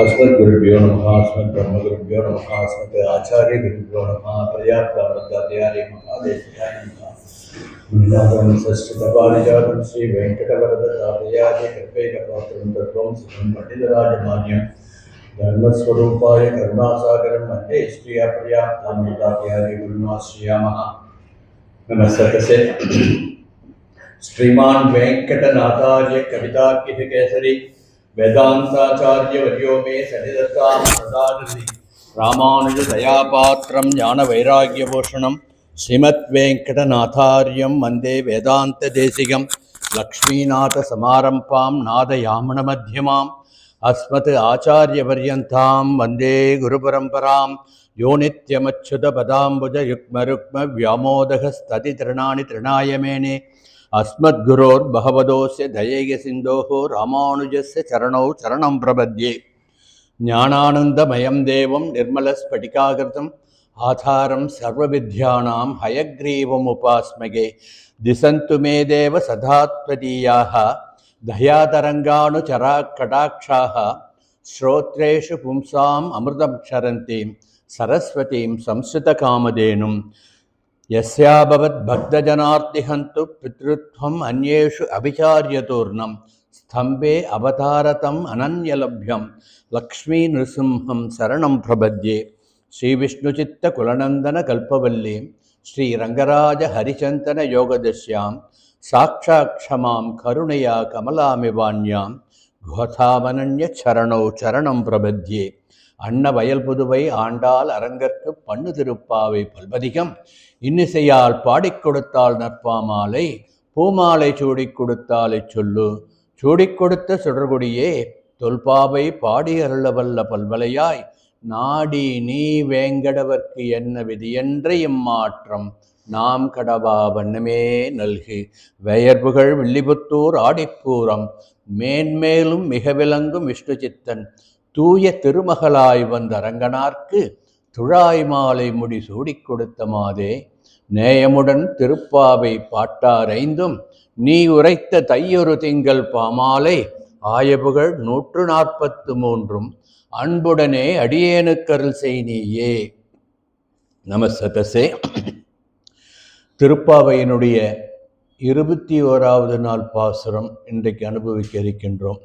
अस्मद्गुरुभ्यो नमः। अस्मद्ब्रह्मगुरुभ्यो नमः। अस्मद् आचार्यगुरुभ्यो नमः। पर्याप्तामृताचार्य महादेशिकाय नमः। गुरुनाथं षष्ठपारिजातं श्रीवेङ्कटवरदराजयाय कृपैकपात्रं तत्त्वं सुखं पण्डितराजमान्यं धर्मस्वरूपाय करुणासागरं वन्दे श्रियपर्याप्तामृताचार्य गुरुमाश्रयामः। नमस्ते। श्रीमान् वेङ्कटनाथार्य कवितार्किककेसरी वेदान्ताचार्यवर्यो मे सन्निधत्तां सदाहृदि रामानुजदयापात्रं ज्ञानवैराग्यभूषणं श्रीमद्वेङ्कटनाथार्यं वन्दे वेदान्तदेशिकं लक्ष्मीनाथसमारम्भां नादयामनमध्यमाम् अस्मत् आचार्यपर्यन्तां वन्दे गुरुपरम्परां यो नित्यमच्युतपदाम्बुजयुग्मरुक्मव्यामोदघस्ततितृणानि तृणाय मेने अस्मद्गुरोर्भगवतोस्य दयैकसिन्धोः रामानुजस्य चरणौ चरणं प्रपद्ये। ज्ञानानन्दमयं देवं निर्मलस्फटिकाकृतिम् आधारं सर्वविद्यानां हयग्रीवमुपास्महे। दिशन्तु मे देव सदा त्वदीयाः दयातरङ्गानुचरा कटाक्षाः श्रोत्रेषु पुंसाम् अमृतं क्षरन्तीं सरस्वतीं संस्कृतकामधेनुं यस्याभवद्भक्तजनार्तिहन्तु पितृत्वम् अन्येषु अभिचार्यतूर्णं स्तम्भे अवतारतम् अनन्यलभ्यं लक्ष्मीनृसिंहं शरणं प्रपद्ये। श्रीविष्णुचित्तकुलनन्दनकल्पवल्लीं श्रीरङ्गराजहरिचन्दनयोगदस्यां साक्षाक्षमां करुणया कमलामिवान्यां கோதாவனன்யச்சரணோ சரணம் பிரபத்யே. அன்னவயல் புதுவை ஆண்டாள் அரங்கற்கு பண்ணு திருப்பாவை பல்வதிகம் இன்னிசையால் பாடிக் கொடுத்தால் நற்பாமாலை பூமாலை சூடிக் கொடுத்தாலை சொல்லு. சூடிக் கொடுத்த சுடர்கொடியே தொல்பாவை பாடி அருளவல்ல பல்வலையாய் நாடி நீ வேங்கடவர்க்கு என்ன விதியென்ற இம்மாற்றம் நாம் கடவா வண்ணமே நல்கு. வெயர்புகழ் வில்லிபுத்தூர் ஆடிப்பூரம் மேன்மேலும் மிக விளங்கும் விஷ்ணு சித்தன் தூய திருமகளாய் வந்த அரங்கனார்க்கு துழாய் மாலை முடி சூடிக் கொடுத்த மாதே. நேயமுடன் திருப்பாவை பாட்டாரைந்தும் நீ உரைத்த தையொரு திங்கள் பாமாலை ஆயபுகழ் 143 அன்புடனே அடியேனுக்கருள் செய் நீயே. நமஸ்தே. திருப்பாவையினுடைய 21வது நாள் பாசுரம் இன்றைக்கு அனுபவிக்க இருக்கின்றோம்.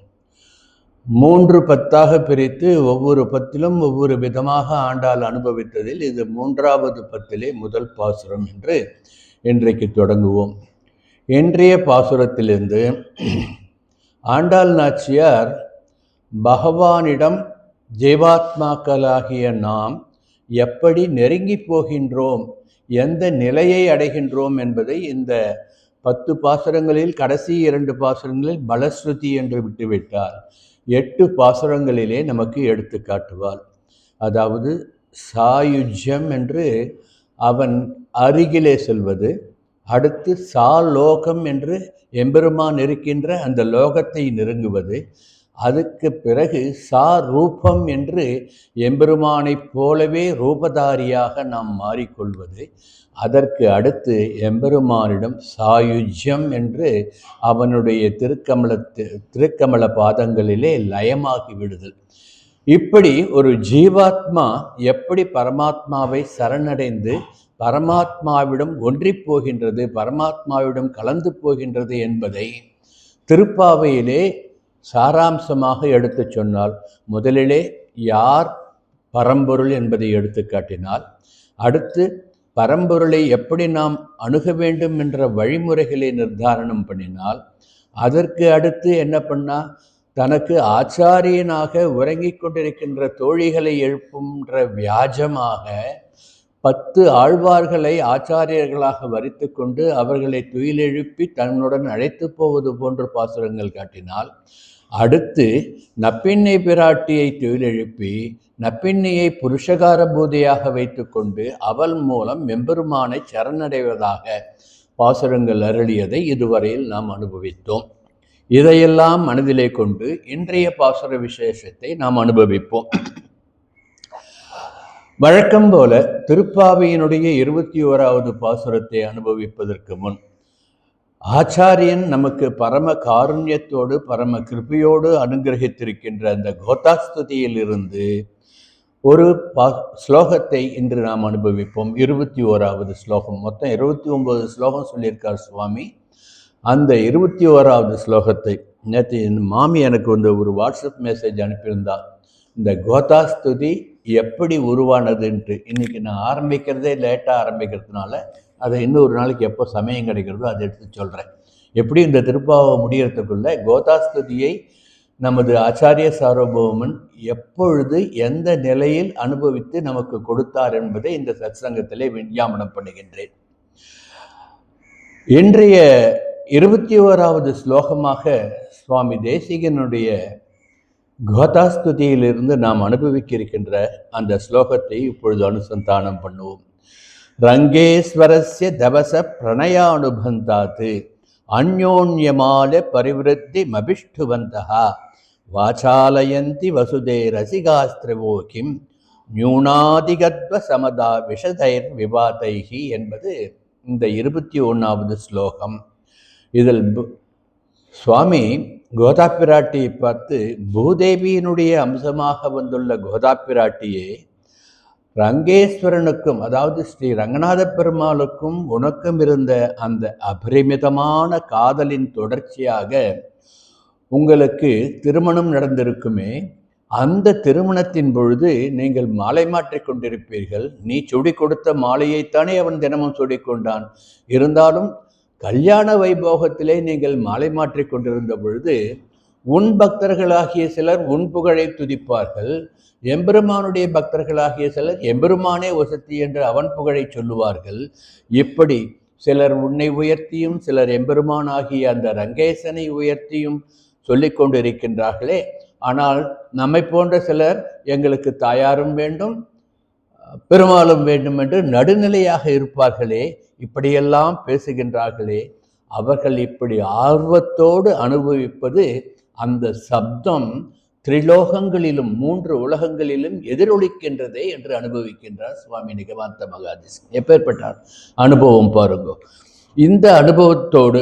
3 பத்தாக பிரித்து ஒவ்வொரு பத்திலும் ஒவ்வொரு விதமாக ஆண்டாள் அனுபவித்ததில் இது 3வது பத்திலே முதல் பாசுரம் என்று இன்றைக்கு தொடங்குவோம். இன்றைய பாசுரத்திலிருந்து ஆண்டாள் நாச்சியார் பகவானிடம் ஜீவாத்மாக்களாகிய நாம் எப்படி நெருங்கி போகின்றோம், எந்த நிலையை அடைகின்றோம் என்பதை இந்த 10 பாசுரங்களில் கடைசி 2 பாசுரங்களில் பலஸ்ருதி என்று விட்டுவிட்டார். 8 பாசுரங்களிலே நமக்கு எடுத்து காட்டுவாள். அதாவது சாயுஜ்யம் என்று அவன் அருகிலே செல்வது, அடுத்து சாலோகம் என்று எம்பெருமான் இருக்கின்ற அந்த லோகத்தை நெருங்குவது, அதுக்கு பிறகு சாரூபம் என்று எம்பெருமானைப் போலவே ரூபதாரியாக நாம் மாறிக்கொள்வது, அதற்கு அடுத்து எம்பெருமானிடம் சாயுஜ்யம் என்று அவனுடைய திருக்கமல பாதங்களிலே லயமாகி விடுதல். இப்படி ஒரு ஜீவாத்மா எப்படி பரமாத்மாவை சரணடைந்து பரமாத்மாவிடம் ஒன்றி போகின்றது, பரமாத்மாவிடம் கலந்து போகின்றது என்பதை திருப்பாவையிலே சாராம்சமாக எடுத்து சொன்னால், முதலிலே யார் பரம்பொருள் என்பதை எடுத்து காட்டினால், அடுத்து பரம்பொருளை எப்படி நாம் அணுக வேண்டும் என்ற வழிமுறைகளை நிர்தாரணம் பண்ணினால், அதற்கு அடுத்து என்ன பண்ணா, தனக்கு ஆச்சாரியனாக உறங்கிக் கொண்டிருக்கின்ற தோழிகளை எழுப்புகின்ற வியாஜமாக 10 ஆழ்வார்களை ஆச்சாரியர்களாக வரித்து கொண்டு அவர்களை துயிலெழுப்பி தன்னுடன் அழைத்து போவது போன்ற பாசுரங்கள் காட்டினால், அடுத்து நப்பிண்ணை பிராட்டியை துயிலெழுப்பி நப்பிண்ணையை புருஷகார பூதையாக வைத்து கொண்டு அவள் மூலம் எம்பெருமானை சரணடைவதாக பாசுரங்கள் அருளியதை இதுவரையில் நாம் அனுபவித்தோம். இதையெல்லாம் மனதிலே கொண்டு இன்றைய பாசுர விசேஷத்தை நாம் அனுபவிப்போம். வழக்கம் போல திருப்பாவையினுடைய 21வது பாசுரத்தை அனுபவிப்பதற்கு முன் ஆச்சாரியன் நமக்கு பரம காருண்யத்தோடு பரம கிருபையோடு அனுகிரகித்திருக்கின்ற அந்த கோதாஸ்துதியிலிருந்து ஒரு ஸ்லோகத்தை இன்று நாம் அனுபவிப்போம். 21வது ஸ்லோகம். மொத்தம் 29 ஸ்லோகம் சொல்லியிருக்கார் சுவாமி. அந்த 21வது ஸ்லோகத்தை நேற்று என் மாமி எனக்கு ஒரு வாட்ஸ்அப் மெசேஜ் அனுப்பியிருந்தா, இந்த கோதாஸ்துதி எப்படி உருவானதுன்ட்டு. இன்னைக்கு நான் ஆரம்பிக்கிறதே லேட்டாக ஆரம்பிக்கிறதுனால அதை இன்னொரு நாளைக்கு எப்போ சமயம் கிடைக்கிறதோ அதை எடுத்து சொல்கிறேன். எப்படி இந்த திருப்பாவை முடியறதுக்குள்ள கோதாஸ்துதியை நமது ஆச்சாரிய சார்வபௌமன் எப்பொழுது எந்த நிலையில் அனுபவித்து நமக்கு கொடுத்தார் என்பதை இந்த சத்சங்கத்திலே விஞ்ஞாபனம் பண்ணுகின்றேன். இன்றைய 21வது ஸ்லோகமாக சுவாமி தேசிகனுடைய கோதாஸ்துதியிலிருந்து நாம் அனுபவிக்க இருக்கின்ற அந்த ஸ்லோகத்தை இப்பொழுது அனுசந்தானம் பண்ணுவோம். ரங்கேஸ்வரஸ்ய தவச பிரணயானுபந்தாத்து அந்யோன்யமால பரிவிருத்தி மபிஷ்டுவந்தா வாசாலயந்தி வசுதே ரசிகாஸ்திரவோகிம் நியூனாதிகத்வ சமதா விஷதைர் விவாதைகி என்பது இந்த 21வது ஸ்லோகம். இதில் சுவாமி கோதா பிராட்டியை பார்த்து, பூதேவியினுடைய அம்சமாக வந்துள்ள கோதா பிராட்டியே ரங்கேஸ்வரனுக்கும், அதாவது ஸ்ரீ ரங்கநாத பெருமாளுக்கும் உனக்கும் இருந்த அந்த அபரிமிதமான காதலின் தொடர்ச்சியாக உங்களுக்கு திருமணம் நடந்திருக்குமே, அந்த திருமணத்தின் பொழுது நீங்கள் மாலை மாற்றிக் கொண்டிருப்பீர்கள். நீ சுடி கொடுத்த மாலையைத்தானே அவன் தினமும் சுடிக்கொண்டான். இருந்தாலும் கல்யாண வைபோகத்திலே நீங்கள் மாலை மாற்றிக் கொண்டிருந்த பொழுது உன் பக்தர்களாகிய சிலர் உன் புகழை துதிப்பார்கள், எம்பெருமானுடைய பக்தர்களாகிய சிலர் எம்பெருமானே வசத்தி என்று அவன் புகழை சொல்லுவார்கள். இப்படி சிலர் உன்னை உயர்த்தியும் சிலர் எம்பெருமான் ஆகிய அந்த ரங்கேசனை உயர்த்தியும் சொல்லிக் கொண்டிருக்கின்றார்களே, ஆனால் நம்மை போன்ற சிலர் எங்களுக்கு தாயாரும் வேண்டும் பெருமாளும் வேண்டும் என்று நடுநிலையாக இருப்பார்களே, இப்படியெல்லாம் பேசுகின்றார்களே, அவர்கள் இப்படி ஆர்வத்தோடு அனுபவிப்பது அந்த சப்தம் திரிலோகங்களிலும் 3 உலகங்களிலும் எதிரொலிக்கின்றதே என்று அனுபவிக்கின்றார் சுவாமி நிகமாந்த மகாதேசி. எப்பேற்பட்டார் அனுபவம் பாருங்க. இந்த அனுபவத்தோடு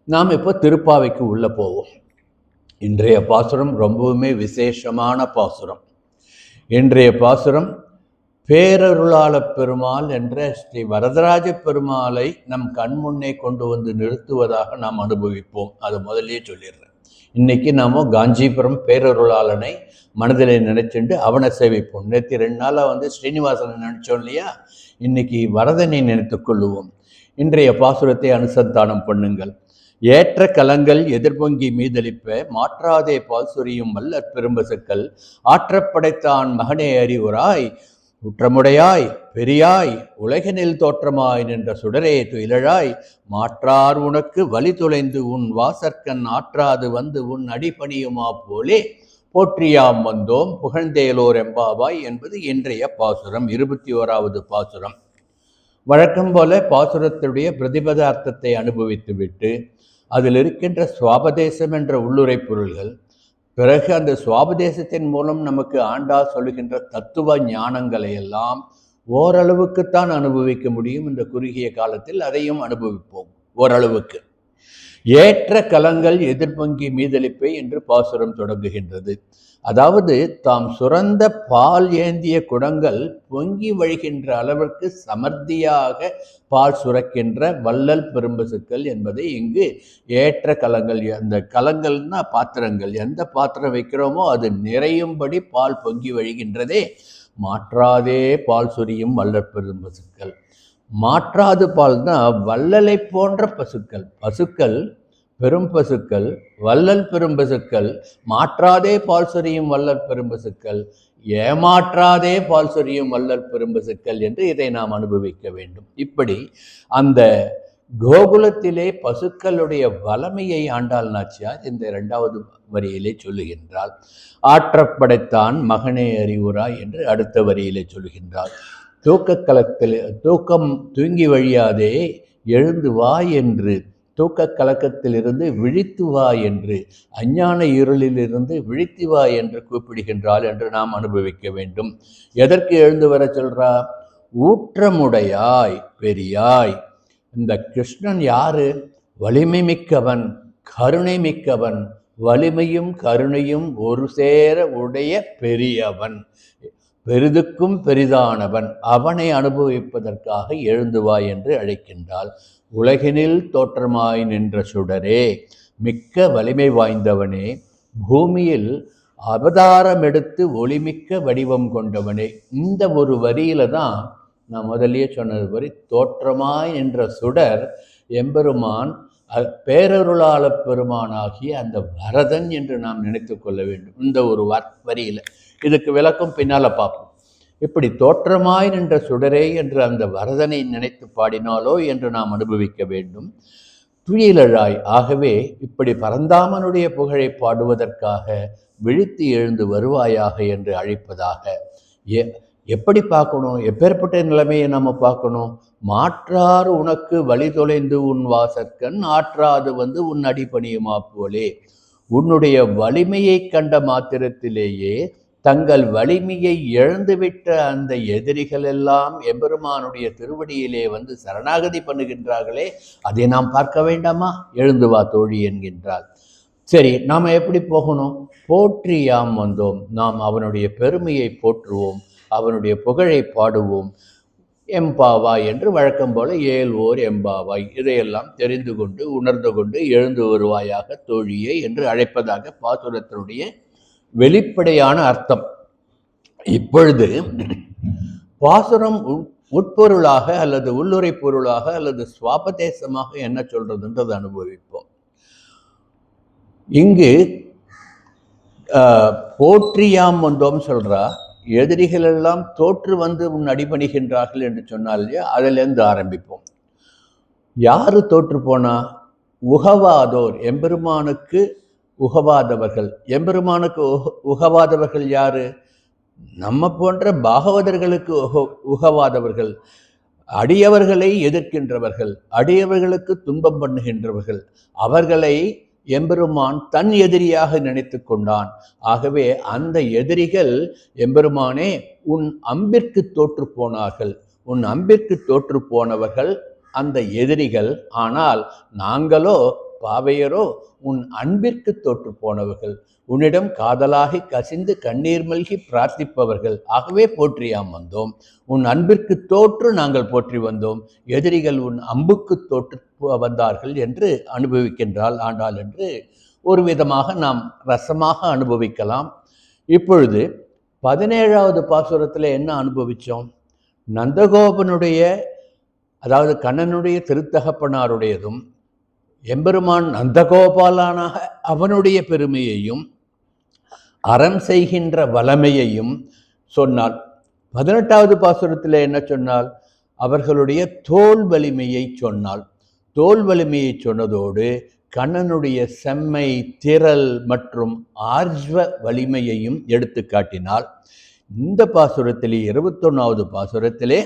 நாம் இப்போ திருப்பாவைக்கு உள்ள போவோம். இன்றைய பாசுரம் ரொம்பவுமே விசேஷமான பாசுரம். இன்றைய பாசுரம் பேரருளாள பெருமாள் என்ற ஸ்ரீ வரதராஜ பெருமாளை நம் கண்முன்னே கொண்டு வந்து நிறுத்துவதாக நாம் அனுபவிப்போம். அது முதலே சொல்லிடுறேன். இன்னைக்கு நாம காஞ்சிபுரம் பேரருளாளனை மனதில் நினைச்சுண்டு அவனை சேவிப்போம். நேற்று 2 நாளாக ஸ்ரீனிவாசனை நினைச்சோம் இல்லையா, இன்னைக்கு வரதனை நினைத்து கொள்ளுவோம். இன்றைய பாசுரத்தை அனுசந்தானம் பண்ணுங்கள். ஏற்ற கலங்கள் எதிர்பொங்கி மீதளிப்ப மாற்றாதே பால் சொரியும் வல்லற் பெரும்பசுக்கள் ஆற்றப்படைத்தான் மகனே அறிவுராய் உற்றமுடையாய் பெரியாய் உலகினில் தோற்றமாய் நின்ற சுடரே துயிலழாய் மாற்றார் உனக்கு வழி துளைந்து உன் வாசற்கண் ஆற்றாது வந்து உன் அடிபணியுமா போலே போற்றியாம் வந்தோம் புகழ்ந்தேலோர் எம்பாவாய் என்பது இன்றைய பாசுரம். 21வது பாசுரம். வழக்கம் போல பாசுரத்துடைய பிரதிபதார்த்தத்தை அனுபவித்துவிட்டு அதில் இருக்கின்ற சுவாபதேசம் என்ற உள்ளுரை பொருள்கள், பிறகு அந்த சுவாபதேசத்தின் மூலம் நமக்கு ஆண்டாள் சொல்லுகின்ற தத்துவ ஞானங்களை எல்லாம் ஓரளவுக்குத்தான் அனுபவிக்க முடியும். இந்த குறுகிய காலத்தில் அதையும் அனுபவிப்போம் ஓரளவுக்கு. ஏற்ற கலங்கள் எதிர்பொங்கி மீதளிப்பை என்று பாசுரம் தொடங்குகின்றது. அதாவது தாம் சுரந்த பால் ஏந்திய குடங்கள் பொங்கி வழிகின்ற அளவிற்கு சமர்த்தியாக பால் சுரக்கின்ற வள்ளல் பெரும்பசுக்கள் என்பதை இங்கு ஏற்ற கலங்கள். அந்த கலங்கள்னா பாத்திரங்கள், எந்த பாத்திரம் வைக்கிறோமோ அது நிறையும்படி பால் பொங்கி வழிகின்றதே. மாற்றாதே பால் சொரியும் வள்ளல் பெரும்பசுக்கள். மாற்றாது பால்னா வள்ளலை போன்ற பசுக்கள், பசுக்கள் பெரும் பசுக்கள், வள்ளல் பெரும்பசுக்கள், மாற்றாதே பால் சொரியும் வள்ளல் பெரும்பசுக்கள், ஏமாற்றாதே பால் சொரியும் வள்ளல் பெரும்பசுக்கள் என்று இதை நாம் அனுபவிக்க வேண்டும். இப்படி அந்த கோகுலத்திலே பசுக்களுடைய வலமையை ஆண்டாள் நாச்சியார் இந்த 2வது வரியிலே சொல்லுகின்றாள். ஆற்றப்படைத்தான் மகனே அறிவுராய் என்று அடுத்த வரியிலே சொல்லுகின்றாள். தூக்கக்கலத்தில் தூங்கி வழியாதே எழுந்து வா என்று, தூக்க கலக்கத்திலிருந்து விழித்து வா என்று, அஞ்ஞான இருளிலிருந்து விழித்து வா என்று கூப்பிடுகின்றாள் என்று நாம் அனுபவிக்க வேண்டும். எதற்கு எழுந்து வர சொல்றா? ஊற்றமுடையாய் பெரியாய். இந்த கிருஷ்ணன் யாரு? வலிமை மிக்கவன், கருணை மிக்கவன், வலிமையும் கருணையும் ஒரு சேர உடைய பெரியவன், பெரிதுக்கும் பெரிதானவன், அவனை அனுபவிப்பதற்காக எழுந்து வா என்று அழைக்கின்றாள். உலகினில் தோற்றமாய் நின்ற சுடரே, மிக்க வலிமை வாய்ந்தவனே, பூமியில் அவதாரம் எடுத்து ஒளிமிக்க வடிவம் கொண்டவனே. இந்த ஒரு வரியில தான் நான் முதலியே சொன்னது வரை தோற்றமாய் நின்ற சுடர் எம்பெருமான் பேரருளாள பெருமானாகிய அந்த வரதன் என்று நாம் நினைத்து கொள்ள வேண்டும். இந்த ஒரு வரியில இதுக்கு விளக்கம் பின்னால பார்ப்போம். இப்படி தோற்றமாய் நின்ற சுடரே என்று அந்த வரதனை நினைத்து பாடினாலோ என்று நாம் அனுபவிக்க வேண்டும். துயிலழாய், ஆகவே இப்படி பரந்தாமனுடைய புகழை பாடுவதற்காக விழித்து எழுந்து வருவாயாக என்று அழைப்பதாக. எப்படி பார்க்கணும்? எப்பேற்பட்ட நிலைமையை நம்ம பார்க்கணும்? மாற்றாறு உனக்கு வழி தொலைந்து உன் வாசற்கண் ஆற்றாது வந்து உன் அடிபணியுமா போலே. உன்னுடைய வலிமையை கண்ட மாத்திரத்திலேயே தங்கள் வலிமையை இழந்துவிட்ட அந்த எதிரிகள் எல்லாம் எம்பெருமானுடைய திருவடியிலே வந்து சரணாகதி பண்ணுகின்றார்களே, அதை நாம் பார்க்க வேண்டாமா? எழுந்து வா தோழி என்கின்றாள். சரி, நாம் எப்படி போகணும்? போற்றி யாம் வந்தோம். நாம் அவனுடைய பெருமையை போற்றுவோம், அவனுடைய புகழை பாடுவோம். எம்பாவாய் என்று வழக்கம் போல ஏல்வோர் எம்பாவாய், இதையெல்லாம் தெரிந்து கொண்டு உணர்ந்து கொண்டு எழுந்து வருவாயாக தோழியே என்று அழைப்பதாக பாசுரத்தினுடைய வெளிப்படையான அர்த்தம். இப்பொழுது பாசுரம் உட்பொருளாக அல்லது உள்ளுரை பொருளாக அல்லது சுவாபதேசமாக என்ன சொல்றதுன்றது அனுபவிப்போம். இங்கு போற்றியாம் வந்தோம் சொல்றா, எதிரிகள் எல்லாம் தோற்று வந்து உன் அடிபணிகின்றார்கள் என்று சொன்னால் இல்லையா, அதிலிருந்து ஆரம்பிப்போம். யாரு தோற்று போனா? உகவாதோர், எம்பெருமானுக்கு உகவாதவர்கள். எம்பெருமானுக்கு உகவாதவர்கள் யாரு? நம்ம போன்ற பாகவதர்களுக்கு உகவாதவர்கள், அடியவர்களை எதிர்க்கின்றவர்கள், அடியவர்களுக்கு துன்பம் பண்ணுகின்றவர்கள், அவர்களை எம்பெருமான் தன் எதிரியாக நினைத்து கொண்டான். ஆகவே அந்த எதிரிகள் எம்பெருமானே உன் அம்பிற்கு தோற்று போனார்கள், உன் அம்பிற்கு தோற்று போனவர்கள் அந்த எதிரிகள். ஆனால் நாங்களோ பாவையரோ உன் அன்பிற்கு தோற்று போனவர்கள், உன்னிடம் காதலாகி கசிந்து கண்ணீர் மல்கி பிரார்த்திப்பவர்கள். ஆகவே போற்றியாம் வந்தோம், உன் அன்பிற்கு தோற்று நாங்கள் போற்றி வந்தோம், எதிரிகள் உன் அம்புக்கு தோற்று வந்தார்கள் என்று அனுபவிக்கின்றாள் ஆண்டாள் என்று ஒரு விதமாக நாம் ரசமாக அனுபவிக்கலாம். இப்பொழுது 17வது பாசுரத்தில் என்ன அனுபவித்தோம்? நந்தகோபனுடைய, அதாவது கண்ணனுடைய திருத்தகப்பனாருடையதும் எம்பெருமான் நந்தகோபாலனாக அவனுடைய பெருமையையும் அறம் செய்கின்ற வளமையையும் சொன்னாள். 18வது பாசுரத்தில் என்ன சொன்னால்? அவர்களுடைய தோல் வலிமையை சொன்னாள். தோல் வலிமையை சொன்னதோடு கண்ணனுடைய செம்மை, திரள் மற்றும் ஆர்ஜ்வ வலிமையையும் எடுத்து காட்டினாள். இந்த பாசுரத்திலே 21வது பாசுரத்திலே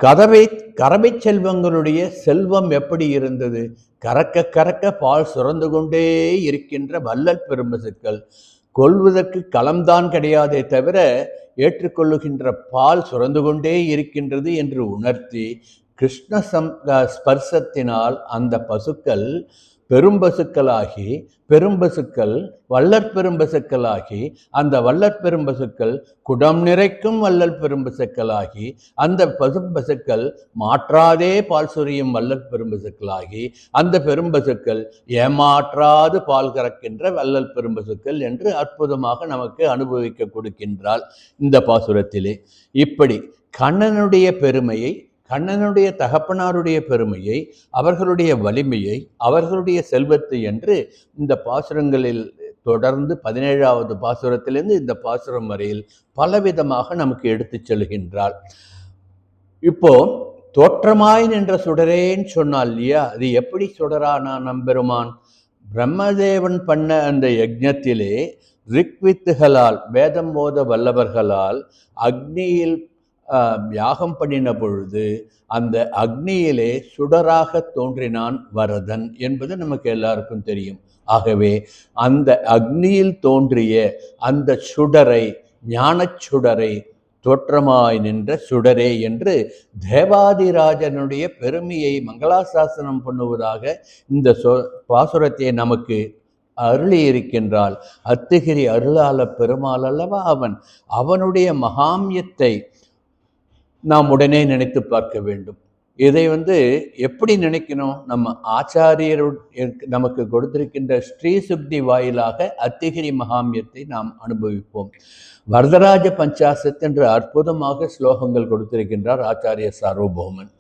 கறவை செல்வங்களுடைய செல்வம் எப்படி இருந்தது? கறக்க கறக்க பால் சுரந்து கொண்டே இருக்கின்ற வள்ளல் பெரும்பசுக்கள், கொள்வதற்கு களம்தான் கிடையாதே தவிர ஏற்றுக்கொள்ளுகின்ற பால் சுரந்து கொண்டே இருக்கின்றது என்று உணர்த்தி கிருஷ்ண ஸ்பர்சத்தினால் அந்த பசுக்கள் பெரும்பசுக்களாகி, பெரும்பசுக்கள் வள்ளற் பெரும்பசுக்களாகி, அந்த வள்ளற் பெரும்பசுக்கள் குடம் நிறைக்கும் வள்ளல் பெரும்பசுக்களாகி, அந்த பசும்பசுக்கள் மாற்றாதே பால் சொரியும் வள்ளல் பெரும்பசுக்களாகி, அந்த பெரும்பசுக்கள் ஏமாற்றாது பால் கறக்கின்ற வள்ளல் பெரும்பசுக்கள் என்று அற்புதமாக நமக்கு அனுபவிக்க கொடுக்கின்றாள் இந்த பாசுரத்திலே. இப்படி கண்ணனுடைய பெருமையை, கண்ணனுடைய தகப்பனாருடைய பெருமையை, அவர்களுடைய வலிமையை, அவர்களுடைய செல்வத்தை என்று இந்த பாசுரங்களில் தொடர்ந்து 17வது பாசுரத்திலிருந்து இந்த பாசுரம் வரையில் பலவிதமாக நமக்கு எடுத்துச் செல்கின்றாள். இப்போ தோற்றமாய் நின்ற சுடரேன்னு சொன்னால் இல்லையா, அது எப்படி சுடரானா நம்பெருமான்? பிரம்மதேவன் பண்ண அந்த யஜ்ஞத்திலே ரிக்வித்துகளால், வேதம் போத வல்லவர்களால் அக்னியில் யாகம் பண்ணின பொழுது அந்த அக்னியிலே சுடராக தோன்றினான் வரதன் என்பது நமக்கு எல்லாருக்கும் தெரியும். ஆகவே அந்த அக்னியில் தோன்றிய அந்த சுடரை, ஞான சுடரை தோற்றமாய் நின்ற சுடரே என்று தேவாதிராஜனுடைய பெருமையை மங்களாசாசனம் பண்ணுவதாக இந்த பாசுரத்தை நமக்கு அருளி இருக்கின்றால் அத்திகிரி அருளாள பெருமாள் அல்லவா அவன். அவனுடைய மகாமியத்தை நாம் உடனே நினைத்து பார்க்க வேண்டும். இதை எப்படி நினைக்கணும்? நம்ம ஆச்சாரியர் நமக்கு கொடுத்திருக்கின்ற ஸ்ரீ சுக்தி வாயிலாக அத்திகிரி மகாமியத்தை நாம் அனுபவிப்போம். வரதராஜ பஞ்சாசத் என்று அற்புதமாக ஸ்லோகங்கள் கொடுத்திருக்கின்றார் ஆச்சாரிய சார்வபௌமன்.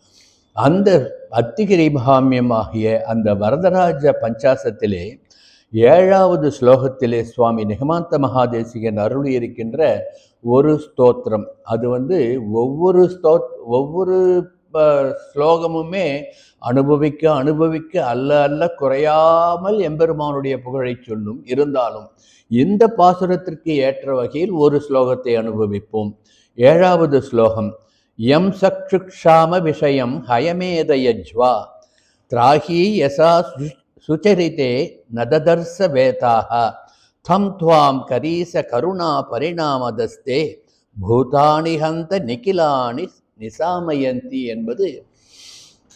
அந்த அத்திகிரி மகாமியமாகிய அந்த வரதராஜ பஞ்சாசத்திலே 7வது ஸ்லோகத்திலே சுவாமி நிகமாந்த மகாதேசிகன் அருளி இருக்கின்ற ஒரு ஸ்தோத்திரம். அது ஒவ்வொரு ஸ்லோகமுமே அனுபவிக்க அல்ல குறையாமல் எம்பெருமானுடைய புகழை சொல்லும். இருந்தாலும் இந்த பாசுரத்திற்கு ஏற்ற வகையில் ஒரு ஸ்லோகத்தை அனுபவிப்போம். 7வது ஸ்லோகம். யம் சக்ஷுக்ஷாம விஷயம் ஹயமேதயஜ்வா திராஹி யசா சுச்சரித்தே நததர்ச வேதாக தம் துவாம் கரீச கருணா பரிணாமதஸ்தே பூதானி ஹந்த நிகிலானி நிசாமயந்தி என்பது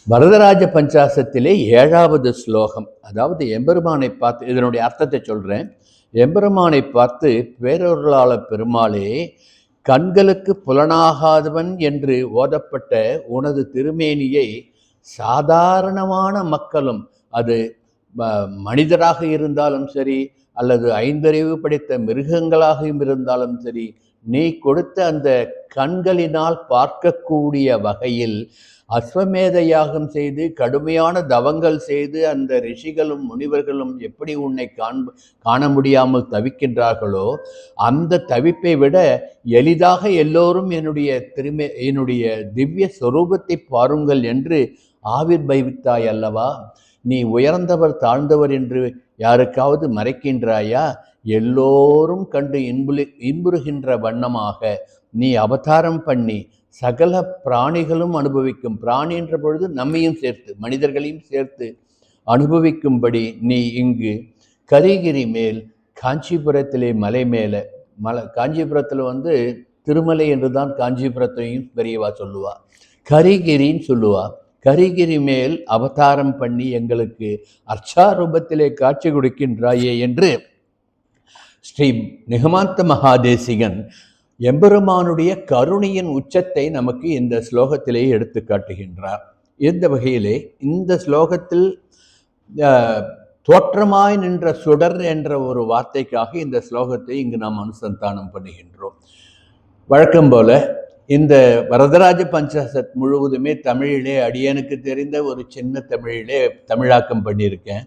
வரதராஜ பஞ்சாசத்திலே 7வது ஸ்லோகம். அதாவது எம்பெருமானை பார்த்து, இதனுடைய அர்த்தத்தை சொல்கிறேன். எம்பெருமானை பார்த்து பேரொருளாள பெருமாளே, கண்களுக்கு புலனாகாதவன் என்று ஓதப்பட்ட உனது திருமேனியை சாதாரணமான மக்களும், அது மனிதராக இருந்தாலும் சரி அல்லது 5 அறிவு படைத்த மிருகங்களாகவும் இருந்தாலும் சரி, நீ கொடுத்த அந்த கண்களினால் பார்க்கக்கூடிய வகையில் அஸ்வமேத யாகம் செய்து கடுமையான தவங்கள் செய்து அந்த ரிஷிகளும் முனிவர்களும் எப்படி உன்னை காண முடியாமல் தவிக்கின்றார்களோ, அந்த தவிப்பை விட எளிதாக எல்லோரும் என்னுடைய திவ்ய சொரூபத்தை பாருங்கள் என்று ஆவிர்பவித்தாய் அல்லவா. நீ உயர்ந்தவர் தாழ்ந்தவர் என்று யாருக்காவது மறைக்கின்றாயா? எல்லோரும் கண்டு இன்புறுகின்ற வண்ணமாக நீ அவதாரம் பண்ணி சகல பிராணிகளும் அனுபவிக்கும், பிராணி என்ற பொழுது நம்மையும் சேர்த்து மனிதர்களையும் சேர்த்து அனுபவிக்கும்படி நீ இங்கு கரிகிரி மேல் காஞ்சிபுரத்திலே மலை மேலே காஞ்சிபுரத்தில் திருமலை என்று தான் காஞ்சிபுரத்தையும் பெரியவா சொல்லுவா, கரிகிரின்னு சொல்லுவா. கரிகிரி மேல் அவதாரம் பண்ணி எங்களுக்கு அர்ச்சாரூபத்திலே காட்சி கொடுக்கின்றாயே என்று ஸ்ரீ நிகமாந்த மகாதேசிகன் எம்பெருமானுடைய கருணையின் உச்சத்தை நமக்கு இந்த ஸ்லோகத்திலே எடுத்து காட்டுகின்றார். இந்த வகையிலே இந்த ஸ்லோகத்தில் தோற்றமாய் நின்ற சுடர் என்ற ஒரு வார்த்தைக்காக இந்த ஸ்லோகத்தை இங்கு நாம் அனுசந்தானம் பண்ணுகின்றோம். வழக்கம் போல இந்த வரதராஜ பஞ்சாசத் முழுவதுமே தமிழிலே அடியனுக்கு தெரிந்த ஒரு சின்ன தமிழிலே தமிழாக்கம் பண்ணியிருக்கேன்.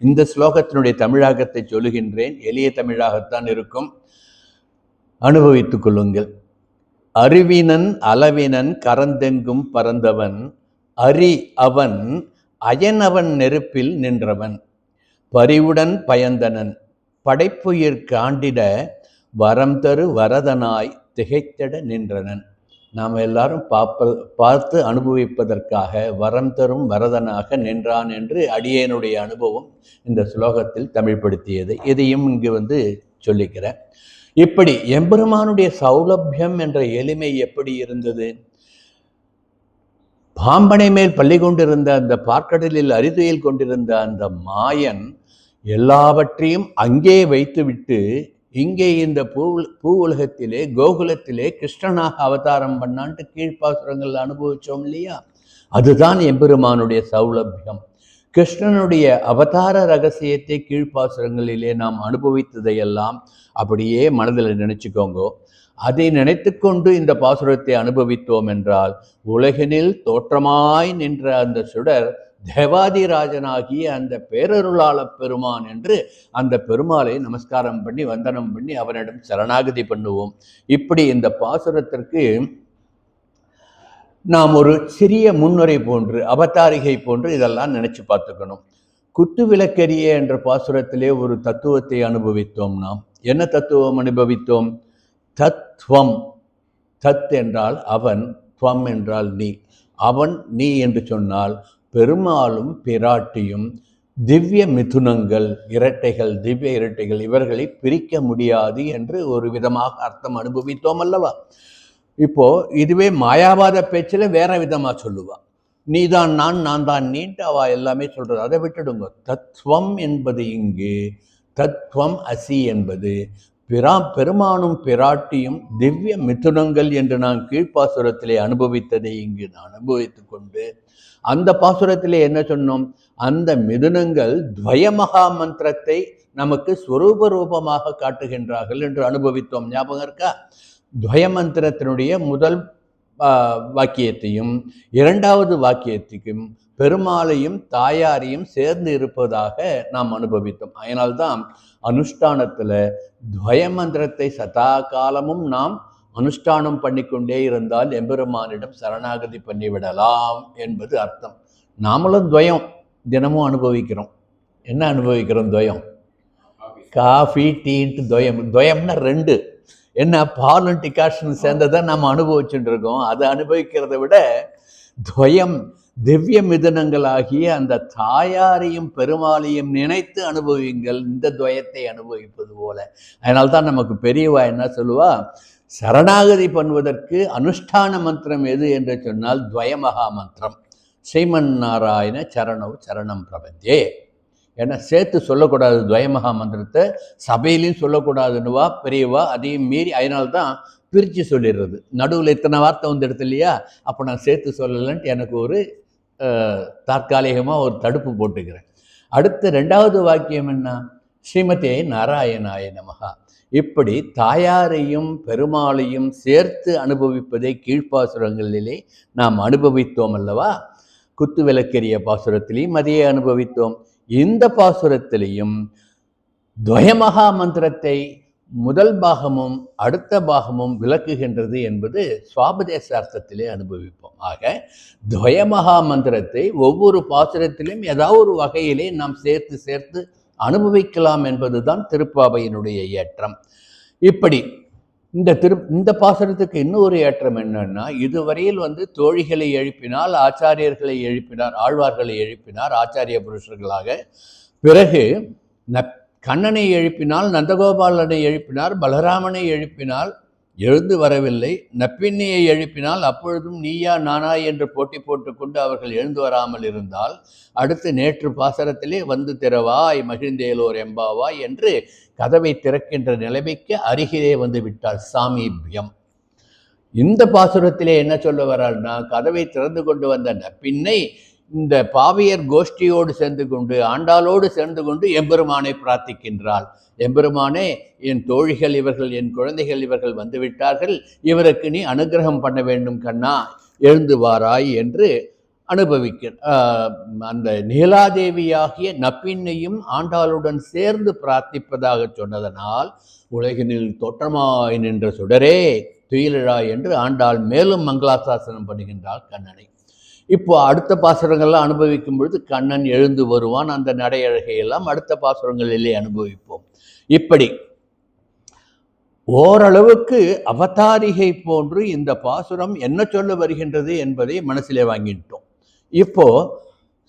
இந்த ஸ்லோகத்தினுடைய தமிழாக்கத்தை சொல்லுகின்றேன். எளிய தமிழாகத்தான் இருக்கும், அனுபவித்துக் கொள்ளுங்கள். அறிவினன் அளவினன் கரந்தெங்கும் பறந்தவன், அரி அவன் அயனவன் நெருப்பில் நின்றவன், பரிவுடன் பயந்தனன் படைப்புயிர் காண்டிட வரம் தரு வரதனாய் திகைத்திட நின்றனன். நாம் எல்லாரும் பார்த்து அனுபவிப்பதற்காக வரம் தரும் வரதனாக நின்றான் என்று அடியேனுடைய அனுபவம் இந்த ஸ்லோகத்தில் தமிழ்படுத்தியது. இதையும் இங்கு சொல்லிக்கிறேன். இப்படி எம்பெருமானுடைய சௌலபியம் என்ற எளிமை எப்படி இருந்தது? பாம்பனை மேல் பள்ளி கொண்டிருந்த அந்த பார்க்கடலில் அரிதுயில் கொண்டிருந்த அந்த மாயன் எல்லாவற்றையும் அங்கே வைத்துவிட்டு இங்கே இந்த பூ உலகத்திலே கோகுலத்திலே கிருஷ்ணனாக அவதாரம் பண்ணான்ட்டு கீழ்ப்பாசுரங்கள் அனுபவிச்சோம் இல்லையா? அதுதான் எம்பெருமானுடைய சௌலபியம். கிருஷ்ணனுடைய அவதார ரகசியத்தை கீழ்ப்பாசுரங்களிலே நாம் அனுபவித்ததையெல்லாம் அப்படியே மனதில் நினைச்சுக்கோங்க. அதை நினைத்து கொண்டு இந்த பாசுரத்தை அனுபவித்தோம் என்றால் உலகினில் தோற்றமாய் நின்ற அந்த சுடர் தேவாதிராஜனாகிய அந்த பேரருளாள பெருமான் என்று அந்த பெருமாளை நமஸ்காரம் பண்ணி வந்தனம் பண்ணி அவனிடம் சரணாகதி பண்ணுவோம். இப்படி இந்த பாசுரத்திற்கு நாம் ஒரு சிறிய முன்னுரை போன்று அவதாரிகை போன்று இதெல்லாம் நினைச்சு பார்த்துக்கணும். குத்து விளக்கெரிய என்ற பாசுரத்திலே ஒரு தத்துவத்தை அனுபவித்தோம். நாம் என்ன தத்துவம் அனுபவித்தோம்? தத்வம். தத் என்றால் அவன், துவம் என்றால் நீ. அவன் நீ என்று சொன்னால் பெருமாளும் பிராட்டியும் திவ்ய மிதுனங்கள், இரட்டைகள், திவ்ய இரட்டைகள், இவர்களை பிரிக்க முடியாது என்று ஒரு விதமாக அர்த்தம் அனுபவித்தோம் அல்லவா? இப்போ இதுவே மாயாவாத பேச்சில் வேற விதமா சொல்லுவா. நீ தான் நான் தான் நீன்ட்டு அவ எல்லாமே சொல்றது. அதை விட்டுடுங்க. தத்துவம் என்பது இங்கு தத்துவம் அசி என்பது பெருமானும் பிராட்டியும் திவ்ய மிதுனங்கள் என்று நான் கீழ்ப்பாசுரத்திலே அனுபவித்ததை இங்கு நான் அனுபவித்துக் கொண்டு அந்த பாசுரத்திலே என்ன சொன்னோம்? அந்த மிதுனங்கள் துவயமகா மந்திரத்தை நமக்கு ஸ்வரூப ரூபமாக காட்டுகின்றார்கள் என்று அனுபவித்தோம். ஞாபகம் இருக்கா? துவய மந்திரத்தினுடைய முதல் வாக்கியத்தையும் இரண்டாவது வாக்கியத்தையும் பெருமாளையும் தாயாரையும் சேர்ந்து இருப்பதாக நாம் அனுபவித்தோம். அதனால்தான் அனுஷ்டானத்துல துவய மந்திரத்தை சதா காலமும் நாம் அனுஷ்டானம் பண்ணிக்கொண்டே இருந்தால் எம்பெருமானிடம் சரணாகதி பண்ணிவிடலாம் என்பது அர்த்தம். நாமளும் துவயம் தினமும் அனுபவிக்கிறோம். என்ன அனுபவிக்கிறோம்? துவயம், காஃபி, டீன்ட்டு துவயம். துவயம்னா ரெண்டு. என்ன, பாலும் டிகாஷன் சேர்ந்ததை நம்ம அனுபவிச்சுட்டு இருக்கோம். அதை அனுபவிக்கிறத விட துவயம் திவ்ய மிதனங்களாகிய அந்த தாயாரையும் பெருமாளையும் நினைத்து அனுபவிங்கள், இந்த துவயத்தை அனுபவிப்பது போல. அதனால்தான் நமக்கு பெரியவா என்ன சொல்லுவா, சரணாகதி பண்ணுவதற்கு அனுஷ்டான மந்திரம் எது என்று சொன்னால் துவயமகா மந்திரம். ஸ்ரீமன் நாராயண சரணவ் சரணம் பிரபந்தே. ஏன்னா சேர்த்து சொல்லக்கூடாது துவயமகா மந்திரத்தை, சபையிலையும் சொல்லக்கூடாதுன்னுவா பெரியவா. அதையும் மீறி அதனால்தான் பிரித்து சொல்லிடுறது. நடுவில் இத்தனை வார்த்தை வந்துடுது இல்லையா, அப்போ நான் சேர்த்து சொல்லலைன்ட்டு எனக்கு ஒரு தற்காலிகமாக ஒரு தடுப்பு போட்டுக்கிறேன். அடுத்த ரெண்டாவது வாக்கியம் என்ன? ஸ்ரீமதே நாராயணாய நமகா. இப்படி தாயாரையும் பெருமாளையும் சேர்த்து அனுபவிப்பதை கீழ்ப்பாசுரங்களிலே நாம் அனுபவித்தோம் அல்லவா? குத்து விளக்கெரிய பாசுரத்திலையும் அதையே அனுபவித்தோம். இந்த பாசுரத்திலையும் துவயமகா மந்திரத்தை முதல் பாகமும் அடுத்த பாகமும் விளக்குகின்றது என்பது சுவாபதேச அர்த்தத்திலே அனுபவிப்போம். ஆக துவயமகா மந்திரத்தை ஒவ்வொரு பாசுரத்திலும் ஏதாவது ஒரு வகையிலே நாம் சேர்த்து சேர்த்து அனுபவிக்கலாம் என்பதுதான் திருப்பாவையினுடைய ஏற்றம். இப்படி இந்த பாசுரத்துக்கு இன்னொரு ஏற்றம் என்னன்னா, இதுவரையில் தோழிகளை எழுப்பினால், ஆச்சாரியர்களை எழுப்பினார், ஆழ்வார்களை எழுப்பினார் ஆச்சாரிய புருஷர்களாக. பிறகு கண்ணனை எழுப்பினால், நந்தகோபாலனை எழுப்பினார், பலராமனை எழுப்பினால் எழுந்து வரவில்லை. நப்பின்னையை எழுப்பினால் அப்பொழுதும் நீயா நானா என்று போட்டி போட்டுக்கொண்டு அவர்கள் எழுந்து வராமல் இருந்தால், அடுத்து நேற்று பாசரத்திலே வந்து திறவாய் மகிழ்ந்தேலோர் எம்பாவாய் என்று கதவை திறக்கின்ற நிலைமைக்கு அருகிலே வந்து விட்டாள் சாமீபியம். இந்த பாசுரத்திலே என்ன சொல்ல வராள்னா, கதவை திறந்து கொண்டு வந்த நப்பின்னை இந்த பாவியர் கோஷ்டியோடு சேர்ந்து கொண்டு, ஆண்டாளோடு சேர்ந்து கொண்டு எம்பெருமானை பிரார்த்திக்கின்றாள். எம்பெருமானே, என் தோழிகள் இவர்கள், என் குழந்தைகள் இவர்கள் வந்துவிட்டார்கள், இவருக்கு நீ அனுகிரகம் பண்ண வேண்டும் கண்ணா, எழுந்து வாராய் என்று அந்த நீலாதேவியாகிய நப்பின்னையும் ஆண்டாளுடன் சேர்ந்து பிரார்த்திப்பதாக சொன்னதனால், உலகினில் தோற்றமாய் நின்ற சுடரே துயிலழாய் என்று ஆண்டாள் மேலும் மங்களாசாசனம் பண்ணுகின்றாள் கண்ணனை. இப்போ அடுத்த பாசுரங்கள்லாம் அனுபவிக்கும் பொழுது கண்ணன் எழுந்து வருவான். அந்த நடையழகையெல்லாம் அடுத்த பாசுரங்களிலே அனுபவிப்போம். இப்படி ஓரளவுக்கு அவதாரிகை போன்று இந்த பாசுரம் என்ன சொல்ல வருகின்றது என்பதை மனசிலே வாங்கிட்டோம். இப்போ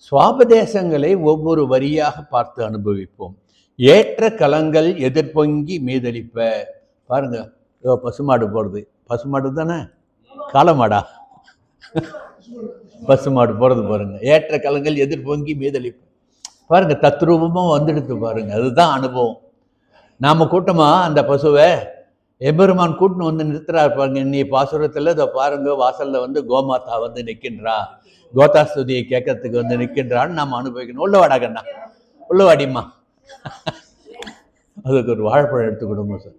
சுவாபதேசங்களை ஒவ்வொரு வரியாக பார்த்து அனுபவிப்போம். ஏற்ற கலங்கள் எதிர்பொங்கி மீதளிப்ப. பாருங்க, பசுமாடு போறது, பசுமாடு தானே, காலமாடா, பசுமாடு போறது பாருங்க. ஏற்ற கலங்கள் எதிர்பொங்கி மீதளிப்பு பாருங்க, தத்ரூபமா வந்துடுது பாருங்க. அதுதான் அனுபவம். நாம கூட்டமா அந்த பசுவை எம்பெருமான் கூட்டுன்னு வந்து நிறுத்துறாரு பாருங்க. நீ பாசுரத்துல இதை பாருங்க, வாசல்ல கோமாதா நிற்கின்றா, கோதாஸ்துதியை கேட்கறதுக்கு நிற்கின்றான்னு நாம் அனுபவிக்கணும். உள்ளவாடாகண்ணா, உள்ளவாடிம்மா, அதுக்கு ஒரு வாழைப்பழம் எடுத்து கொடுங்க சார்.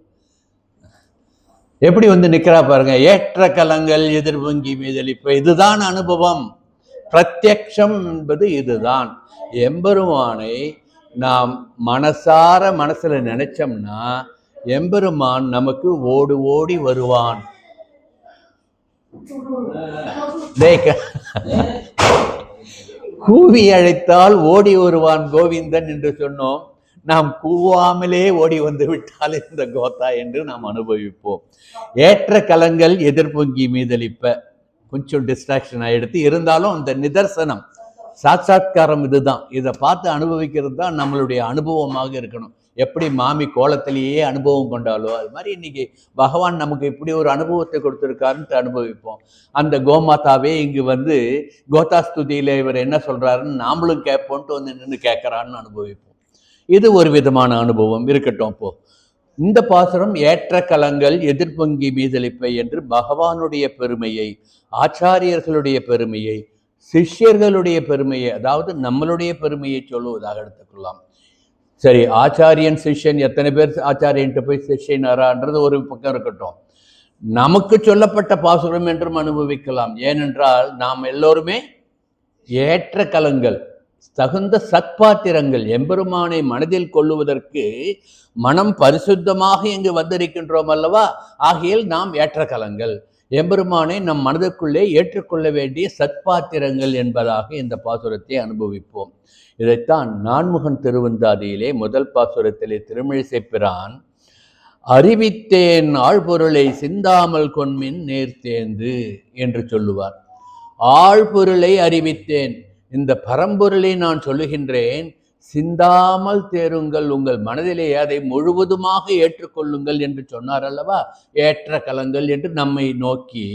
எப்படி நிற்கிறா பாருங்க. ஏற்ற கலங்கள் எதிர்பொங்கி மீதளிப்பு. இதுதான் அனுபவம். பிரத்யக்ஷம் என்பது இதுதான். எம்பெருமானை நாம் மனசுல நினைச்சோம்னா எம்பெருமான் நமக்கு ஓடி ஓடி வருவான். கூவி அழைத்தால் ஓடி வருவான் கோவிந்தன் என்று சொன்னோம். நாம் கூவாமலே ஓடி வந்து விட்டால் இந்த கோத்தா என்று நாம் அனுபவிப்போம். ஏற்ற கலங்கள் எதிர்பொங்கி மீதளிப்ப. கொஞ்சம் டிஸ்ட்ராக்ஷன் ஆகிடுத்து, இருந்தாலும் அந்த நிதர்சனம் சாட்சாத்காரம் இதுதான். இதை பார்த்து அனுபவிக்கிறது தான் நம்மளுடைய அனுபவமாக இருக்கணும். எப்படி மாமி கோலத்திலேயே அனுபவம் கொண்டாலோ அது மாதிரி இன்னைக்கு பகவான் நமக்கு இப்படி ஒரு அனுபவத்தை கொடுத்துருக்காருன்ட்டு அனுபவிப்போம். அந்த கோமாதாவே இங்கு வந்து கோதாஸ்துதியில இவர் என்ன சொல்றாருன்னு நாமளும் கேட்போன்ட்டு வந்து நின்று கேட்கறான்னு அனுபவிப்போம். இது ஒரு விதமான அனுபவம் இருக்கட்டும். அப்போ இந்த பாசுரம் ஏற்ற கலங்கள் எதிர்பொங்கி மீதளிப்பை என்று பகவானுடைய பெருமையை, ஆச்சாரியர்களுடைய பெருமையை, சிஷ்யர்களுடைய பெருமையை, அதாவது நம்மளுடைய பெருமையை சொல்லுவதாக எடுத்துக்கொள்ளலாம். சரி, ஆச்சாரியன் சிஷ்யன் எத்தனை பேர் ஆச்சாரியன்ட்டு போய் சிஷ்யன் ஆறான்றது ஒரு பக்கம் இருக்கட்டும். நமக்கு சொல்லப்பட்ட பாசுரம் என்றும் அனுபவிக்கலாம். ஏனென்றால் நாம் எல்லோருமே ஏற்ற கலங்கள், தகுந்த சத்பாத்திரங்கள், எம்பெருமானை மனதில் கொள்ளுவதற்கு மனம் பரிசுத்தமாக இங்கு வந்திருக்கின்றோம் அல்லவா? ஆகையில் நாம் ஏற்ற கலங்கள், எம்பெருமானை நம் மனதுக்குள்ளே ஏற்றுக்கொள்ள வேண்டிய சத்பாத்திரங்கள் என்பதாக இந்த பாசுரத்தை அனுபவிப்போம். இதைத்தான் நான்முகன் திருவந்தாதியிலே முதல் பாசுரத்திலே திருமிழிசை பிரான் அறிவித்தேன் ஆழ்பொருளை சிந்தாமல் கொன்மின் நேர்த்தேந்து என்று சொல்லுவார். ஆழ்பொருளை அறிவித்தேன், இந்த பரம்பொருளை நான் சொல்லுகின்றேன், சிந்தாமல் தேருங்கள், உங்கள் மனதிலே அதை முழுவதுமாக ஏற்றுக்கொள்ளுங்கள் என்று சொன்னார் அல்லவா? ஏற்ற கலங்கள் என்று நம்மை நோக்கி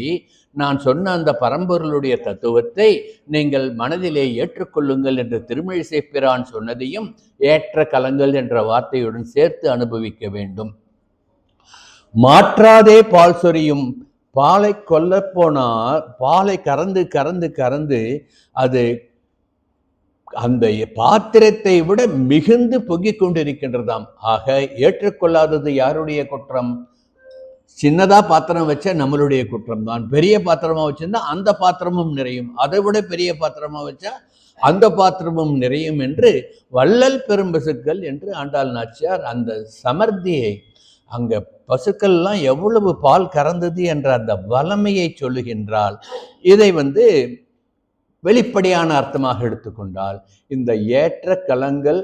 நான் சொன்ன அந்த பரம்பொருளுடைய தத்துவத்தை நீங்கள் மனதிலே ஏற்றுக்கொள்ளுங்கள் என்று திருமிழிசை பிரான் சொன்னதையும் ஏற்ற கலங்கள் என்ற வார்த்தையுடன் சேர்த்து அனுபவிக்க வேண்டும். மாற்றாதே பால் சொரியும், பாலை கொல்ல போனால் பாலை கறந்து கறந்து கறந்து அது அந்த பாத்திரத்தை விட மிகுந்து பொங்கிக் கொண்டிருக்கின்றதாம். ஆக ஏற்றுக்கொள்ளாதது யாருடைய குற்றம்? சின்னதா பாத்திரம் வச்ச நம்மளுடைய குற்றம் தான். பெரிய பாத்திரமா வச்சிருந்தா அந்த பாத்திரமும் நிறையும், அதை விட பெரிய பாத்திரமா வச்சா அந்த பாத்திரமும் நிறையும் என்று வள்ளல் பெரும்பசுக்கள் என்று ஆண்டாள் நாச்சியார் அந்த சமர்த்தியை, அங்க பசுக்கள்லாம் எவ்வளவு பால் கறந்தது என்ற அந்த வளமையை சொல்லுகின்றாள். இதை வெளிப்படையான அர்த்தமாக எடுத்துக்கொண்டால் இந்த ஏற்ற கலங்கள்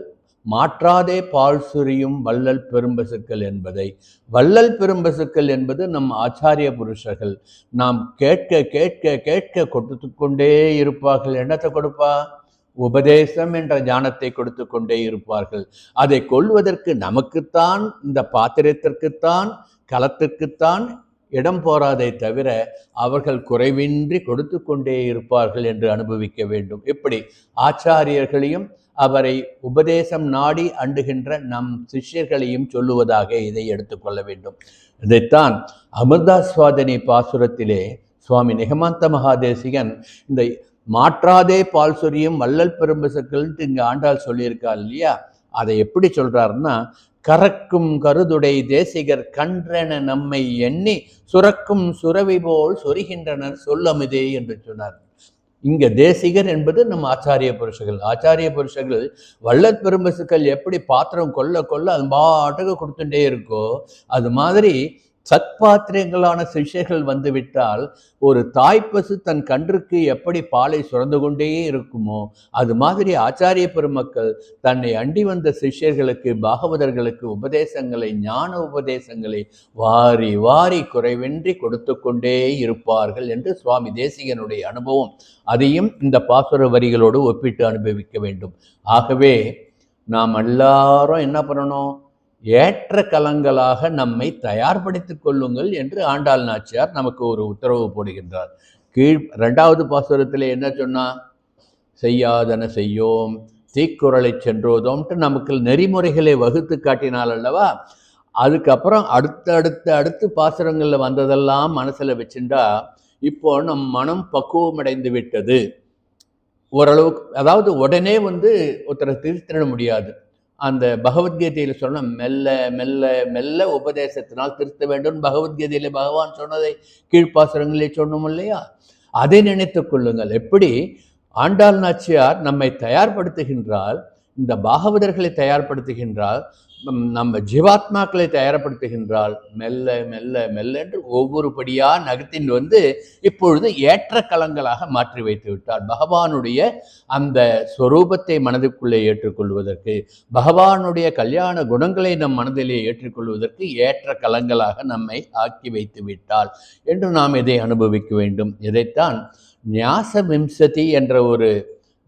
மாற்றாதே பால் சுரியும் வள்ளல் பெரும்பசுக்கள் என்பதை, வள்ளல் பெரும்பசுக்கள் என்பது நம் ஆச்சாரிய புருஷர்கள், நாம் கேட்க கேட்க கேட்க கொடுத்து கொண்டே இருப்பார்கள். என்னத்தை கொடுப்பா? உபதேசம் என்ற ஞானத்தை கொடுத்து கொண்டே இருப்பார்கள். அதை கொள்வதற்கு நமக்குத்தான், இந்த பாத்திரத்திற்குத்தான், களத்திற்குத்தான் இடம் போராதை தவிர அவர்கள் குறைவின்றி கொடுத்து கொண்டே இருப்பார்கள் என்று அனுபவிக்க வேண்டும். எப்படி ஆச்சாரியர்களையும் அவரை உபதேசம் நாடி அண்டுகின்ற நம் சிஷ்யர்களையும் சொல்லுவதாக இதை எடுத்துக்கொள்ள வேண்டும். இதைத்தான் அமிர்தாஸ்வாதினி பாசுரத்திலே சுவாமி நிகமாந்த மகாதேசிகன் இந்த மாற்றாதே பால் சொரியும் வள்ளல் பெரும்பசுக்கள் இங்கு ஆண்டாள் சொல்லியிருக்காள் இல்லையா? அதை எப்படி சொல்றாருன்னா, கறக்கும் கருதுடை தேசிகர் கன்றென நம்மை எண்ணி சுரக்கும் சுரவி போல் சொரிகின்றனர் சொல்லமுதே என்று சொன்னார். இங்க தேசிகர் என்பது நம் ஆச்சாரிய புருஷர்கள். ஆச்சாரிய புருஷர்கள் வள்ளல் பெரும்பசுக்கள் எப்படி பாத்திரம் கொள்ள கொள்ள அது பாட்டுக்கு கொடுத்துட்டே இருக்கோ, அது மாதிரி சத்பாத்திரங்களான சிஷ்யர்கள் வந்துவிட்டால் ஒரு தாய்ப்பசு தன் கன்றுக்கு எப்படி பாலை சுரந்து கொண்டே இருக்குமோ, அது மாதிரி ஆச்சாரிய பெருமக்கள் தன்னை அண்டி வந்த சிஷ்யர்களுக்கு, பாகவதர்களுக்கு உபதேசங்களை, ஞான உபதேசங்களை வாரி வாரி குறைவின்றி கொடுத்து கொண்டே இருப்பார்கள் என்று சுவாமி தேசிகனுடைய அனுபவம். அதையும் இந்த பாசுர வரிகளோடு ஒப்பிட்டு அனுபவிக்க வேண்டும். ஆகவே நாம் எல்லாரும் என்ன பண்ணணும்? ஏற்ற கலங்களாக நம்மை தயார்படுத்திக் கொள்ளுங்கள் என்று ஆண்டாள் நாச்சியார் நமக்கு ஒரு உத்தரவு போடுகின்றார். கீழ் 2வது பாசுரத்திலே என்ன சொன்னா? செய்யாதன செய்யோம், தீக்குறளை சென்றோதோம்ட்டு நமக்கு நெறிமுறைகளை வகுத்து காட்டினால் அல்லவா? அதுக்கப்புறம் அடுத்து பாசுரங்களில் வந்ததெல்லாம் மனசில் வச்சுட்டா இப்போ நம் மனம் பக்குவமடைந்து விட்டது ஓரளவுக்கு. அதாவது உடனே ஒருத்தரை திருத்திட முடியாது. அந்த பகவத்கீதையில் சொன்ன மெல்ல மெல்ல மெல்ல உபதேசத்தினால் திருத்த வேண்டும். பகவத்கீதையில பகவான் சொன்னதை கீழ்ப்பாசுரங்களே சொன்னோம் இல்லையா? அதை நினைத்து கொள்ளுங்கள். எப்படி ஆண்டாள் நாச்சியார் நம்மை தயார்படுத்துகின்றால், இந்த பாகவதர்களை தயார்படுத்துகின்றால், நம்ம ஜீவாத்மாக்களை தயார்படுத்துகின்றால், மெல்ல மெல்ல மெல்ல என்று ஒவ்வொரு படியா நகர்த்தின் இப்பொழுது ஏற்ற கலங்களாக மாற்றி வைத்து விட்டார். பகவானுடைய அந்த ஸ்வரூபத்தை மனதுக்குள்ளே ஏற்றுக்கொள்வதற்கு, பகவானுடைய கல்யாண குணங்களை நம் மனதிலே ஏற்றுக்கொள்வதற்கு ஏற்ற கலங்களாக நம்மை ஆக்கி வைத்து விட்டாள் என்று நாம் இதை அனுபவிக்க வேண்டும். இதைத்தான் ஞாச விம்சதி என்ற ஒரு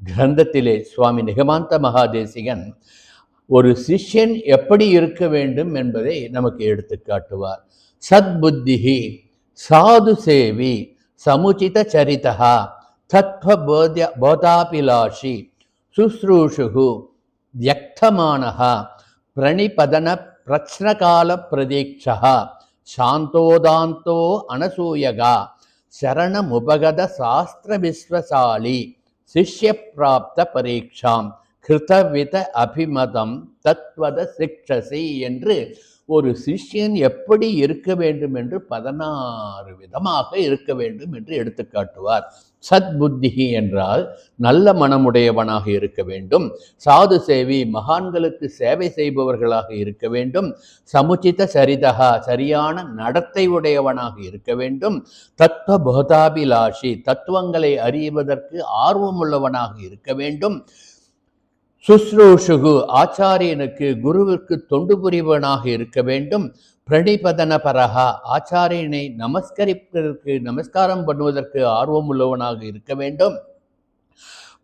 கிரந்தத்திலே சுவாமி நிகமாந்த மகாதேசிகன் ஒரு சிஷ்யன் எப்படி இருக்க வேண்டும் என்பதை நமக்கு எடுத்து காட்டுவார். சத்புத்திஹி சாது சேவி சமுச்சித சரிதா தத்வ போதாபிலாஷி சுஸ்ரூஷுகு வியக்தமானஹ பிரணிபதன பிரச்னகால பிரதீட்சா சாந்தோதாந்தோ அனசூயகா சரணமுபகத சாஸ்திர விஸ்வசாலி சிஷ்ய பிராப்த பரீட்சாம் கிருதவித அபிமதம் தத்வத சிக்ஷசி என்று ஒரு சிஷ்யன் எப்படி இருக்க வேண்டும் என்று 16 விதமாக இருக்க வேண்டும் என்று எடுத்துக்காட்டுவார். சத்புத்திகி என்றால் நல்ல மனமுடையவனாக இருக்க வேண்டும். சாது சேவி மகான்களுக்கு சேவை செய்பவர்களாக இருக்க வேண்டும். சமுச்சித சரிதகா சரியான நடத்தை உடையவனாக இருக்க வேண்டும். தத்துவ போதாபிலாஷி தத்துவங்களை அறிவதற்கு ஆர்வமுள்ளவனாக இருக்க வேண்டும். சுஸ்ரூஷுகு ஆச்சாரியனுக்கு குருவிற்கு தொண்டு புரிவனாக இருக்க வேண்டும். பிரணிபதன பரஹா ஆச்சாரியனை நமஸ்காரம் பண்ணுவதற்கு ஆர்வம் உள்ளவனாக இருக்க வேண்டும்.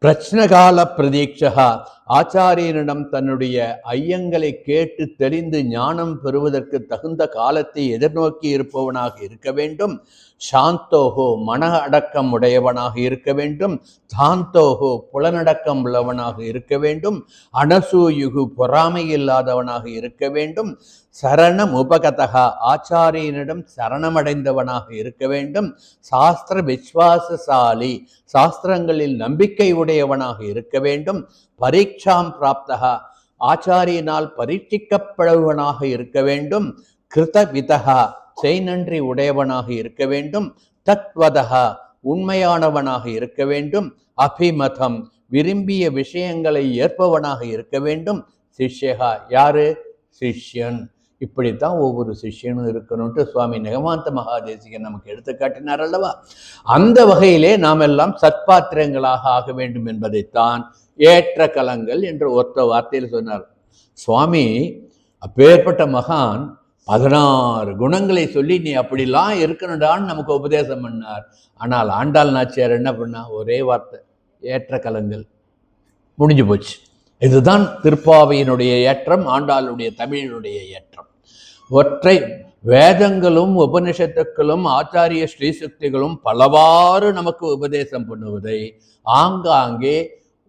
பிரச்னகால பிரதீட்சகா ஆச்சாரியனிடம் தன்னுடைய ஐயங்களை கேட்டு தெரிந்து ஞானம் பெறுவதற்கு தகுந்த காலத்தை எதிர்நோக்கி இருப்பவனாக இருக்க வேண்டும். சாந்தோகோ மன அடக்கம் உடையவனாக இருக்க வேண்டும். தாந்தோகோ புலனடக்கம் உள்ளவனாக இருக்க வேண்டும். அனசூயுகு பொறாமை இல்லாதவனாக இருக்க வேண்டும். சரணம் உபகதகா ஆச்சாரியனிடம் சரணமடைந்தவனாக இருக்க வேண்டும். சாஸ்திர விஸ்வாசசாலி சாஸ்திரங்களில் நம்பிக்கை உடையவனாக இருக்க வேண்டும். பரீட்சாம் பிராப்தகா ஆச்சாரியனால் பரீட்சிக்கப்படுவனாக இருக்க வேண்டும். கிருதவிதகா செய்நன்றி உடையவனாக இருக்க வேண்டும். தத்வதகா உண்மையானவனாக இருக்க வேண்டும். அபிமதம் விரும்பிய விஷயங்களை ஏற்பவனாக இருக்க வேண்டும். சிஷ்யகா யாரு? சிஷ்யன். இப்படித்தான் ஒவ்வொரு சிஷ்யனும் இருக்கணும்ட்டு சுவாமி நிகமாந்த மகாதேசிகன் நமக்கு எடுத்து காட்டினார் அல்லவா? அந்த வகையிலே நாம் எல்லாம் சத்பாத்திரங்களாக ஆக வேண்டும் என்பதைத்தான் ஏற்ற கலங்கள் என்ற ஒத்த வார்த்தையில் சொன்னார் சுவாமி. அப்பேற்பட்ட மகான் 16 குணங்களை சொல்லி நீ அப்படிலாம் இருக்கணும்டான்னு நமக்கு உபதேசம் பண்ணார். ஆனால் ஆண்டாள் நாச்சியார் என்ன பண்ணா? ஒரே வார்த்தை, ஏற்ற கலங்கள், முடிஞ்சு போச்சு. இதுதான் திருப்பாவையினுடைய ஏற்றம், ஆண்டாளுடைய தமிழினுடைய ஏற்றம். ஒற்றை வேதங்களும் உபனிஷத்துக்களும் ஆச்சாரிய ஸ்ரீசக்திகளும் பலவாறு நமக்கு உபதேசம் பண்ணுவதை ஆங்காங்கே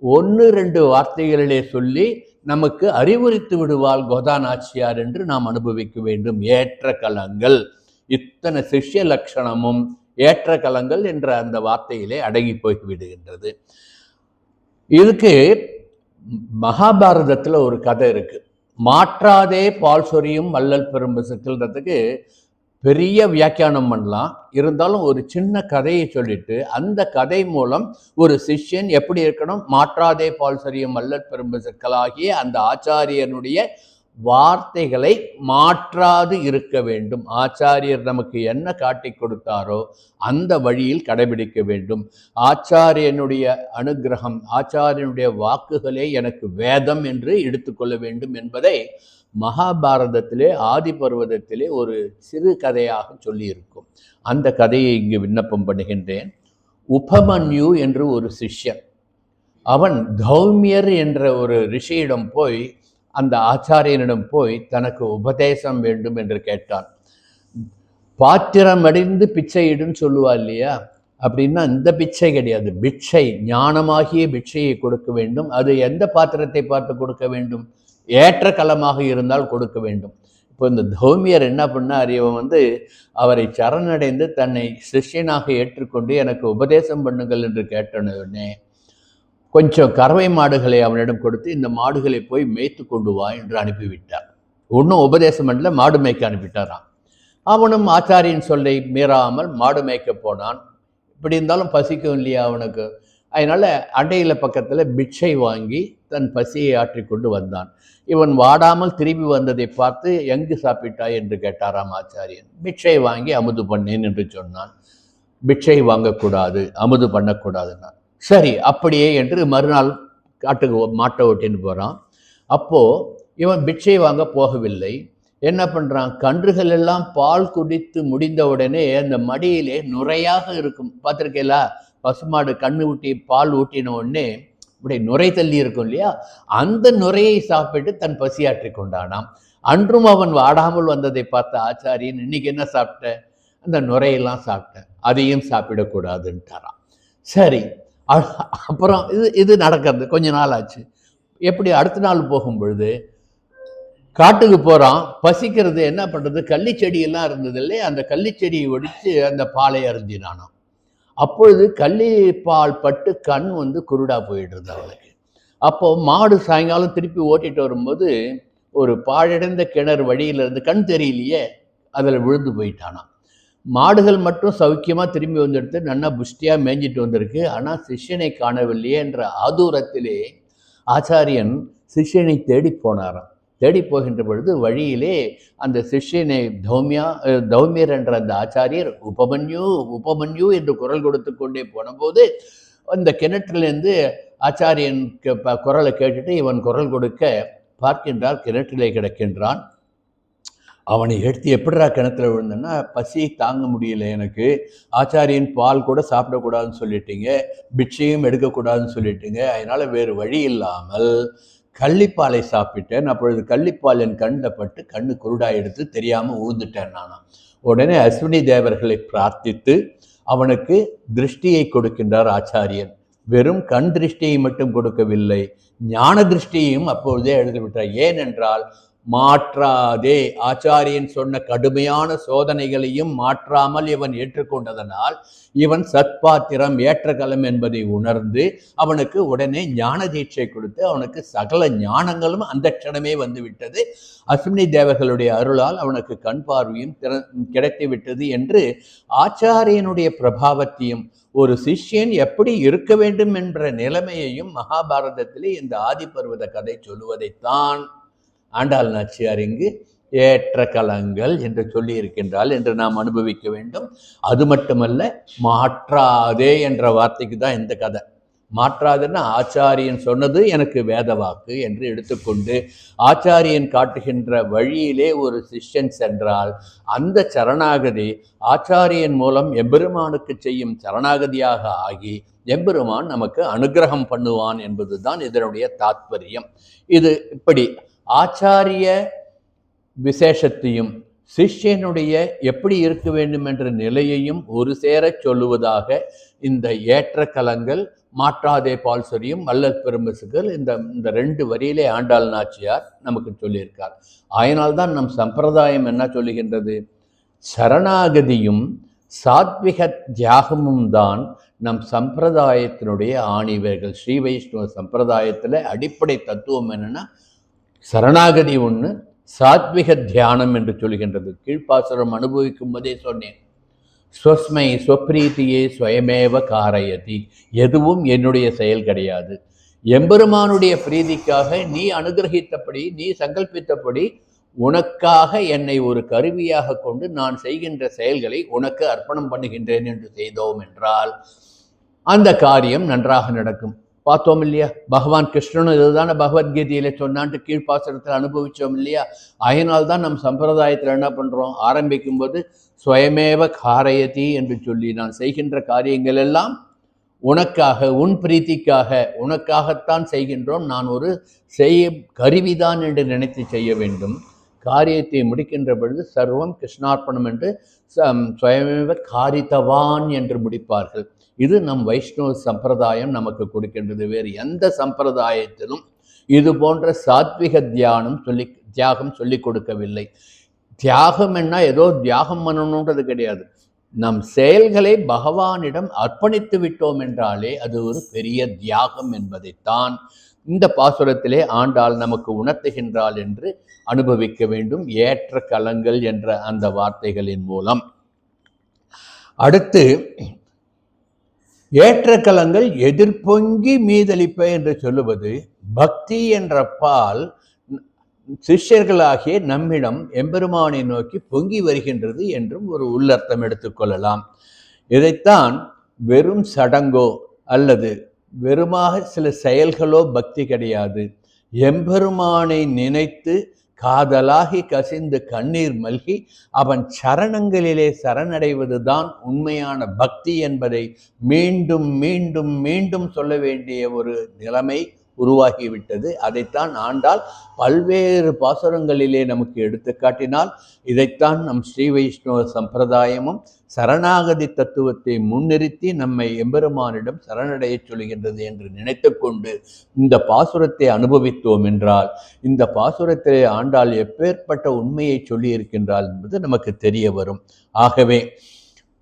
1-2 வார்த்தைகளிலே சொல்லி நமக்கு அறிவுறுத்தி விடுவாள் கோதாநாச்சியார் என்று நாம் அனுபவிக்க வேண்டும். ஏற்ற கலங்கள், இத்தனை சிஷ்ய லட்சணமும் ஏற்ற கலங்கள் என்ற அந்த வார்த்தையிலே அடங்கி போய் விடுகின்றது. இதுக்கு மகாபாரதத்துல ஒரு கதை இருக்கு. மாற்றாதே பால் சொரியும் வள்ளல் பெரும்பசுக்குன்றதுக்கு பெரிய வியாக்கியானம் பண்ணலாம். இருந்தாலும் ஒரு சின்ன கதையை சொல்லிட்டு அந்த கதை மூலம் ஒரு சிஷ்யன் எப்படி இருக்கணும், மாற்றாதே பால் சொரியும் வள்ளல் பெரும்பசுக்களாகிய அந்த ஆச்சாரியனுடைய வார்த்தைகளை மாற்றாது இருக்க வேண்டும். ஆச்சாரியர் நமக்கு என்ன காட்டி கொடுத்தாரோ அந்த வழியில் கடைபிடிக்க வேண்டும். ஆச்சாரியனுடைய அனுகிரகம், ஆச்சாரியனுடைய வாக்குகளே எனக்கு வேதம் என்று எடுத்துக்கொள்ள வேண்டும் என்பதை மகாபாரதத்திலே ஆதி பர்வதத்திலே ஒரு சிறு கதையாக சொல்லியிருக்கும். அந்த கதையை இங்கு விண்ணப்பம் பண்ணுகின்றேன். உபமன்யு என்று ஒரு சிஷ்யன், அவன் தௌமியர் என்ற ஒரு ரிஷியிடம் போய், அந்த ஆச்சாரியனிடம் போய் தனக்கு உபதேசம் வேண்டும் என்று கேட்டான். பாத்திரம் அடிந்து பிச்சையிடுன்னு சொல்லுவா இல்லையா? அப்படின்னா இந்த பிச்சை கிடையாது, பிட்சை, ஞானமாகிய பிட்சையை கொடுக்க வேண்டும். அது எந்த பாத்திரத்தை பார்த்து கொடுக்க வேண்டும்? ஏற்ற கலமாக இருந்தால் கொடுக்க வேண்டும். இப்போ இந்த தௌமியர் என்ன பண்ணார்? இவன் அவரை சரணடைந்து தன்னை சிஷ்யனாக ஏற்றுக்கொண்டு எனக்கு உபதேசம் பண்ணுங்கள் என்று கேட்டனே, கொஞ்சம் கறவை மாடுகளை அவனிடம் கொடுத்து இந்த மாடுகளை போய் மேய்த்து கொண்டு வா என்று அனுப்பிவிட்டார். ஒன்றும் உபதேசம் பண்ணல, மாடு மேய்க்க அனுப்பிட்டாரான். அவனும் ஆச்சாரியன் சொல்லை மீறாமல் மாடு மேய்க்க போனான். இப்படி இருந்தாலும் பசிக்கும் இல்லையா அவனுக்கு? அதனால அண்டையில் பக்கத்தில் பிட்சை வாங்கி தன் பசியை ஆற்றிக்கொண்டு வந்தான். இவன் வாடாமல் திரும்பி வந்ததை பார்த்து எங்கு சாப்பிட்டாய் என்று கேட்டாராம் ஆச்சாரியன். பிட்சை வாங்கி அமுது பண்ணேன் என்று சொன்னான். பிட்சை வாங்கக்கூடாது, அமுது பண்ணக்கூடாதுன்னா சரி அப்படியே என்று மறுநாள் காட்டுக்கு மாட்டை ஓட்டின்னு போகிறான். அப்போது இவன் பிட்சை வாங்க போகவில்லை. என்ன பண்ணுறான்? கன்றுகள் எல்லாம் பால் குடித்து முடிந்த உடனே அந்த மடியிலே நுரையாக இருக்கும். பார்த்துருக்கீங்களா? பசுமாடு கண்ணு ஊட்டி பால் ஊட்டின உடனே இப்படி நுரை தள்ளி இருக்கும் இல்லையா, அந்த நுரையை சாப்பிட்டு தன் பசியாற்றி கொண்டானாம். அன்றும் அவன் வாடாமல் வந்ததை பார்த்த ஆச்சாரியன், இன்னைக்கு என்ன சாப்பிட்ட? அந்த நுரையெல்லாம் சாப்பிட்டேன், அதையும் சாப்பிடக்கூடாதுன்ட்டாராம். சரி, அப்புறம் இது நடக்கிறது கொஞ்ச நாள் ஆச்சு. எப்படி அடுத்த நாள் போகும் பொழுது காட்டுக்கு போகிறான், பசிக்கிறது, என்ன பண்ணுறது, கள்ளிச்செடியெல்லாம் இருந்தது இல்லையா, அந்த கள்ளிச்செடியை ஒடித்து அந்த பாலை அருந்தினானாம். அப்பொழுது கள்ளிப்பால் பட்டு கண் குருடா போயிடுறது அவளுக்கு. அப்போ மாடு சாயங்காலம் திருப்பி ஓட்டிட்டு வரும்போது ஒரு பாழடைந்த கிணறு வழியிலிருந்து, கண் தெரியலையே, அதில் விழுந்து போயிட்டானாம். மாடுகள் மட்டும் சௌக்கியமாக திரும்பி வந்துடுத்து நல்லா புஷ்டியாக மேய்ஞ்சிட்டு வந்திருக்கு. ஆனால் சிஷ்யனை காணவில்லையே என்ற ஆதூரத்திலே ஆச்சாரியன் சிஷ்யனை தேடி போனாராம். தேடி போகின்ற பொழுது வழியிலே அந்த சிஷ்யனை தௌமியர் என்ற அந்த ஆச்சாரியர் உபமன்யு உபமன்யு என்று குரல் கொடுத்து கொண்டே போனபோது அந்த கிணற்றிலிருந்து ஆச்சாரியன் குரலை கேட்டுட்டு இவன் குரல் கொடுக்க பார்க்கின்றால் கிணற்றிலே கிடக்கின்றான். அவனை எடுத்து எப்படிடா கிணத்துல விழுந்தன்னா, பசியை தாங்க முடியல எனக்கு, ஆச்சாரியன் பால் கூட சாப்பிடக்கூடாதுன்னு சொல்லிட்டீங்க, பிட்சையும் எடுக்கக்கூடாதுன்னு சொல்லிட்டீங்க, அதனால் வேறு வழி இல்லாமல் கள்ளிப்பாலை சாப்பிட்டேன். அப்பொழுது கள்ளிப்பால் என் கண்ணில் பட்டு கண்ணு குருடாய் எடுத்து தெரியாமல் உழுந்துட்டேன் நானும். உடனே அஸ்வினி தேவர்களை பிரார்த்தித்து அவனுக்கு திருஷ்டியை கொடுக்கின்றார் ஆச்சாரியன். வெறும் கண் திருஷ்டியை மட்டும் கொடுக்கவில்லை, ஞான திருஷ்டியையும் அப்பொழுதே எழுதி விட்டார். ஏனென்றால் மாற்றாதே, ஆச்சாரியன் சொன்ன கடுமையான சோதனைகளையும் மாற்றாமல் இவன் ஏற்றுக்கொண்டதனால் இவன் சத்பாத்திரம் ஏற்றகலம் என்பதை உணர்ந்து அவனுக்கு உடனே ஞான தீட்சை கொடுத்து அவனுக்கு சகல ஞானங்களும் அந்த க்ஷணமே வந்துவிட்டது. அஸ்வினி தேவர்களுடைய அருளால் அவனுக்கு கண் பார்வையும் கிடைத்து விட்டது என்று ஆச்சாரியனுடைய பிரபாவத்தையும் ஒரு சிஷ்யன் எப்படி இருக்க வேண்டும் என்ற நிலைமையையும் மகாபாரதத்திலே இந்த ஆதிபர்வத கதை சொல்லுவதைத்தான் ஆண்டாள் நாச்சியார் இங்கு ஏற்ற கலங்கள் என்று சொல்லி இருக்கின்றாள் என்று நாம் அனுபவிக்க வேண்டும். அது மட்டுமல்ல, மாற்றாதே என்ற வார்த்தைக்கு தான் இந்த கதை. மாற்றாதுன்னா ஆச்சாரியன் சொன்னது எனக்கு வேத வாக்கு என்று எடுத்துக்கொண்டு ஆச்சாரியன் காட்டுகின்ற வழியிலே ஒரு சிஷ்யன் சென்றால் அந்த சரணாகதி ஆச்சாரியன் மூலம் எம்பெருமானுக்கு செய்யும் சரணாகதியாக ஆகி எம்பெருமான் நமக்கு அனுகிரகம் பண்ணுவான் என்பதுதான் இதனுடைய தாத்பரியம். இது இப்படி ஆச்சாரிய விசேஷத்தையும் சிஷ்யனுடைய எப்படி இருக்க வேண்டும் என்ற நிலையையும் ஒரு சேர சொல்லுவதாக இந்த ஏற்ற கலங்கள் மாற்றாதே பால் சொரியும் வள்ளல் பெரும்பசுகள் இந்த ரெண்டு வரியிலே ஆண்டாள் நாச்சியார் நமக்கு சொல்லியிருக்கார். அதனால்தான் நம் சம்பிரதாயம் என்ன சொல்லுகின்றது? சரணாகதியும் சாத்விக தியாகமும் தான் நம் சம்பிரதாயத்தினுடைய ஆணிவர்கள். ஸ்ரீ வைஷ்ணவ சம்பிரதாயத்தில் அடிப்படை தத்துவம் என்னன்னா சரணாகதி ஒன்று, சாத்விக தியானம் என்று சொல்கின்றது. கீழ்ப்பாசுரம் அனுபவிக்கும் போதே சொன்னேன், ஸ்வஸ்மை ஸ்வப்ரீதியே ஸ்வயமேவ காரயதி, எதுவும் என்னுடைய செயல் கிடையாது, எம்பெருமானுடைய பிரீதிக்காக நீ அனுகிரகித்தபடி நீ சங்கல்பித்தபடி உனக்காக என்னை ஒரு கருவியாக கொண்டு நான் செய்கின்ற செயல்களை உனக்கு அர்ப்பணம் பண்ணுகின்றேன் என்று செய்தோம் என்றால் அந்த காரியம் நன்றாக நடக்கும். பார்த்தோம் இல்லையா, பகவான் கிருஷ்ணனும் இதுதானே பகவத்கீதையில சொன்னான்ட்டு கீழ்ப்பாசனத்தில் அனுபவித்தோம் இல்லையா. அதனால்தான் நம் சம்பிரதாயத்தில் என்ன பண்ணுறோம், ஆரம்பிக்கும் போது ஸ்வயமேவ காரயதி என்று சொல்லி நான் செய்கின்ற காரியங்கள் எல்லாம் உனக்காக உன் பிரீத்திக்காக உனக்காகத்தான் செய்கின்றோம், நான் ஒரு கருவிதான் என்று நினைத்து செய்ய வேண்டும். காரியத்தை முடிக்கின்ற பொழுது சர்வம் கிருஷ்ணார்ப்பணம் என்று ஸ்வயமேவ காரித்தவான் என்று முடிப்பார்கள். இது நம் வைஷ்ணவ சம்பிரதாயம் நமக்கு கொடுக்கின்றது. வேறு எந்த சம்பிரதாயத்திலும் இது போன்ற சாத்விக தியாகம் சொல்லி கொடுக்கவில்லை. தியாகம் என்ன ஏதோ தியாகம் பண்ணணுன்றது கிடையாது. நம் செயல்களை பகவானிடம் அர்ப்பணித்து விட்டோம் என்றாலே அது ஒரு பெரிய தியாகம் என்பதைத்தான் இந்த பாசுரத்திலே ஆண்டாள் நமக்கு உணர்த்துகின்றாள் என்று அனுபவிக்க வேண்டும், ஏற்ற கலங்கள் என்ற அந்த வார்த்தைகளின் மூலம். அடுத்து ஏற்ற கலங்கள் எதிர்பொங்கி மீதளிப்ப என்று சொல்லுவது பக்தி என்ற பால் சிஷ்யர்களாகிய நம்மிடம் எம்பெருமானை நோக்கி பொங்கி வருகின்றது என்றும் ஒரு உள்ளர்த்தம் எடுத்துக்கொள்ளலாம். இதைத்தான் வெறும் சடங்கோ அல்லது வெறுமாக சில செயல்களோ பக்தி கிடையாது. எம்பெருமானை நினைத்து காதலாகி கசிந்து கண்ணீர் மல்கி அவன் சரணங்களிலே சரணடைவதுதான் உண்மையான பக்தி என்பதை மீண்டும் மீண்டும் மீண்டும் சொல்ல வேண்டிய ஒரு நிலைமை உருவாகிவிட்டது. அதைத்தான் ஆண்டாள் பல்வேறு பாசுரங்களிலே நமக்கு எடுத்து காட்டினால். இதைத்தான் நம் ஸ்ரீ வைஷ்ணவ சம்பிரதாயமும் சரணாகதி தத்துவத்தை முன்னிறுத்தி நம்மை எம்பெருமானிடம் சரணடைய சொல்கின்றது என்று நினைத்து கொண்டு இந்த பாசுரத்தை அனுபவித்தோம் என்றால் இந்த பாசுரத்திலே ஆண்டாள் எப்பேற்பட்ட உண்மையை சொல்லி இருக்கின்றாள் என்பது நமக்கு தெரிய வரும். ஆகவே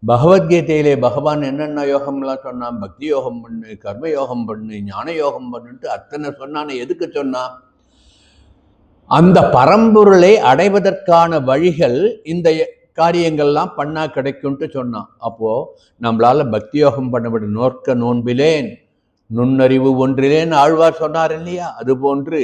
பகவத்கீதையிலே பகவான் என்னென்ன யோகம்லாம் சொன்னான், பக்தி யோகம் பண்ணு, கர்ம யோகம் பண்ணு, ஞான யோகம் பண்ணுன்ட்டு அத்தனை சொன்னான்னு எதுக்கு சொன்னான்? அந்த பரம்பொருளை அடைவதற்கான வழிகள் இந்த காரியங்கள்லாம் பண்ணா கிடைக்கும்ட்டு சொன்னான். அப்போ நம்மளால பக்தி யோகம் பண்ணப்பட நோக்க நோன்பிலேன் நுண்ணறிவு ஒன்றிலேன்னு ஆழ்வார் சொன்னார் இல்லையா? அதுபோன்று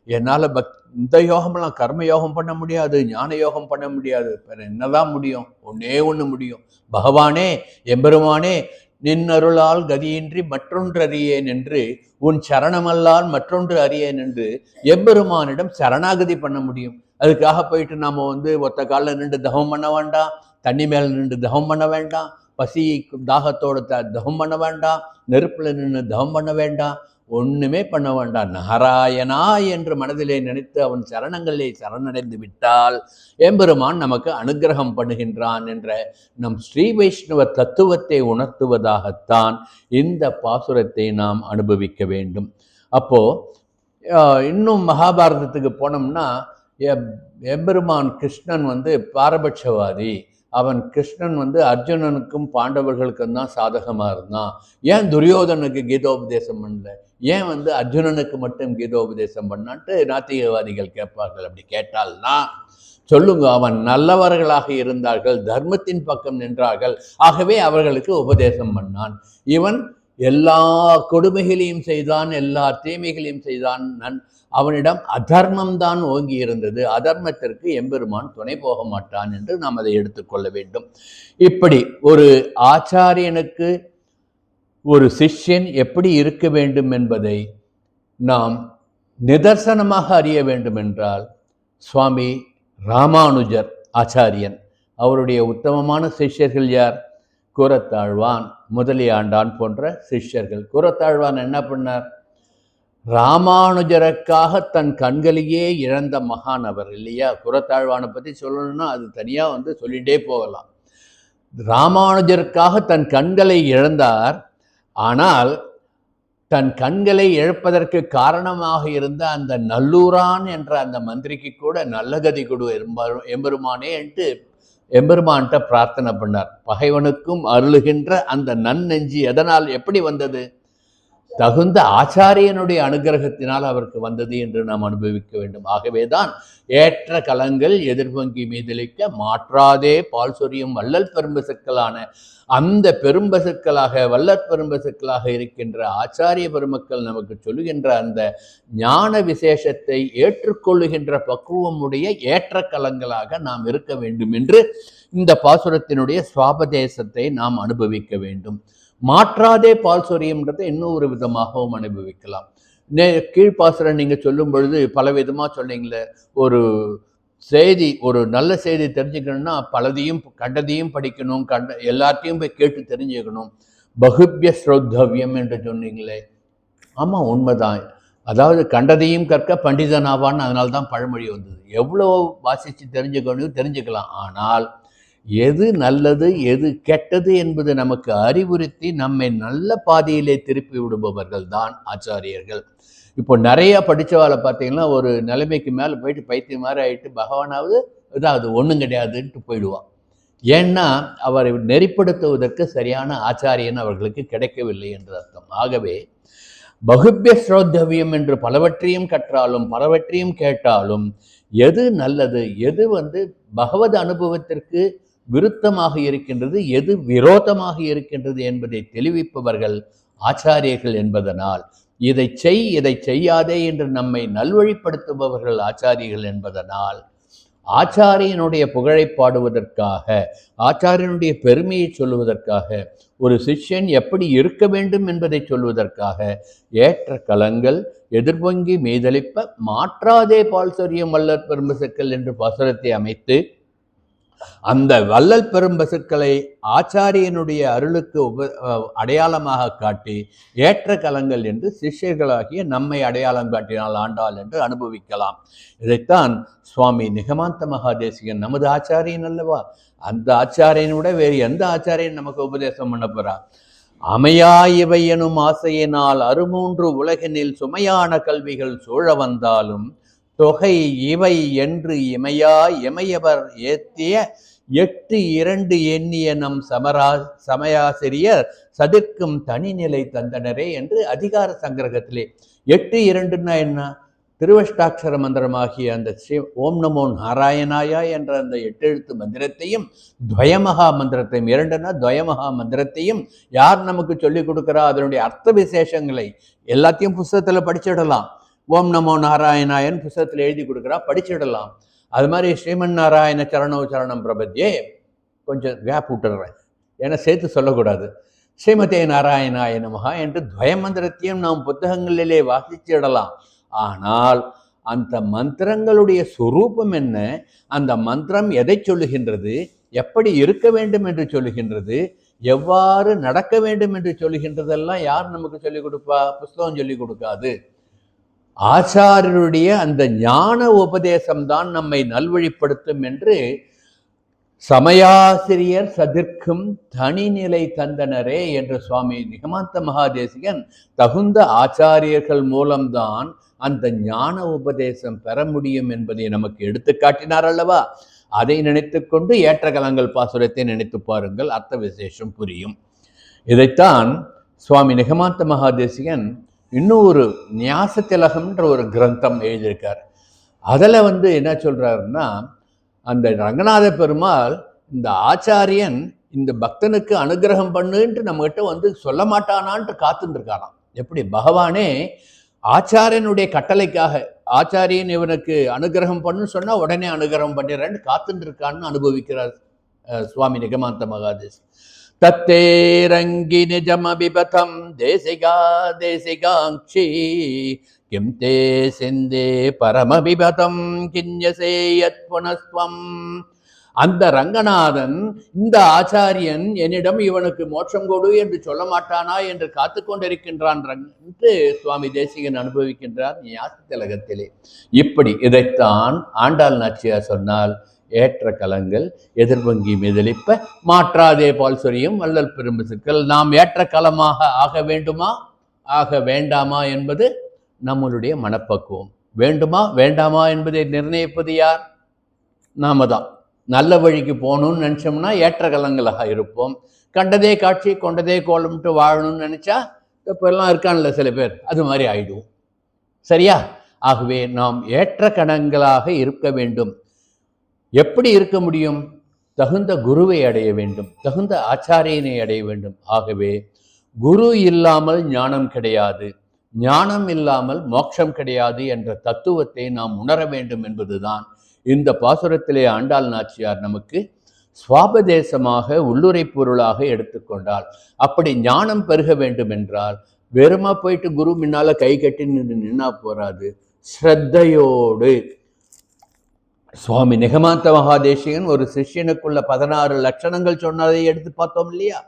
என்னால் இந்த யோகம்லாம் கர்ம யோகம் பண்ண முடியாது, ஞான யோகம் பண்ண முடியாது. என்னதான் முடியும்? ஒன்னே ஒன்று முடியும். பகவானே, எம்பெருமானே, நின்னருளால் கதியின்றி மற்றொன்று அறியேன் என்று, உன் சரணமல்லால் மற்றொன்று அறியேன் என்று எம்பெருமானிடம் சரணாகதி பண்ண முடியும். அதுக்காக போயிட்டு நாம ஒத்த காலில் நின்று தவம் பண்ண வேண்டாம், தண்ணி மேல நின்று தவம் பண்ண வேண்டாம், பசி தாகத்தோட தவம் பண்ண வேண்டாம், நெருப்புல நின்று தவம் பண்ண வேண்டாம், ஒண்ணுமே பண்ண வேண்டாம். நாராயணா என்று மனதிலே நினைத்து அவன் சரணங்களிலே சரணடைந்து விட்டால் எம்பெருமான் நமக்கு அனுகிரகம் பண்ணுகின்றான் என்ற நம் ஸ்ரீ வைஷ்ணவ தத்துவத்தை உணர்த்துவதாகத்தான் இந்த பாசுரத்தை நாம் அனுபவிக்க வேண்டும். அப்போ இன்னும் மகாபாரதத்துக்கு போனோம்னா எம்பெருமான் கிருஷ்ணன் பாரபட்சவாதி. அவன் கிருஷ்ணன் அர்ஜுனனுக்கும் பாண்டவர்களுக்கும் தான் சாதகமா இருந்தான். ஏன் துரியோதனுக்கு கீதோபதேசம் பண்ணல? ஏன் அர்ஜுனனுக்கு மட்டும் கீதோபதேசம் பண்ணான்ட்டு நாத்திகவாதிகள் கேட்பார்கள். அப்படி கேட்டால்னா சொல்லுங்க, அவன் நல்லவர்களாக இருந்தார்கள், தர்மத்தின் பக்கம் நின்றார்கள், ஆகவே அவர்களுக்கு உபதேசம் பண்ணான். இவன் எல்லா கொடுமைகளையும் செய்தான், எல்லா தீமைகளையும் செய்தான். அவனிடம் அதர்மம் தான் ஓங்கி இருந்தது. அதர்மத்திற்கு எம்பெருமான் துணை போக மாட்டான் என்று நாம் அதை எடுத்துக்கொள்ள வேண்டும். இப்படி ஒரு ஆச்சாரியனுக்கு ஒரு சிஷ்யன் எப்படி இருக்க வேண்டும் என்பதை நாம் நிதர்சனமாக அறிய வேண்டும் என்றால் சுவாமி ராமானுஜர் ஆச்சாரியன், அவருடைய உத்தமமான சிஷ்யர்கள் யார்? கூரத்தாழ்வான், முதலியாண்டான் போன்ற சிஷ்யர்கள். கூரத்தாழ்வான் என்ன பண்ணார்? ராமானுஜருக்காக தன் கண்களையே இழந்த மகான் அவர் இல்லையா? கூரத்தாழ்வானை பற்றி சொல்லணும்னா அது தனியாக சொல்லிகிட்டே போகலாம். ராமானுஜருக்காக தன் கண்களை இழந்தார். ஆனால் தன் கண்களை இழப்பதற்கு காரணமாக இருந்த அந்த நல்லூரான் என்ற அந்த மந்திரிக்கு கூட நல்ல கதி கொடு எம்பெருமானே என்று எம்பெருமான்கிட்ட பிரார்த்தனை பண்ணார். பகைவனுக்கும் அருளுகின்ற அந்த நன்னெஞ்சி எதனால் எப்படி வந்தது? தகுந்த ஆச்சாரியனுடைய அனுகிரகத்தினால் அவருக்கு வந்தது என்று நாம் அனுபவிக்க வேண்டும். ஆகவேதான் ஏற்ற கலங்கள் எதிர்பங்கி மீதளிக்க மாற்றாதே பால் சொரியும் வள்ளல் பெரும்பசுக்களான அந்த பெரும்பசுக்களாக வள்ளற் பெரும்பசுக்களாக இருக்கின்ற ஆச்சாரிய பெருமக்கள் நமக்கு சொல்லுகின்ற அந்த ஞான விசேஷத்தை ஏற்றுக்கொள்ளுகின்ற பக்குவமுடைய ஏற்ற கலங்களாக நாம் இருக்க வேண்டும் என்று இந்த பாசுரத்தினுடைய சுவாபதேசத்தை நாம் அனுபவிக்க வேண்டும். மாற்றாதே பால் சொரியும்ன்றதை இன்னும் ஒரு விதமாகவும் அனுபவிக்கலாம். கீழ்ப்பாசுரம் நீங்க சொல்லும் பொழுது பல விதமா சொன்னீங்களே. ஒரு செய்தி, ஒரு நல்ல செய்தி தெரிஞ்சுக்கணும்னா பலதையும் கண்டதையும் படிக்கணும், எல்லாத்தையும் போய் கேட்டு தெரிஞ்சுக்கணும். பகுபிய ஸ்ரோத்தவ்யம் என்று சொன்னீங்களே, ஆமா உண்மைதான். அதாவது கண்டதையும் கற்க பண்டிதனாவான்னு அதனால்தான் பழமொழி வந்தது. எவ்வளோ வாசித்து தெரிஞ்சுக்கலாம். ஆனால் எது நல்லது எது கெட்டது என்பது நமக்கு அறிவுறுத்தி நம்மை நல்ல பாதையிலே திருப்பி விடுபவர்கள் தான் ஆச்சாரியர்கள். இப்போ நிறைய படித்தவாளை பார்த்தீங்கன்னா ஒரு நிலைமைக்கு மேலே போயிட்டு பைத்தியம் மாதிரி ஆகிட்டு பகவானாவது இதாவது ஒன்றும் கிடையாதுன்ட்டு போயிடுவான். ஏன்னா அவரை நெறிப்படுத்துவதற்கு சரியான ஆச்சாரியன் அவர்களுக்கு கிடைக்கவில்லை என்று அர்த்தம். ஆகவே பகுபிய ஸ்ரோத்தவியம் என்று பலவற்றையும் கற்றாலும் பலவற்றையும் கேட்டாலும் எது நல்லது, எது பகவத் அனுபவத்திற்கு விருத்தமாக இருக்கின்றது, எது விரோதமாக இருக்கின்றது என்பதை தெளிவிப்பவர்கள் ஆச்சாரியர்கள் என்பதனால், இதை செய் இதை செய்யாதே என்று நம்மை நல்வழிப்படுத்துபவர்கள் ஆச்சாரியர்கள் என்பதனால் ஆச்சாரியனுடைய புகழை பாடுவதற்காக, ஆச்சாரியனுடைய பெருமையை சொல்லுவதற்காக, ஒரு சிஷ்யன் எப்படி இருக்க வேண்டும் என்பதை சொல்வதற்காக ஏற்ற கலங்கள் எதிர்பொங்கி மீதளிப்ப மாற்றாதே பால் சொரியும் வல்லற் பெரும்பசுக்கள் என்று பாசுரத்தை அமைத்து அந்த வள்ளல் பெரும்பசுக்களை ஆச்சாரியனுடைய அருளுக்கு அடையாளமாக காட்டி ஏற்ற கலங்கள் என்று சிஷ்யர்களாகிய நம்மை அடையாளம் காட்டினால் ஆண்டாள் என்று அனுபவிக்கலாம். இதைத்தான் சுவாமி நிகமாந்த மகாதேசிகன் நமது ஆச்சாரியன் அல்லவா, அந்த ஆச்சாரியனோட வேறு எந்த ஆச்சாரியன் நமக்கு உபதேசம் பண்ண போறா? அமையா இவை எனும் ஆசையினால் அருமூன்று உலகினில் சுமையான கல்விகள் சூழ வந்தாலும் தொகை இவை என்று இமையா இமையவர் ஏத்திய 8-2 எண்ணிய நம் சமயாசிரியர் சதிர்க்கும் தனிநிலை தந்தனரே என்று அதிகார சங்கிரகத்திலே 8-2ன்னா என்ன? திருவஷ்டாட்சர மந்திரமாகிய அந்த ஸ்ரீ ஓம் நமோ நாராயணாயா என்ற அந்த 8 எழுத்து மந்திரத்தையும் துவயமகா மந்திரத்தையும், 2ன்னா துவயமகா மந்திரத்தையும் யார் நமக்கு சொல்லிக் கொடுக்கிறா? அதனுடைய அர்த்த விசேஷங்களை எல்லாத்தையும் புஸ்தகத்தில் படிச்சிடலாம். ஓம் நமோ நாராயணாயன் புஸ்தகத்தில் எழுதி கொடுக்குறா, படிச்சிடலாம். அது மாதிரி ஸ்ரீமன் நாராயண சரணோ சரணம் பிரபத்தியே கொஞ்சம் கேப் விட்டுடுறேன், ஏன்னா சேர்த்து சொல்லக்கூடாது. ஸ்ரீமதே நாராயணாய நமஹா என்று துவய மந்திரத்தையும் நாம் புத்தகங்களிலே வாசிச்சிடலாம். ஆனால் அந்த மந்திரங்களுடைய சுரூபம் என்ன, அந்த மந்திரம் எதை சொல்லுகின்றது, எப்படி இருக்க வேண்டும் என்று சொல்லுகின்றது, எவ்வாறு நடக்க வேண்டும் என்று சொல்லுகின்றதெல்லாம் யார் நமக்கு சொல்லிக் கொடுப்பா? புஸ்தகம் சொல்லிக் கொடுக்காது. ஆச்சாரியருடைய அந்த ஞான உபதேசம்தான் நம்மை நல்வழிப்படுத்தும் என்று சமயாசிரியர் சதிர்க்கும் தனிநிலை தந்தனரே என்று சுவாமி நிகமாந்த மகாதேசிகன் தகுந்த ஆச்சாரியர்கள் மூலம்தான் அந்த ஞான உபதேசம் பெற முடியும் என்பதை நமக்கு எடுத்து காட்டினார் அல்லவா. அதை நினைத்து கொண்டு ஏற்ற கலங்கள் பாசுரத்தை நினைத்து பாருங்கள், அர்த்த விசேஷம் புரியும். இதைத்தான் சுவாமி நிகமாந்த மகாதேசிகன் இன்னொரு நியாச திலகம்ன்ற ஒரு கிரந்தம் எழுதியிருக்கார். அதில் என்ன சொல்றாருன்னா, அந்த ரங்கநாத பெருமாள் இந்த ஆச்சாரியன் இந்த பக்தனுக்கு அனுகிரகம் பண்ணுன்ட்டு நம்மகிட்ட சொல்ல மாட்டானான்ட்டு காத்துட்டு இருக்காராம். எப்படி பகவானே ஆச்சாரியனுடைய கட்டளைக்காக, ஆச்சாரியன் இவனுக்கு அனுகிரகம் பண்ணுன்னு சொன்னா உடனே அனுகிரகம் பண்ணிடுறேன்னு காத்துட்டு இருக்கான்னு அனுபவிக்கிறார் சுவாமி நிகமாந்த மகாதேசி. தத்தேரங்கி நிஜமபிபதம் தேசிகா தேசிகாங்ஷி கிம் தே சிந்தே பரமபிபதம் கிஞ்சசேயத் புனஸ்வம். அந்த ரங்கநாதன் இந்த ஆச்சாரியன் என்னிடம் இவனுக்கு மோட்சம் கொடு என்று சொல்ல மாட்டானா என்று காத்து கொண்டிருக்கின்றான் என்று சுவாமி தேசிகன் அனுபவிக்கின்றார் ஞாச திலகத்திலே. இப்படி இதைத்தான் ஆண்டாள் நாச்சியார் சொன்னால், ஏற்ற கலங்கள் எதிர்வங்கி மிதளிப்ப மாற்றாதே பால் சொரியும் வள்ளல் பெரும்பசுக்கள். நாம் ஏற்ற கலமாக ஆக வேண்டுமா ஆக வேண்டாமா என்பது நம்மளுடைய மனப்பக்குவம். வேண்டுமா வேண்டாமா என்பதை நிர்ணயிப்பது யார்? நாம தான். நல்ல வழிக்கு போகணும்னு நினச்சோம்னா ஏற்ற கலங்களாக இருப்போம். கண்டதே காட்சி கொண்டதே கோலம்ட்டு வாழணும்னு நினச்சா இப்போ எல்லாம் இருக்கான்ல சில பேர், அது மாதிரி ஆயிடுவோம். சரியா? ஆகவே நாம் ஏற்ற கணங்களாக இருக்க வேண்டும். எப்படி இருக்க முடியும்? தகுந்த குருவை அடைய வேண்டும், தகுந்த ஆச்சாரியனை அடைய வேண்டும். ஆகவே குரு இல்லாமல் ஞானம் கிடையாது, ஞானம் இல்லாமல் மோட்சம் கிடையாது என்ற தத்துவத்தை நாம் உணர வேண்டும் என்பதுதான் இந்த பாசுரத்திலே ஆண்டாள் நாச்சியார் நமக்கு சுவாபதேசமாக உள்ளுரை பொருளாக எடுத்துக்கொண்டால். அப்படி ஞானம் பெருக வேண்டும் என்றால் வெறுமா போயிட்டு குரு முன்னால கை கட்டி நின்னா போராது. ஸ்ரத்தையோடு சுவாமி நிகமாந்த மகாதேசிகன் ஒரு சிஷ்யனுக்குள்ள 16 லட்சணங்கள் சொன்னதை எடுத்து பார்த்தோம் இல்லையா?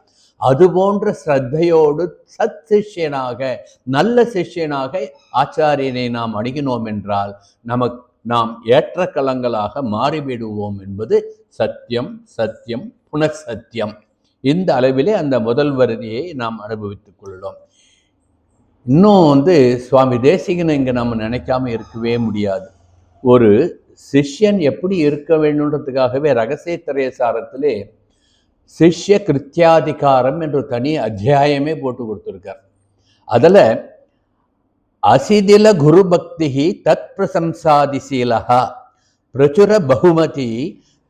அது போன்ற ஸ்ரத்தையோடு சத் சிஷ்யனாக, நல்ல சிஷ்யனாக ஆச்சாரியனை நாம் அணுகினோம் என்றால் நாம் ஏற்ற கலங்களாக மாறிவிடுவோம் என்பது சத்தியம். சத்தியம் புனசத்தியம். இந்த அளவிலே அந்த முதல் வரியை நாம் அனுபவித்துக் கொள்ளலாம். இன்னும் சுவாமி தேசிகனை இங்கே நம்ம நினைக்காம இருக்கவே முடியாது. ஒரு சிஷ்யன் எப்படி இருக்க வேண்டும்ன்றதுக்காகவே ரகசிய திரையசாரத்திலே சிஷ்ய கிருத்தியாதிகாரம் என்று தனி அத்தியாயமே போட்டு கொடுத்துருக்கார். அதில் அசிதில குரு பக்தி தத் பிரசம்சாதிசீலா பிரச்சுர பகுமதி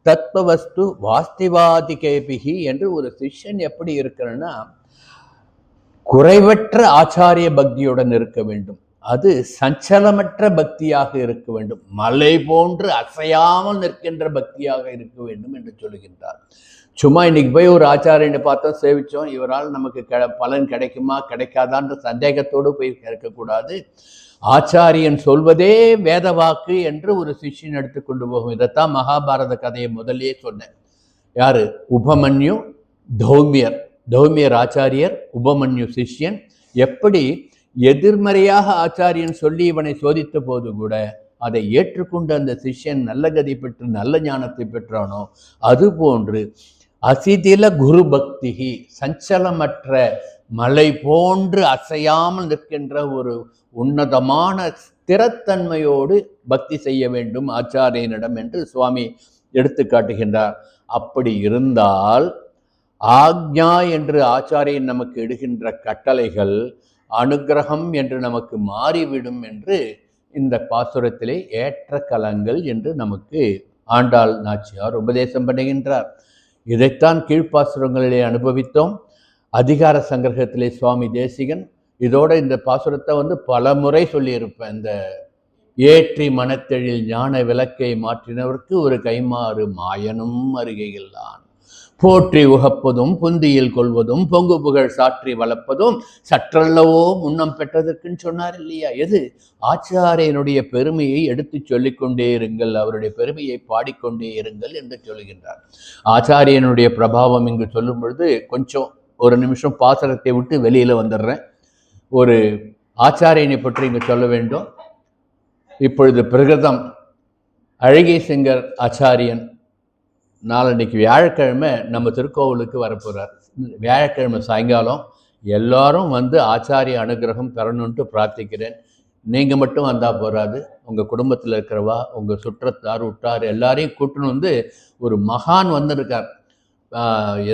தத்வஸ்து வாஸ்திவாதிகேபிகி என்று ஒரு சிஷ்யன் எப்படி இருக்கணும்னா குறைவற்ற ஆச்சாரிய பக்தியுடன் இருக்க வேண்டும். அது சஞ்சலமற்ற பக்தியாக இருக்க வேண்டும், மலை போன்று அசையாமல் நிற்கின்ற பக்தியாக இருக்க வேண்டும் என்று சொல்லுகின்றார். சும்மா இன்னைக்கு போய் ஒரு ஆச்சாரியனை பார்த்தோம், சேவிச்சோம், இவரால் நமக்கு பலன் கிடைக்குமா கிடைக்காதான்ற சந்தேகத்தோடு போய் கேட்கக்கூடாது. ஆச்சாரியன் சொல்வதே வேத வாக்கு என்று ஒரு சிஷ்யன் எடுத்துக்கொண்டு போகும். இதைத்தான் மகாபாரத கதையை முதலே சொன்னேன். யாரு? உபமன்யு, தௌமியர் ஆச்சாரியர், உபமன்யு சிஷ்யன். எப்படி எதிர்மறையாக ஆச்சாரியன் சொல்லி இவனை சோதித்த போது கூட அதை ஏற்றுக்கொண்டு அந்த சிஷ்யன் நல்ல கதி பெற்று நல்ல ஞானத்தை பெற்றானோ, அதுபோன்று அசிதில குரு பக்திகி, சஞ்சலமற்ற மலை போன்று அசையாமல் நிற்கின்ற ஒரு உன்னதமான ஸ்திரத்தன்மையோடு பக்தி செய்ய வேண்டும் ஆச்சாரியனிடம் என்று சுவாமி எடுத்து காட்டுகின்றார். அப்படி இருந்தால் ஆக்ஞா என்று ஆச்சாரியன் நமக்கு இடுகின்ற கட்டளைகள் அனுகிரகம் என்று நமக்கு மாறிவிடும் என்று இந்த பாசுரத்திலே ஏற்ற கலங்கள் என்று நமக்கு ஆண்டாள் நாச்சியார் உபதேசம் பண்ணுகின்றார். இதைத்தான் கீழ்ப்பாசுரங்களிலே அனுபவித்தோம். அதிகார சங்கிரகத்திலே சுவாமி தேசிகன் இதோட இந்த பாசுரத்தை பல முறை சொல்லியிருப்பேன். இந்த ஏற்றி மனத்தெழில் ஞான விளக்கை மாற்றினவருக்கு ஒரு கைமாறு மாயனும் அருகையில்லான், போற்றி உகப்பதும் புந்தியில் கொள்வதும் பொங்கு புகழ் சாற்றி வளர்ப்பதும் சற்றல்லவோ முன்னம் பெற்றதற்குன்னு சொன்னார் இல்லையா? எது? ஆச்சாரியனுடைய பெருமையை எடுத்து சொல்லிக்கொண்டே இருங்கள், அவருடைய பெருமையை பாடிக்கொண்டே இருங்கள் என்று சொல்லுகின்றார். ஆச்சாரியனுடைய பிரபாவம் இங்கு சொல்லும் பொழுது கொஞ்சம் ஒரு நிமிஷம் பாசனத்தை விட்டு வெளியில வந்துடுறேன். ஒரு ஆச்சாரியனை பற்றி இங்கு சொல்ல வேண்டும். இப்பொழுது பிரகிருதம் அழகிய சிங்கர் ஆச்சாரியன் நாளன்னைக்கு வியாழக்கிழமை நம்ம திருக்கோவிலுக்கு வரப்போகிறார். வியாழக்கிழமை சாயங்காலம் எல்லாரும் ஆச்சாரிய அனுகிரகம் பெறணுன்ட்டு பிரார்த்திக்கிறேன். நீங்கள் மட்டும் வந்தால் போகாது, உங்கள் குடும்பத்தில் இருக்கிறவா, உங்கள் சுற்றத்தார் உட்டார் எல்லாரையும் கூட்டணும். ஒரு மகான் வந்திருக்கார்.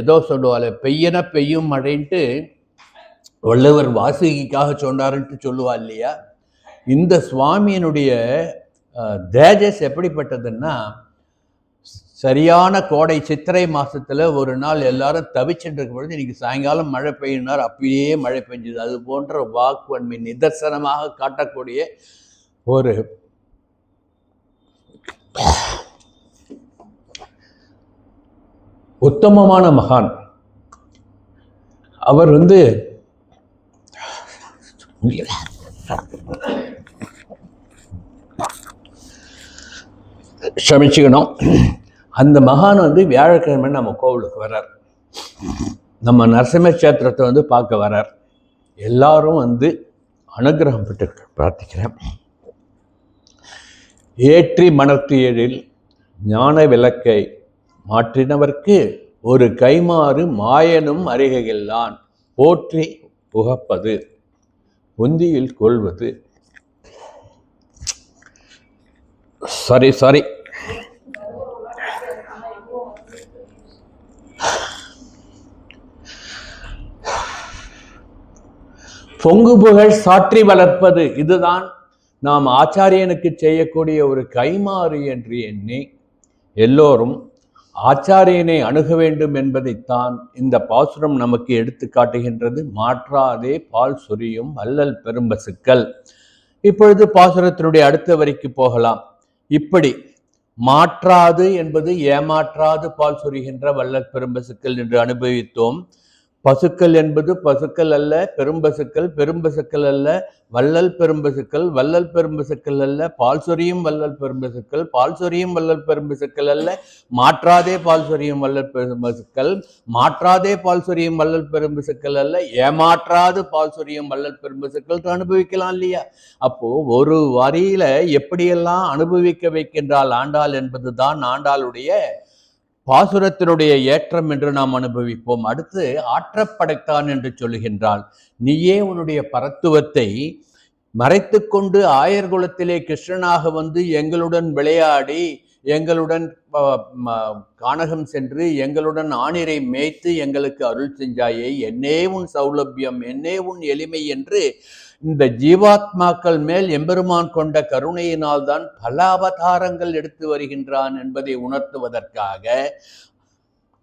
ஏதோ சொல்லுவாள், பெய்யன பெய்யும் மழைன்ட்டு வள்ளுவர் வாசுகிக்காக சொன்னாருன்ட்டு சொல்லுவா இல்லையா? இந்த சுவாமியினுடைய தேஜஸ் எப்படிப்பட்டதுன்னா, சரியான கோடை சித்திரை மாசத்துல ஒரு நாள் எல்லாரும் தவிச்சுட்டு இருக்கும் பொழுது இன்னைக்கு சாயங்காலம் மழை பெய்யினார், அப்பயே மழை பெஞ்சது. அது போன்ற வாக்குவன்மை நிதர்சனமாக காட்டக்கூடிய ஒரு உத்தமமான மகான். அவர் க்ஷமிச்சுக்கணும். அந்த மகான் வியாழக்கிழமை நம்ம கோவிலுக்கு வர்றார். நம்ம நரசிம்ம கஷேத்திரத்தை பார்க்க வர்றார். எல்லாரும் அனுகிரகம் பெற்று பிரார்த்திக்கிறேன். ஏற்றி மனத்து எழில் ஞான விளக்கை மாற்றினவர்க்கு ஒரு கைமாறு மாயனும் அருகையில்லான், போற்றி புகப்பது உந்தியில் கொள்வது. சாரி பொங்கு புகழ் சாற்றி வளர்ப்பது, இதுதான் நாம் ஆச்சாரியனுக்கு செய்யக்கூடிய ஒரு கைமாறு என்று எண்ணி எல்லோரும் ஆச்சாரியனை அணுக வேண்டும் என்பதைத்தான் இந்த பாசுரம் நமக்கு எடுத்து காட்டுகின்றது. மாற்றாதே பால் சொரியும் வள்ளல் பெரும்பசுக்கள். இப்பொழுது பாசுரத்தினுடைய அடுத்த வரிக்கு போகலாம். இப்படி மாற்றாது என்பது ஏமாற்றாது பால் சொரிகின்ற வள்ளல் பெரும்பசுக்கள் என்று அனுபவித்தோம். பசுக்கள் என்பது பசுக்கள் அல்ல, பெரும்பசுக்கள், பெரும்பசுக்கள் அல்ல, வள்ளல் பெரும்பசுக்கள், வள்ளல் பெரும்பசுக்கள் அல்ல, பால் சொரியும் வள்ளல் பெரும்பசுக்கள், பால் சொரியும் வள்ளல் பெரும்பசுக்கள் அல்ல, மாற்றாதே பால் சொரியும் வள்ளல் பெரும்பசுக்கள், மாற்றாதே பால் சொரியும் வள்ளல் பெரும்பசுக்கள் அல்ல, ஏமாற்றாது பால் சொரியும் வள்ளல் பெரும்பசுக்கள் அனுபவிக்கலாம் இல்லையா? அப்போ ஒரு வரியில எப்படியெல்லாம் அனுபவிக்க வைக்கின்றாள் ஆண்டாள் என்பதுதான் ஆண்டாளுடைய பாசுரத்தினுடைய ஏற்றம் என்று நாம் அனுபவிப்போம். அடுத்து ஆற்றப்படைத்தான் என்று சொல்லுகின்றாள். நீயே உன்னுடைய பரத்துவத்தை மறைத்து கொண்டு ஆயர் குலத்திலே கிருஷ்ணனாக எங்களுடன் விளையாடி, எங்களுடன் கானகம் சென்று, எங்களுடன் ஆணிரை மேய்த்து எங்களுக்கு அருள் செஞ்சாயே, என்னே உன் சௌலபியம், என்னே உன் எளிமை என்று இந்த ஜீவாத்மாக்கள் மேல் எம்பெருமான் கொண்ட கருணையினால் தான் பல அவதாரங்கள் எடுத்து வருகின்றான் என்பதை உணர்த்துவதற்காக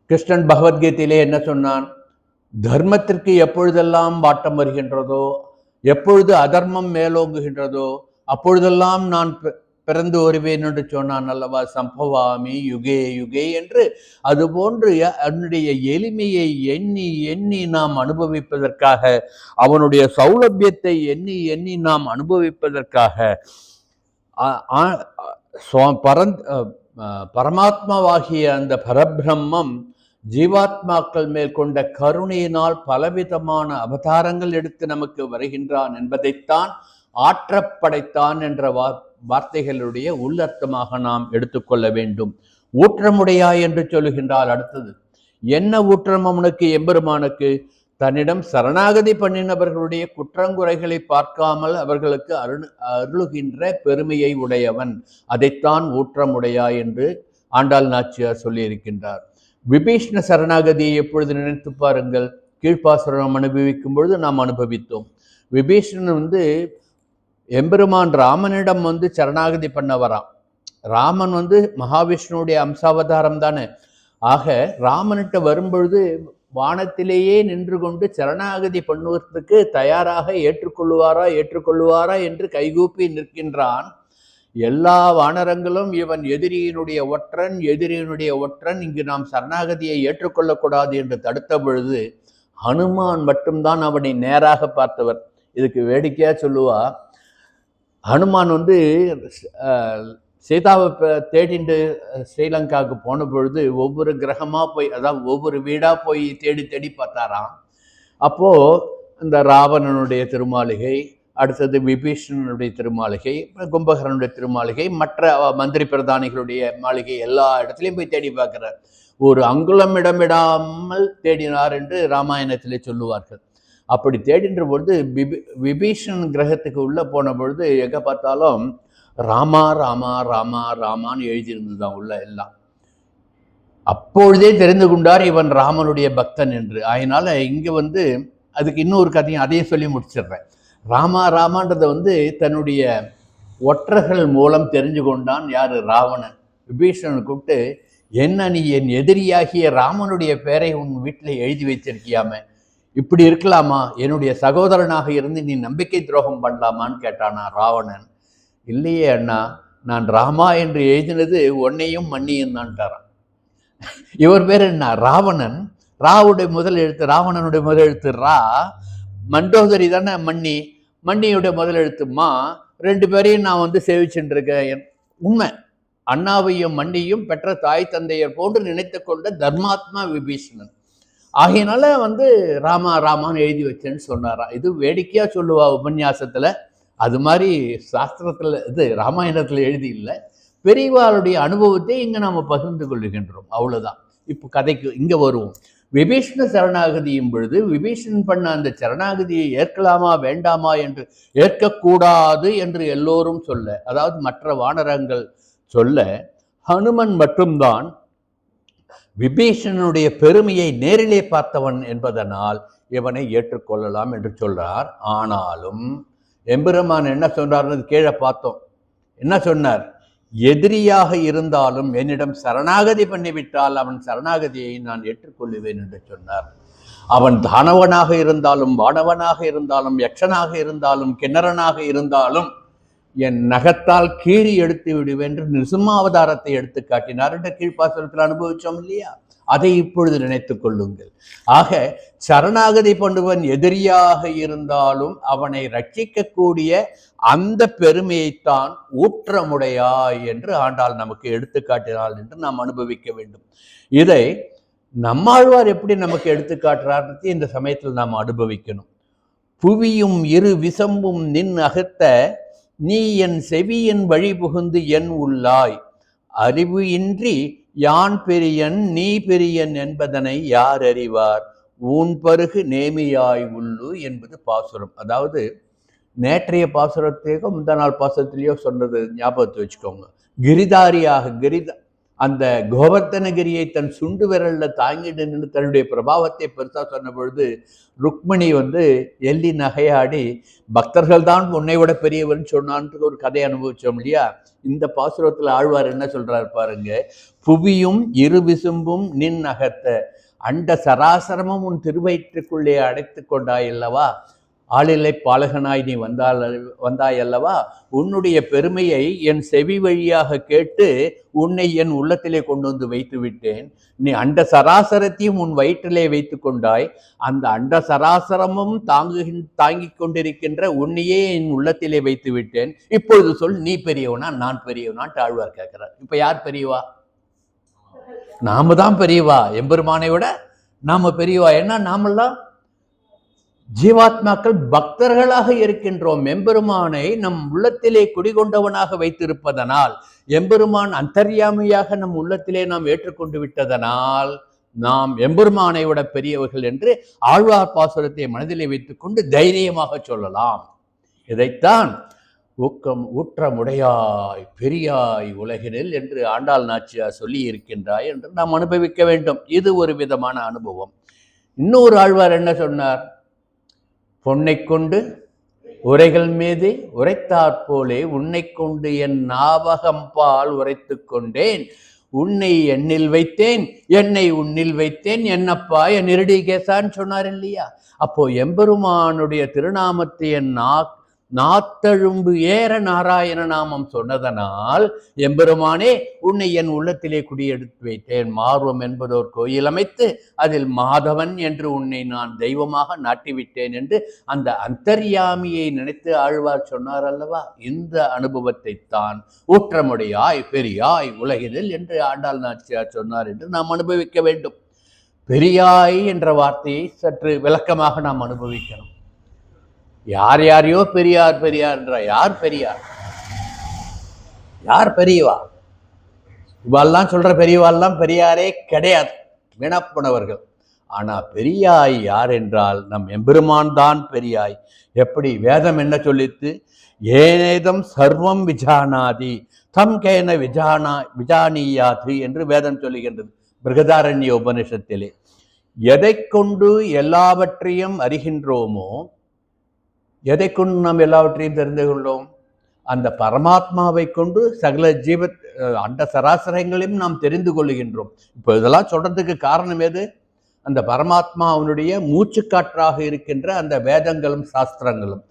கிருஷ்ணன் பகவத்கீதையிலே என்ன சொன்னான்? தர்மத்திற்கு எப்பொழுதெல்லாம் வாட்டம் வருகின்றதோ, எப்பொழுது அதர்மம் மேலோங்குகின்றதோ அப்பொழுதெல்லாம் நான் பிறந்து வருவேன் என்று சொன்னான் அல்லவா, சம்பவாமி யுகே யுகே என்று. அதுபோன்று அவனுடைய எளிமையை எண்ணி எண்ணி நாம் அனுபவிப்பதற்காக, அவனுடைய சௌலபியத்தை எண்ணி எண்ணி நாம் அனுபவிப்பதற்காக பரமாத்மாவாகிய அந்த பரபிரம்மம் ஜீவாத்மாக்கள் மேல் கொண்ட கருணையினால் பலவிதமான அவதாரங்கள் எடுத்து நமக்கு வருகின்றான் என்பதைத்தான் ஆற்றப்படைத்தான் என்ற வார்த்தைகளுடைய உள்ளர்த்தமாக நாம் எடுத்துக்கொள்ள வேண்டும். ஊற்றமுடையாய் என்று சொல்லுகின்றால் அடுத்தது என்ன ஊற்றம் அவனுக்கு? எம்பெருமானுக்கு தன்னிடம் சரணாகதி பண்ணினவர்களுடைய குற்றங்குறைகளை பார்க்காமல் அவர்களுக்கு அருளுகின்ற பெருமையை உடையவன். அதைத்தான் ஊற்றமுடையாய் என்று ஆண்டாள் நாச்சியார் சொல்லியிருக்கின்றார். விபீஷ்ண சரணாகதியை எப்பொழுது நினைத்து பாருங்கள். கீழ்ப்பாசுரம் அனுபவிக்கும் பொழுது நாம் அனுபவித்தோம். விபீஷ்ணன் எம்பெருமான் ராமனிடம் சரணாகதி பண்ண வரான். ராமன் மகாவிஷ்ணுடைய அம்சாவதாரம் தானே. ஆக ராமனிட்ட வரும்பொழுது வானத்திலேயே நின்று கொண்டு சரணாகதி பண்ணுவதற்கு தயாராக ஏற்றுக்கொள்ளுவாரா என்று கைகூப்பி நிற்கின்றான். எல்லா வானரங்களும் இவன் எதிரியினுடைய ஒற்றன், இங்கு நாம் சரணாகதியை ஏற்றுக்கொள்ளக்கூடாது என்று தடுத்த பொழுது ஹனுமான் மட்டும்தான் அவனை நேராக பார்த்தவர். இதுக்கு வேடிக்கையா சொல்லுவா, ஹனுமான் சீதாவை தேடிண்டு ஸ்ரீலங்காவுக்கு போன பொழுது ஒவ்வொரு கிரகமாக போய், அதாவது ஒவ்வொரு வீடாக போய் தேடி தேடி பார்த்தாராம். அப்போது இந்த ராவணனுடைய திருமாளிகை, அடுத்தது விபீஷணனுடைய திருமாளிகை, கும்பகரனுடைய திருமாளிகை, மற்ற மந்திரி பிரதானிகளுடைய மாளிகை, எல்லா இடத்துலையும் போய் தேடி பார்க்கிறார். ஒரு அங்குலம் இடமிடாமல் தேடினார் என்று ராமாயணத்திலே சொல்லுவார்கள். அப்படி தேடின்ற பொழுது விபீஷணன் கிரகத்துக்கு உள்ளே போன பொழுது எங்கே பார்த்தாலும் ராமா ராமா ராமா ராமான்னு எழுதியிருந்ததுதான் உள்ள எல்லாம். அப்பொழுதே தெரிந்து கொண்டார் இவன் ராமனுடைய பக்தன் என்று. அதனால இங்கே அதுக்கு இன்னொரு கதையும் அதையும் சொல்லி முடிச்சிடுறேன். ராமா ராமான்றதை தன்னுடைய ஒற்றர்கள் மூலம் தெரிஞ்சு கொண்டான். யார்? ராவணன். விபீஷணன் கூப்பிட்டு, என்ன நீ என் எதிரியாகிய ராமனுடைய பெயரை உன் வீட்டில் எழுதி வச்சிருக்கியாமே, இப்படி இருக்கலாமா? என்னுடைய சகோதரனாக இருந்து நீ நம்பிக்கை துரோகம் பண்ணலாமான்னு கேட்டானா ராவணன். இல்லையே அண்ணா, நான் ராமா என்று எழுதினது ஒன்னையும் மண்ணியும் தான்ட்டாரான். இவர் பேர் என்ன? ராவணன். ராவுடைய முதல் எழுத்து, ராவணனுடைய முதல் எழுத்து ரா. மண்டோதரி தானே மண்ணி, மண்ணியுடைய முதல் எழுத்து மா. ரெண்டு பேரையும் நான் சேவிச்சுட்டு இருக்கேன். உண்மை, அண்ணாவையும் மண்ணியும் பெற்ற தாய் தந்தையர் போன்று நினைத்து கொண்ட தர்மாத்மா விபீஷணன். ஆகையினால ராமா ராமான்னு எழுதி வச்சேன்னு சொன்னாரா. இது வேடிக்கையா சொல்லுவா உபன்யாசத்துல. அது மாதிரி சாஸ்திரத்தில் ராமாயணத்தில் எழுதி இல்லை. பெரியவாளுடைய அனுபவத்தை இங்கே நாம் பகிர்ந்து கொள்ளுகின்றோம், அவ்வளோதான். இப்போ கதைக்கு இங்கே வருவோம். விபீஷண சரணாகதியும் பொழுது விபீஷணன் பண்ண அந்த சரணாகதியை ஏற்கலாமா வேண்டாமா என்று, ஏற்கக்கூடாது என்று எல்லோரும் சொல்ல, அதாவது மற்ற வானரங்கள் சொல்ல, ஹனுமன் மட்டும்தான் விபீஷணனுடைய பெருமையை நேரிலே பார்த்தவன் என்பதனால் இவனை ஏற்றுக்கொள்ளலாம் என்று சொல்றார். ஆனாலும் எம்பெருமான் என்ன சொன்னார்னு கீழே பார்த்தோம். என்ன சொன்னார்? எதிரியாக இருந்தாலும் என்னிடம் சரணாகதி பண்ணிவிட்டால் அவன் சரணாகதியை நான் ஏற்றுக்கொள்ளுவேன் என்று சொன்னார். அவன் தானவனாக இருந்தாலும், வானவனாக இருந்தாலும், யக்ஷனாக இருந்தாலும், கிண்ணறனாக இருந்தாலும் என் நகத்தால் கீறி எடுத்து விடுவேன் என்று நிருசிம்மாவதாரத்தை எடுத்து காட்டினார் என்ற கீழ்ப்பாசுரத்தில் அனுபவிச்சோம் இல்லையா? அதை இப்பொழுது நினைத்துக் கொள்ளுங்கள். ஆக சரணாகதி பண்ணுவன் எதிரியாக இருந்தாலும் அவனை ரட்சிக்கக்கூடிய அந்த பெருமையைத்தான் ஊற்றமுடையாய் என்று ஆண்டாள் நமக்கு எடுத்து காட்டினாள் என்று நாம் அனுபவிக்க வேண்டும். இதை நம்மாழ்வார் எப்படி நமக்கு எடுத்து காட்டுறார் இந்த சமயத்தில் நாம் அனுபவிக்கணும். புவியும் இரு விசம்பும் நின் அகத்த நீ என் செவியின் வழி புகுந்து என் உள்ளாய், அறிவு இன்றி யான் பெரியன் நீ பெரியன் என்பதனை யார் அறிவார், ஊன் பருகு நேமியாய் உள்ளு என்பது பாசுரம். அதாவது நேற்றைய பாசுரத்தையோ முந்தா நாள் பாசுரத்திலேயோ சொன்னது ஞாபகத்தை வச்சுக்கோங்க. கிரிதாரியாக அந்த கோவர்த்தனகிரியை தன் சுண்டு விரல்ல தாங்கிட்டு நின்று தன்னுடைய பிரபாவத்தை பெருசா சொன்ன பொழுது ருக்மிணி எள்ளி நகையாடி பக்தர்கள் தான் உன்னை விட பெரியவன் சொன்னான்ட்டு ஒரு கதை அனுபவிச்சோம் இல்லையா? இந்த பாசுரத்துல ஆழ்வார் என்ன சொல்றாரு பாருங்க. புவியும் இரு விசும்பும் நின் அகத்த, அண்ட சராசரமும் உன் திருவயிற்றுக்குள்ளே அடைத்து கொண்டாய் அல்லவா. ஆளில்லை பாலகனாய் நீ வந்தாய் அல்லவா, உன்னுடைய பெருமையை என் செவி வழியாக கேட்டு உன்னை என் உள்ளத்திலே கொண்டு வந்து வைத்து விட்டேன். நீ அண்ட சராசரத்தையும் உன் வயிற்றிலே வைத்து கொண்டாய். அந்த அண்ட சராசரமும் தாங்கிக் கொண்டிருக்கின்ற உன்னையே என் உள்ளத்திலே வைத்து விட்டேன். இப்பொழுது சொல், நீ பெரியவனா நான் பெரியவனா? ஆழ்வார் கேட்கிறார். இப்ப யார் பெரியவா? நாம தான் பெரியவா. எம்பெருமானை விட நாம பெரியவா. ஏன்னா நாமெல்லாம் ஜீவாத்மாக்கள் பக்தர்களாக இருக்கின்றோம். எம்பெருமானை நம் உள்ளத்திலே குடிகொண்டவனாக வைத்திருப்பதனால், எம்பெருமான் அந்தர்யாமியாக நம் உள்ளத்திலே நாம் ஏற்றுக்கொண்டு விட்டதனால் நாம் எம்பெருமானை விட பெரியவர்கள் என்று ஆழ்வார் பாசுரத்தை மனதிலே வைத்துக் கொண்டு தைரியமாக சொல்லலாம். இதைத்தான் ஊற்றமுடையாய் பெரியாய் உலகினில் என்று ஆண்டாள் நாச்சியார் சொல்லி இருக்கின்றாய் என்று நாம் அனுபவிக்க வேண்டும். இது ஒரு விதமான அனுபவம். இன்னொரு ஆழ்வார் என்ன சொன்னார்? பொன்னை கொண்டு உரைகள் மீது உரைத்தாற்போலே உன்னை கொண்டு என் ஞாபகம்பால் உரைத்து கொண்டேன், உன்னை எண்ணில் வைத்தேன், என்னை உன்னில் வைத்தேன், என்னப்பா என் இருடிகேசான்னு சொன்னார் இல்லையா? அப்போ எம்பெருமானுடைய திருநாமத்தை என் நாத்தழும்பு ஏற நாராயண நாமம் சொன்னதனால், எம்பெருமானே உன்னை என் உள்ளத்திலே குடியெடுத்து வைத்தேன். மார்வம் என்பதோர் கோயில் அமைத்து அதில் மாதவன் என்று உன்னை நான் தெய்வமாக நாட்டிவிட்டேன் என்று அந்த அந்தர்யாமியை நினைத்து ஆழ்வார் சொன்னார் அல்லவா? இந்த அனுபவத்தை தான் ஊற்றமுடையாய் பெரியாய் உலகினில் என்று ஆண்டாள் நாச்சியார் சொன்னார் என்று நாம் அனுபவிக்க வேண்டும். பெரியாய் என்ற வார்த்தையை சற்று விளக்கமாக நாம் அனுபவிக்கணும். யார் யாரையோ பெரியார் பெரியார் என்ற, யார் பெரியார்? யார் பெரியவா? இவாள்லாம் சொல்ற பெரியவாள்லாம் பெரியாரே கிடையாது, வீணாப்போனவர்கள். ஆனா பெரியாய் யார் என்றால் நம் எம்பெருமான் தான் பெரியாய். எப்படி? வேதம் என்ன சொல்லித்து? ஏனேதம் சர்வம் விஜானாதி தம் கேன விஜானியாதி என்று வேதம் சொல்லுகின்றது பிருகதாரண்ய உபனிஷத்திலே. எதை கொண்டு எல்லாவற்றையும் அறிகின்றோமோ, எதை கொண்டு நாம் எல்லாவற்றையும் தெரிந்து கொள்ளோம்? அந்த பரமாத்மாவை கொண்டு சகல அண்ட சராசரங்களையும் நாம் தெரிந்து கொள்ளுகின்றோம். இப்போ இதெல்லாம் சொல்றதுக்கு காரணம் எது? அந்த பரமாத்மா அவனுடைய மூச்சுக்காற்றாக இருக்கின்ற அந்த வேதங்களும் சாஸ்திரங்களும்.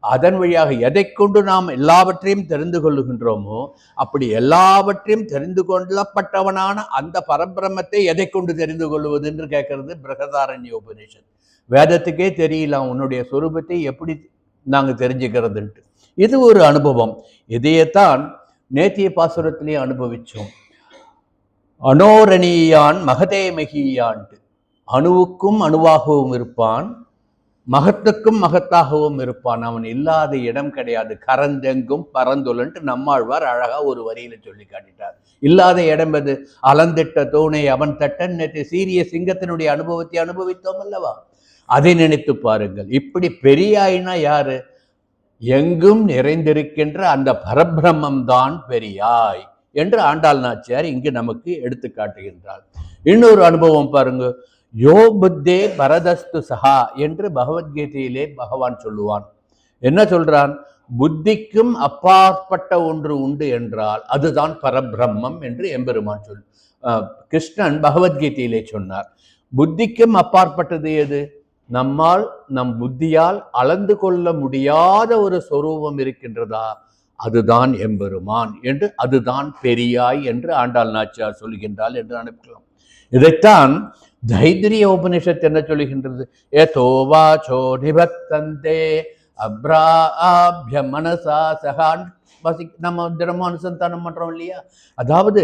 அதன் வழியாக எதை கொண்டு நாம் எல்லாவற்றையும் தெரிந்து கொள்ளுகின்றோமோ, அப்படி எல்லாவற்றையும் தெரிந்து கொள்ளப்பட்டவனான அந்த பரபிரமத்தை எதை கொண்டு தெரிந்து கொள்வது என்று கேட்கறது பிருகதாரண்ய உபனிஷத். வேதத்துக்கே தெரியலாம் உன்னுடைய சொரூபத்தை எப்படி நாங்கள் தெரிஞ்சுக்கிறதுன்ட்டு. இது ஒரு அனுபவம். இதையத்தான் நேத்திய பாசுரத்திலே அனுபவிச்சோம். அனோரணியான் மகதே மகியான்ட்டு, அணுவுக்கும் அணுவாகவும் இருப்பான், மகத்துக்கும் மகத்தாகவும் இருப்பான், அவன் இல்லாத இடம் கிடையாது, கரந்தெங்கும் பரந்துலன்ட்டு நம்மாழ்வார் அழகா ஒரு வரியில சொல்லி காட்டிட்டார். இல்லாத இடம் எது? அலந்திட்ட தோணை அவன் தட்டன். நேற்று சீரிய சிங்கத்தினுடைய அனுபவத்தை அனுபவித்தோம் அல்லவா? அதை நினைத்து பாருங்கள். இப்படி பெரியாய்னா யாரு? எங்கும் நிறைந்திருக்கின்ற அந்த பரபிரம்மம் தான் பெரியாய் என்று ஆண்டாள் நாச்சியார் இங்கு நமக்கு எடுத்து காட்டுகின்றார். இன்னொரு அனுபவம் பாருங்க. யோ புத்தே பரதஸ்து சஹா என்று பகவத்கீதையிலே பகவான் சொல்லுவான். என்ன சொல்றான்? புத்திக்கும் அப்பாற்பட்ட ஒன்று உண்டு என்றால் அதுதான் பரபிரம்மம் என்று எம்பெருமான் கிருஷ்ணன் பகவத்கீதையிலே சொன்னார். புத்திக்கும் அப்பாற்பட்டது எது? நம்மால் நம் புத்தியால் அளந்து கொள்ள முடியாத ஒரு சொரூபம் இருக்கின்றதா? அதுதான் எம்பெருமான் என்று, அதுதான் பெரியாய் என்று ஆண்டாள் நாச்சியார் சொல்கின்றாள் என்று அனுப்பலாம். இதைத்தான் தைத்திரிய உபனிஷத்து என்ன சொல்லுகின்றது? ஏதோ வாச்சோ நிபக்தந்தே அப்ராபிய மனசா சகான் நம்ம தினமும் அனுசந்தானம் பண்றோம் இல்லையா? அதாவது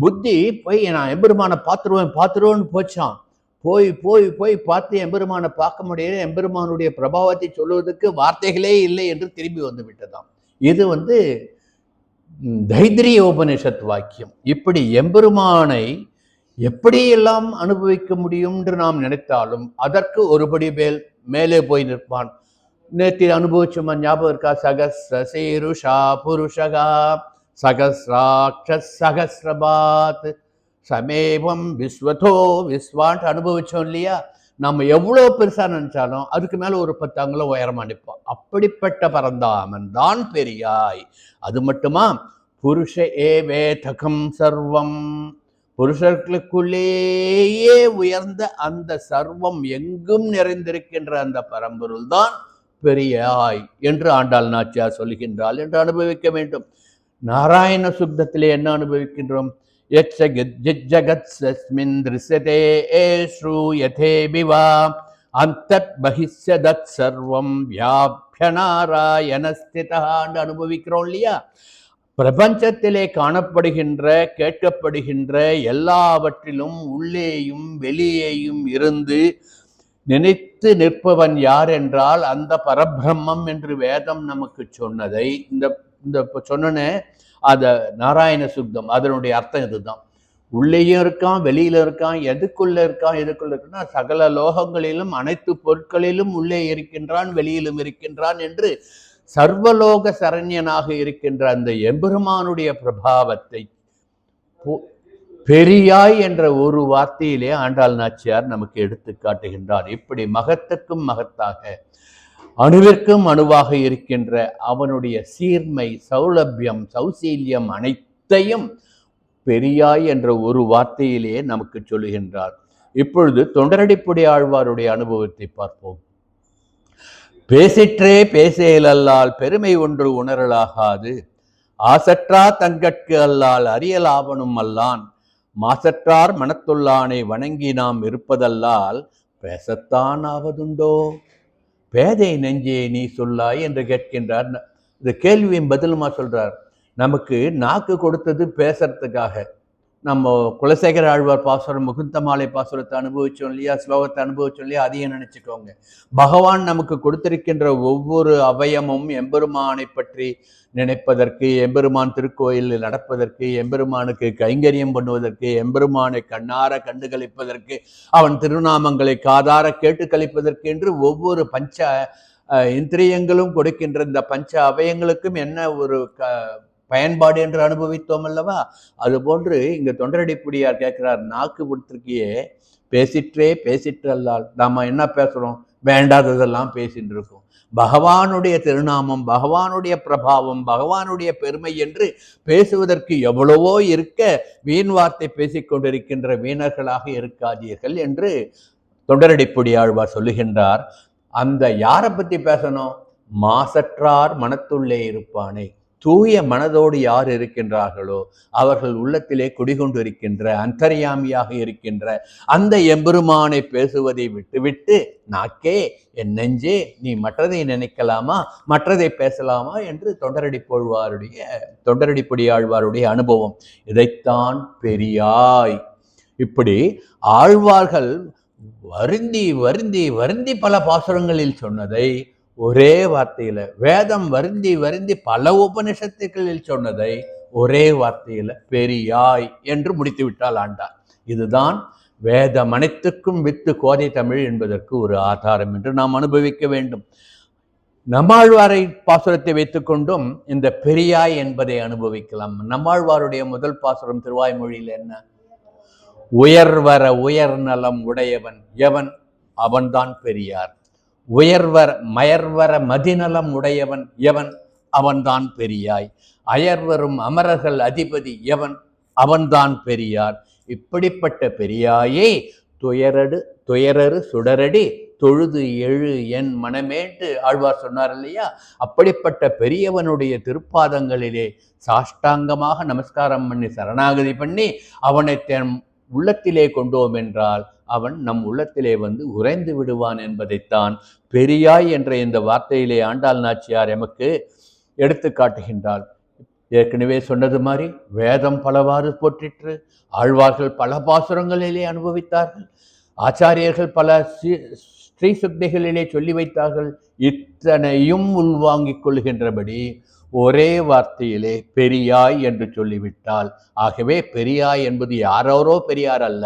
புத்தி போய் நான் எம்பெருமானை பார்த்துருவேன்னு போச்சான். போய் போய் போய் பார்த்து எம்பெருமானை பார்க்க முடியல, எம்பெருமானுடைய பிரபாவத்தை சொல்லுவதற்கு வார்த்தைகளே இல்லை என்று திரும்பி வந்து விட்டதாம். இது தைத்திரிய உபனிஷத் வாக்கியம். இப்படி எம்பெருமானை எப்படியெல்லாம் அனுபவிக்க முடியும் என்று நாம் நினைத்தாலும் அதற்கு ஒருபடி மேலே போய் நிற்பான். நேற்று அனுபவிச்சோம், ஞாபகம் இருக்கா? சகஸ்ரசீருஷா புருஷகா சகஸ்ராட்ச சகஸ்ரபாத் சமேவம் விஸ்வதோ விஸ்வான்ட்டு அனுபவிச்சோம் இல்லையா? நம்ம எவ்வளோ பெருசா நினைச்சாலும் அதுக்கு மேல ஒரு 10 அங்குலம் உயரமா நிற்போம். அப்படிப்பட்ட பரந்தாமன் தான் பெரியாய். அது மட்டுமா? புருஷ ஏவேதகம் சர்வம், புருஷர்களுக்குள்ளேயே உயர்ந்த அந்த சர்வம் எங்கும் நிறைந்திருக்கின்ற அந்த பரம்பொருள் தான் பெரியாய் என்று ஆண்டாள் நாச்சியார் சொல்லுகின்றாள் என்று அனுபவிக்க வேண்டும். நாராயண சுத்தத்திலே என்ன அனுபவிக்கின்றோம்? ஜகத்ஸ்மின் திருஷ்யதே ஸ்ரூயதே பிவா அந்தத் பகிஷ்யதத் சர்வம் வியாப்ய நாராயணஸ்திதஹான்னு அனுபவிக்கிறோம் இல்லையா? பிரபஞ்சத்திலே காணப்படுகின்ற கேட்கப்படுகின்ற எல்லாவற்றிலும் உள்ளேயும் வெளியேயும் இருந்து நினைத்து நிற்பவன் யார் என்றால் அந்த பரபிரம்மம் என்று வேதம் நமக்கு சொன்னதை இந்த சொன்னனே அத நாராயண சுத்தம், அதனுடைய அர்த்தம் இதுதான். உள்ளேயும் இருக்கான், வெளியில இருக்கான், எதுக்குள்ள இருக்குன்னா சகல லோகங்களிலும் அனைத்து பொருட்களிலும் உள்ளே இருக்கின்றான், வெளியிலும் இருக்கின்றான் என்று சர்வலோக சரண்யனாக இருக்கின்ற அந்த எம்பெருமானுடைய பிரபாவத்தை பெரியாய் என்ற ஒரு வார்த்தையிலே ஆண்டாள் நாச்சியார் நமக்கு எடுத்து காட்டுகின்றார். இப்படி மகத்துக்கும் மகத்தாக, அணுவிற்கும் அணுவாக இருக்கின்ற அவனுடைய சீர்மை, சௌலபியம், சௌசீல்யம் அனைத்தையும் பெரியாய் என்ற ஒரு வார்த்தையிலே நமக்கு சொல்லுகின்றார். இப்பொழுது தொண்டரடிப்புடி ஆழ்வாருடைய அனுபவத்தை பார்ப்போம். பேசிற்றே பேசேலல்லால் பெருமை ஒன்று உணரலாகாது, ஆசற்றா தங்கட்கு அல்லால் அரியலாவனும் அல்லான், மாசற்றார் மனத்துள்ளானை வணங்கி நாம் இருப்பதல்லால் பேசத்தான் ஆவதுண்டோ, பேதை நெஞ்சே நீ சொல்லாய் என்று கேட்கின்றார். இந்த கேள்வியும் பதிலுமா சொல்றார். நமக்கு நாக்கு கொடுத்தது பேசுறதுக்காக. நம்ம குலசேகர ஆழ்வார் பாசுரம், முகுந்த மாலை பாசுரத்தை அனுபவிச்சோம் இல்லையா, ஸ்லோகத்தை அனுபவிச்சோம் இல்லையா, அதையும் நினைச்சுக்கோங்க. பகவான் நமக்கு கொடுத்திருக்கின்ற ஒவ்வொரு அவயமும் எம்பெருமானை பற்றி நினைப்பதற்கு, எம்பெருமான் திருக்கோயிலில் நடப்பதற்கு, எம்பெருமானுக்கு கைங்கரியம் பண்ணுவதற்கு, எம்பெருமானை கண்ணார கண்டு கழிப்பதற்கு, அவன் திருநாமங்களை காதார கேட்டு கழிப்பதற்கு என்று ஒவ்வொரு பஞ்ச இந்திரியங்களும் கொடுக்கின்ற இந்த பஞ்ச அவயங்களுக்கும் என்ன ஒரு பயன்பாடு என்று அனுபவித்தோம் அல்லவா? அதுபோன்று இங்க தொண்டரடிப்புடியார் கேட்கிறார், நாக்கு கொடுத்திருக்கியே, பேசிற்று அல்லால். நாம என்ன பேசுறோம்? வேண்டாததெல்லாம் பேசிட்டு இருக்கோம். பகவானுடைய திருநாமம், பகவானுடைய பிரபாவம், பகவானுடைய பெருமை என்று பேசுவதற்கு எவ்வளவோ இருக்க வீண் வார்த்தை பேசிக்கொண்டிருக்கின்ற வீணர்களாக இருக்காதீர்கள் என்று தொண்டரடிப்புடி ஆழ்வார் சொல்லுகின்றார். அந்த யாரை பத்தி பேசணும்? மாசற்றார் மனத்துள்ளே இருப்பானே, தூய மனதோடு யார் இருக்கின்றார்களோ அவர்கள் உள்ளத்திலே குடிகொண்டு இருக்கின்ற, அந்தர்யாமியாக இருக்கின்ற அந்த எம்பெருமானை பேசுவதை விட்டுவிட்டு, நாக்கே என் நெஞ்சே நீ மற்றதை நினைக்கலாமா, மற்றதை பேசலாமா என்று தொண்டரடிப்புடி ஆழ்வாருடைய அனுபவம். இதைத்தான் பெரியாய். இப்படி ஆழ்வார்கள் வருந்தி வருந்தி வருந்தி பல பாசுரங்களில் சொன்னதை ஒரே வார்த்தையில, வேதம் வருந்தி வருந்தி பல உபனிஷத்துக்களில் சொன்னதை ஒரே வார்த்தையில பெரியாய் என்று முடித்து விட்டால் ஆண்டார். இதுதான் வேதம் அனைத்துக்கும் வித்து கோதை தமிழ் என்பதற்கு ஒரு ஆதாரம் என்று நாம் அனுபவிக்க வேண்டும். நம்மாழ்வாரை பாசுரத்தை வைத்துக் கொண்டும் இந்த பெரியாய் என்பதை அனுபவிக்கலாம். நம்மாழ்வாருடைய முதல் பாசுரம் திருவாய்மொழியில் என்ன? உயர்வர உயர் நலம் உடையவன் எவன், அவன்தான் பெரியார். மயர்வர மதிநலம் உடையவன் எவன், அவன்தான் பெரியாய். அயர்வரும் அமரர்கள் அதிபதி எவன், அவன்தான் பெரியார். இப்படிப்பட்ட பெரியாயை துயரறு சுடரடி தொழுது எழு என் மனமேட்டு ஆழ்வார் சொன்னார் இல்லையா? அப்படிப்பட்ட பெரியவனுடைய திருப்பாதங்களிலே சாஷ்டாங்கமாக நமஸ்காரம் பண்ணி சரணாகதி பண்ணி அவனை தன் உள்ளத்திலே கொண்டோம் என்றால் அவன் நம் உள்ளத்திலே வந்து உறைந்து விடுவான் என்பதைத்தான் பெரியாய் என்ற இந்த வார்த்தையிலே ஆண்டாள் நாச்சியார் எமக்கு எடுத்து காட்டுகின்றாள். ஏற்கனவே சொன்னது மாதிரி வேதம் பலவாறு போற்றிற்று, ஆழ்வார்கள் பல பாசுரங்களிலே அனுபவித்தார்கள், ஆச்சாரியர்கள் பல ஸ்ரீ சுக்திகளிலே சொல்லி வைத்தார்கள். இத்தனையும் உள்வாங்கிக் கொள்கின்றபடி ஒரே வார்த்தையிலே பெரியாய் என்று சொல்லிவிட்டால், ஆகவே பெரியாய் என்பது யாரோரோ பெரியார் அல்ல,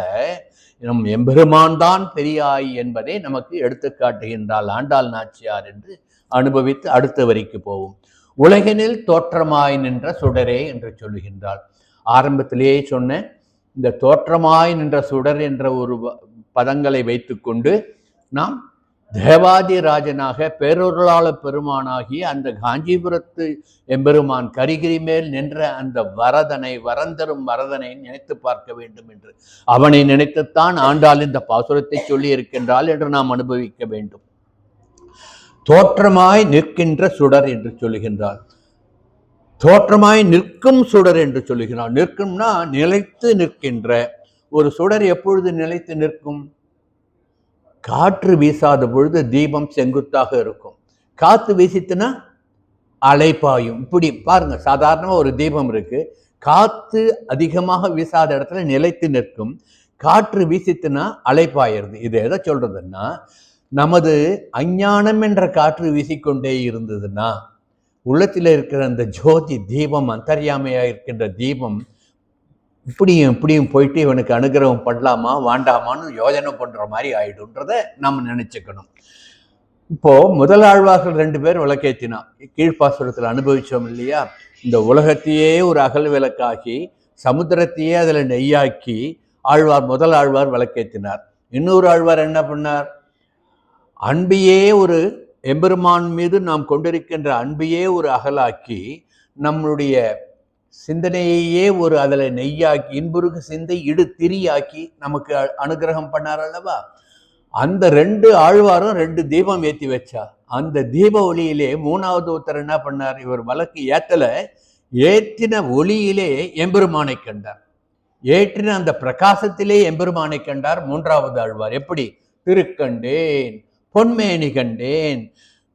நம் எம்பெருமான் தான் பெரியாய் என்பதை நமக்கு எடுத்து காட்டுகின்றாள் ஆண்டாள் நாச்சியார் என்று அனுபவித்து அடுத்த வரிக்கு போவோம். உலகினில் தோற்றமாய் நின்ற சுடரே என்று சொல்லுகின்றாள். ஆரம்பத்திலேயே சொன்ன இந்த தோற்றமாய் நின்ற சுடர் என்ற ஒரு பதங்களை வைத்துக்கொண்டு நாம் தேவாதிராஜனாக பேரொருளாள பெருமானாகிய அந்த காஞ்சிபுரத்து எம்பெருமான் கரிகிரி மேல் நின்ற அந்த வரந்தரும் வரதனை நினைத்து பார்க்க வேண்டும் என்று, அவனை நினைத்துத்தான் ஆண்டாள் இந்த பாசுரத்தை சொல்லி இருக்கின்றாள் என்று நாம் அனுபவிக்க வேண்டும். தோற்றமாய் நிற்கின்ற சுடர் என்று சொல்லுகின்றார். தோற்றமாய் நிற்கும் சுடர் என்று சொல்லுகிறார். நிற்கும்னா நிலைத்து நிற்கின்ற ஒரு சுடர். எப்பொழுது நிலைத்து நிற்கும்? காற்று வீசாத பொழுது தீபம் செங்குத்தாக இருக்கும். காத்து வீசித்துனா அலைப்பாயும். இப்படி பாருங்க, சாதாரணமா ஒரு தீபம் இருக்கு, காத்து அதிகமாக வீசாத இடத்துல நிலைத்து நிற்கும். காற்று வீசித்துனா அலைப்பாயிருது. இது எதை சொல்றதுன்னா, நமது அஞ்ஞானம் என்ற காற்று வீசிக்கொண்டே இருந்ததுன்னா உள்ளத்தில் இருக்கிற அந்த ஜோதி தீபம், அந்தர்யாமையா இருக்கின்ற தீபம் இப்படியும் இப்படியும் போயிட்டு இவனுக்கு அனுகிரகம் பண்ணலாமா வாண்டாமான்னு யோஜனை பண்ற மாதிரி ஆயிடும்ன்றத நம்ம நினைச்சுக்கணும். இப்போ முதலாழ்வார்கள் 2 பேர் விளக்கேற்றினா, கீழ்ப்பாசுரத்தில் அனுபவிச்சோம் இல்லையா? இந்த உலகத்தையே ஒரு அகல் விளக்காக்கி சமுத்திரத்தையே அதுல நெய்யாக்கி முதல் ஆழ்வார் விளக்கேற்றினார். இன்னொரு ஆழ்வார் என்ன பண்ணார்? அன்பையே ஒரு எம்பெருமான் மீது நாம் கொண்டிருக்கின்ற அன்பையே ஒரு அகலாக்கி நம்மளுடைய சிந்தனையே ஒரு அதில் நெய்யாக்கி இன்புருகு சிந்தை இடு திரியாக்கி நமக்கு அனுகிரகம் பண்ணார் அல்லவா? அந்த 2 ஆழ்வாரும் 2 தீபம் ஏற்றி வச்சா. அந்த தீப ஒளியிலே 3வது ஒருத்தர் என்ன பண்ணார்? இவர் வழக்கு ஏற்றின ஒளியிலே எம்பெருமானை கண்டார். ஏற்றின அந்த பிரகாசத்திலே எம்பெருமானை கண்டார் 3வது ஆழ்வார். எப்படி? திருக்கண்டேன் பொன்மேனி கண்டேன்,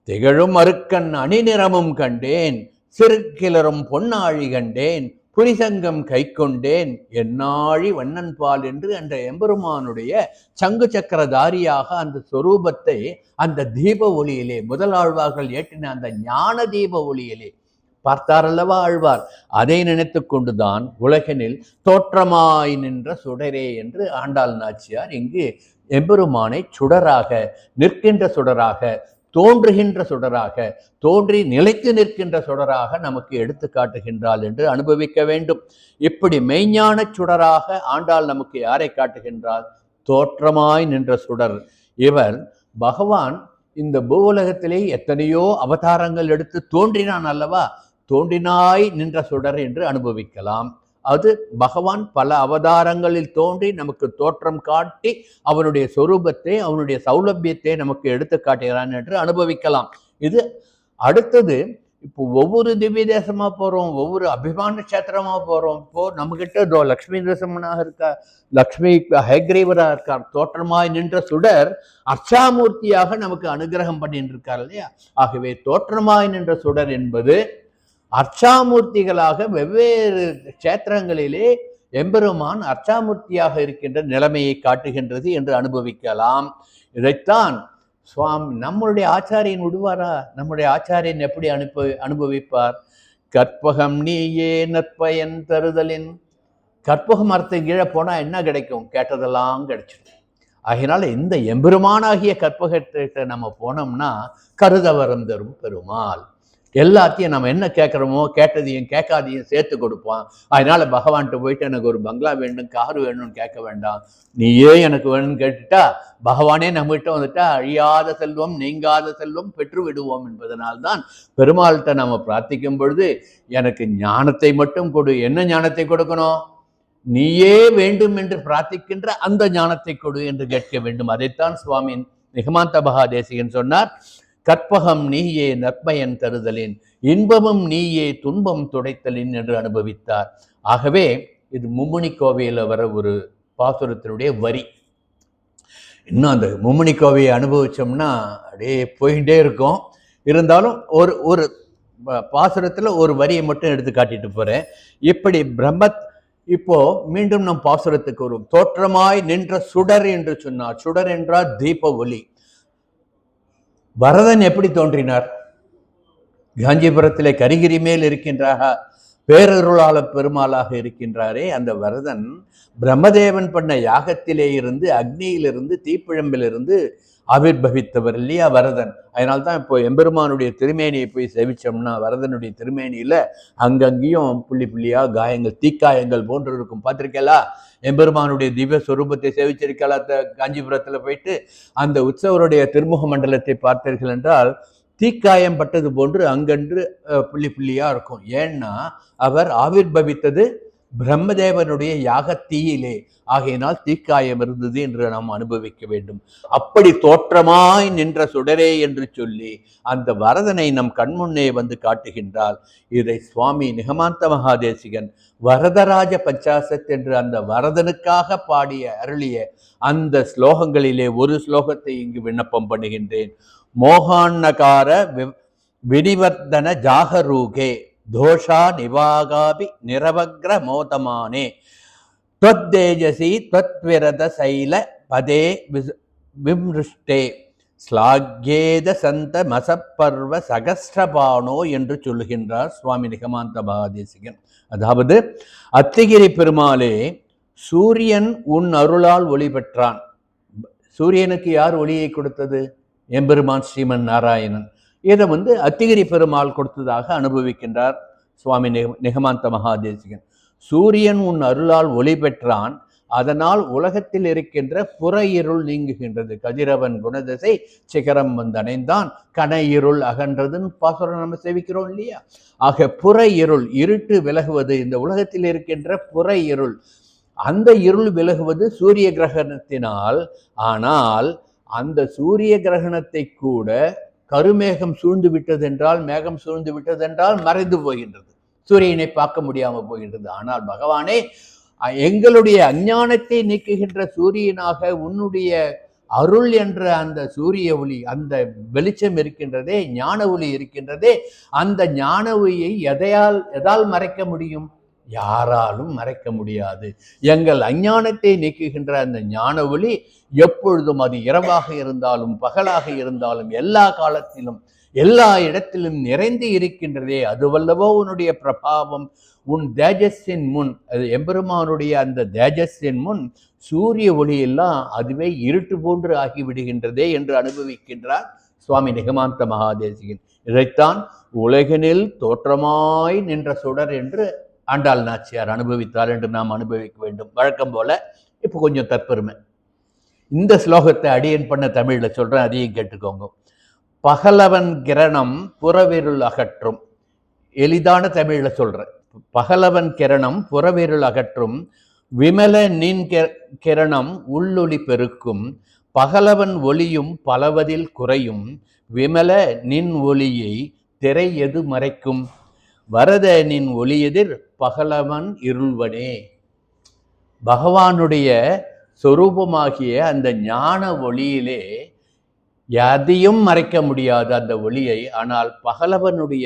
திகழும் அருக்கன் அணிநிறமும் கண்டேன், சிறுக்கிளரும் பொன்னாழி கண்டேன், புரிசங்கம் கை கொண்டேன், என்னாழி வண்ணன் பால் என்று அந்த எம்பெருமானுடைய சங்கு சக்கரதாரியாக அந்த சொரூபத்தை அந்த தீப ஒளியிலே முதலாழ்வார்கள் ஏற்றின அந்த ஞான தீப ஒளியிலே பார்த்தார் அல்லவா ஆழ்வார்? அதை நினைத்து கொண்டுதான் உலகினில் தோற்றமாய் நின்ற சுடரே என்று ஆண்டாள் நாச்சியார் இங்கு எம்பெருமானை சுடராக, நிற்கின்ற சுடராக, தோன்றுகின்ற சுடராக, தோன்றி நிலைத்து நிற்கின்ற சுடராக நமக்கு எடுத்து காட்டுகின்றாள் என்று அனுபவிக்க வேண்டும். இப்படி மெய்ஞான சுடராக ஆண்டாள் நமக்கு யாரை காட்டுகின்றாள்? தோற்றமாய் நின்ற சுடர். இவர் பகவான் இந்த பூவுலகத்திலே எத்தனையோ அவதாரங்கள் எடுத்து தோன்றினான் அல்லவா? தோன்றினாய் நின்ற சுடர் என்று அனுபவிக்கலாம். அது பகவான் பல அவதாரங்களில் தோன்றி நமக்கு தோற்றம் காட்டி அவனுடைய சொரூபத்தை, அவனுடைய சௌலபியத்தை நமக்கு எடுத்து காட்டுகிறான் என்று அனுபவிக்கலாம். இது அடுத்தது. இப்போ ஒவ்வொரு திவ்ய தேசமா போறோம், ஒவ்வொரு அபிமான கஷேத்திரமா போறோம். இப்போ நம்ம கிட்ட லக்ஷ்மி நரசிம்மனாக இருக்கார், லக்ஷ்மி ஹயக்ரீவரா இருக்கார். தோற்றமாய் நின்ற சுடர் அர்ச்சாமூர்த்தியாக நமக்கு அனுகிரகம் பண்ணிட்டு இருக்கார் இல்லையா? ஆகவே தோற்றமாய் நின்ற சுடர் என்பது அர்ச்சாமூர்த்திகளாக வெவ்வேறு கஷேத்திரங்களிலே எம்பெருமான் அர்ச்சாமூர்த்தியாக இருக்கின்ற நிலைமையை காட்டுகின்றது என்று அனுபவிக்கலாம். இதைத்தான் சுவாமி நம்மளுடைய ஆச்சாரியன் விடுவாரா? நம்முடைய ஆச்சாரியன் எப்படி அனுபவிப்பார்? கற்பகம் நீயே நற்பயன் தருதலின். கற்பக மரத்தை கீழே போனா என்ன கிடைக்கும்? கேட்டதெல்லாம் கிடைச்சிடும். ஆகையினால இந்த எம்பெருமானாகிய கற்பகத்தை நம்ம போனோம்னா கருதவரம் தரும் பெருமாள். எல்லாத்தையும் நம்ம என்ன கேட்குறோமோ கேட்டதையும் கேட்காதையும் சேர்த்து கொடுப்பான். அதனால பகவான்கிட்ட போயிட்டு எனக்கு ஒரு பங்களா வேணும், காரு வேணும்னு கேட்க வேண்டாம். நீயே எனக்கு வேணும்னு கேட்டுட்டா பகவானே நம்மகிட்ட வந்துட்டா அழியாத செல்வம் நீங்காத செல்வம் பெற்று விடுவோம் என்பதனால்தான் பெருமாள்கிட்ட நம்ம பிரார்த்திக்கும் பொழுது எனக்கு ஞானத்தை மட்டும் கொடு. என்ன ஞானத்தை கொடுக்கணும்? நீயே வேண்டும் என்று பிரார்த்திக்கின்ற அந்த ஞானத்தை கொடு என்று கேட்க வேண்டும். அதைத்தான் சுவாமி நிகமாந்த மகாதேசிகன் சொன்னார். கற்பகம் நீயே நற்பயன் தருதலின், இன்பமும் நீயே துன்பம் துடைத்தலின் என்று அனுபவித்தார். ஆகவே இது மும்முனி கோவையில் வர ஒரு பாசுரத்தினுடைய வரி. இன்னும் அந்த மும்முனி கோவையை அனுபவிச்சோம்னா அப்படியே போயிட்டே இருக்கும். இருந்தாலும் ஒரு பாசுரத்தில் ஒரு வரியை மட்டும் எடுத்து காட்டிட்டு போறேன். இப்படி இப்போ மீண்டும் நம் பாசுரத்துக்கு வரும். தோற்றமாய் நின்ற சுடர் என்று சொன்னார். சுடர் என்றால் தீப ஒளி. வரதன் எப்படி தோன்றினார்? காஞ்சிபுரத்திலே கரிகிரி மேல் இருக்கின்றாக பேரருளாள பெருமாளாக இருக்கின்றாரே அந்த வரதன் பிரம்மதேவன் பண்ண யாகத்திலே இருந்து, அக்னியிலிருந்து, தீப்பிழம்பிலிருந்து ஆவிர்பவித்தவர் இல்லையா வரதன். அதனால்தான் இப்போ எம்பெருமானுடைய திருமேனியை போய் சேவிச்சோம்னா வரதனுடைய திருமேனியில அங்கங்கேயும் புள்ளி புள்ளியா காயங்கள், தீக்காயங்கள் போன்று இருக்கும். பார்த்திருக்கலா? எம்பெருமானுடைய திவ்ய சொரூபத்தை சேவிச்சிருக்கலா? காஞ்சிபுரத்துல போயிட்டு அந்த உற்சவருடைய திருமுக மண்டலத்தை பார்த்தீர்கள் என்றால் தீக்காயம் பட்டது போன்று அங்கன்று புள்ளி புள்ளியா இருக்கும். ஏன்னா அவர் ஆவிர்பவித்தது பிரம்மதேவனுடைய யாகத்தீயிலே. ஆகையினால் தீக்காயம் இருந்தது என்று நாம் அனுபவிக்க வேண்டும். அப்படி தோற்றமாய் நின்ற சுடரே என்று சொல்லி அந்த வரதனை நம் கண்முன்னே வந்து காட்டுகின்றால், இதை சுவாமி நிகமாந்த மகாதேசிகன் வரதராஜ பஞ்சாசத் என்று அந்த வரதனுக்காக பாடிய அருளிய அந்த ஸ்லோகங்களிலே ஒரு ஸ்லோகத்தை இங்கு விண்ணப்பம் பண்ணுகின்றேன். மோகான்னகார வினிவர்தன ஜாகரூகே தோஷா நிவாகாபி நிரவக்ர மோதமானே त्वद्देजसी त्वद्विरद शैल पदे விம்ருஷ்டே ஸ்லாகேத சந்த மசப்பர்வ சகஸ்ரபானோ என்று சொல்லுகின்றார் சுவாமி நிகமாந்த மகாதேசிகன். அதாவது அத்திகிரி பெருமாளே, சூரியன் உன் அருளால் ஒளி பெற்றான். சூரியனுக்கு யார் ஒளியை கொடுத்தது? எம்பெருமான் ஸ்ரீமன் நாராயணன். இதை அத்திகிரி பெருமாள் கொடுத்ததாக அனுபவிக்கின்றார் சுவாமி நிகமாந்த மகாதேசிகன். சூரியன் உன் அருளால் ஒளி பெற்றான், அதனால் உலகத்தில் இருக்கின்ற புற இருள் நீங்குகின்றது. கதிரவன் குணதசை சிகரம் அணைந்தான், கன இருள் அகன்றதுன்னு பாசுரம் நம்ம சேவிக்கிறோம் இல்லையா? ஆக புற இருள், இருட்டு விலகுவது, இந்த உலகத்தில் இருக்கின்ற புற இருள், அந்த இருள் விலகுவது சூரிய கிரகணத்தினால். ஆனால் அந்த சூரிய கிரகணத்தை கூட கருமேகம் சூழ்ந்து விட்டது என்றால், மேகம் சூழ்ந்து விட்டது என்றால் மறைந்து போகின்றது, சூரியனை பார்க்க முடியாமல் போகின்றது. ஆனால் பகவானே, எங்களுடைய அஞ்ஞானத்தை நீக்குகின்ற சூரியனாக உன்னுடைய அருள் என்ற அந்த சூரிய ஒளி, அந்த வெளிச்சம் இருக்கின்றதே, ஞான ஒளி இருக்கின்றதே, அந்த ஞான ஒளியை எதால் மறைக்க முடியும்? யாராலும் மறைக்க முடியாது. எங்கள் அஞ்ஞானத்தை நீக்குகின்ற அந்த ஞான ஒளி எப்பொழுதும், அது இரவாக இருந்தாலும் பகலாக இருந்தாலும், எல்லா காலத்திலும் எல்லா இடத்திலும் நிறைந்து இருக்கின்றதே, அதுவல்லவோ உன்னுடைய பிரபாவம். உன் தேஜஸின் முன், அது எம்பெருமானுடைய அந்த தேஜஸின் முன் சூரிய ஒளி எல்லாம் அதுவே இருட்டு போன்று ஆகிவிடுகின்றதே என்று அனுபவிக்கின்றார் சுவாமி நிகமாந்த மகாதேசிகன். இதைத்தான் உலகினில் தோற்றமாய் நின்ற சுடர் என்று ஆண்டாள் நாச்சியார் அனுபவித்தார் என்று நாம் அனுபவிக்க வேண்டும். வழக்கம் போல இப்போ கொஞ்சம் தற்பெருமை. இந்த ஸ்லோகத்தை அடியன் பண்ண தமிழ்ல சொல்றேன், அதையும் கேட்டுக்கோங்க. பகலவன் கிரணம் புறவிருள் அகற்றும். எளிதான தமிழ்ல சொல்றேன். பகலவன் கிரணம் புறவிருள் அகற்றும், விமல நின் கிரணம் உள்ளொளி பெருக்கும், பகலவன் ஒளியும் பலவதில் குறையும், விமல நின் ஒளியை திரை எது மறைக்கும், வரத நின் ஒளியெதிர் பகலவன் இருள்வனே. பகவானுடைய சொரூபமாகிய அந்த ஞான ஒளியிலே எதையும் மறைக்க முடியாது அந்த ஒளியை. ஆனால் பகலவனுடைய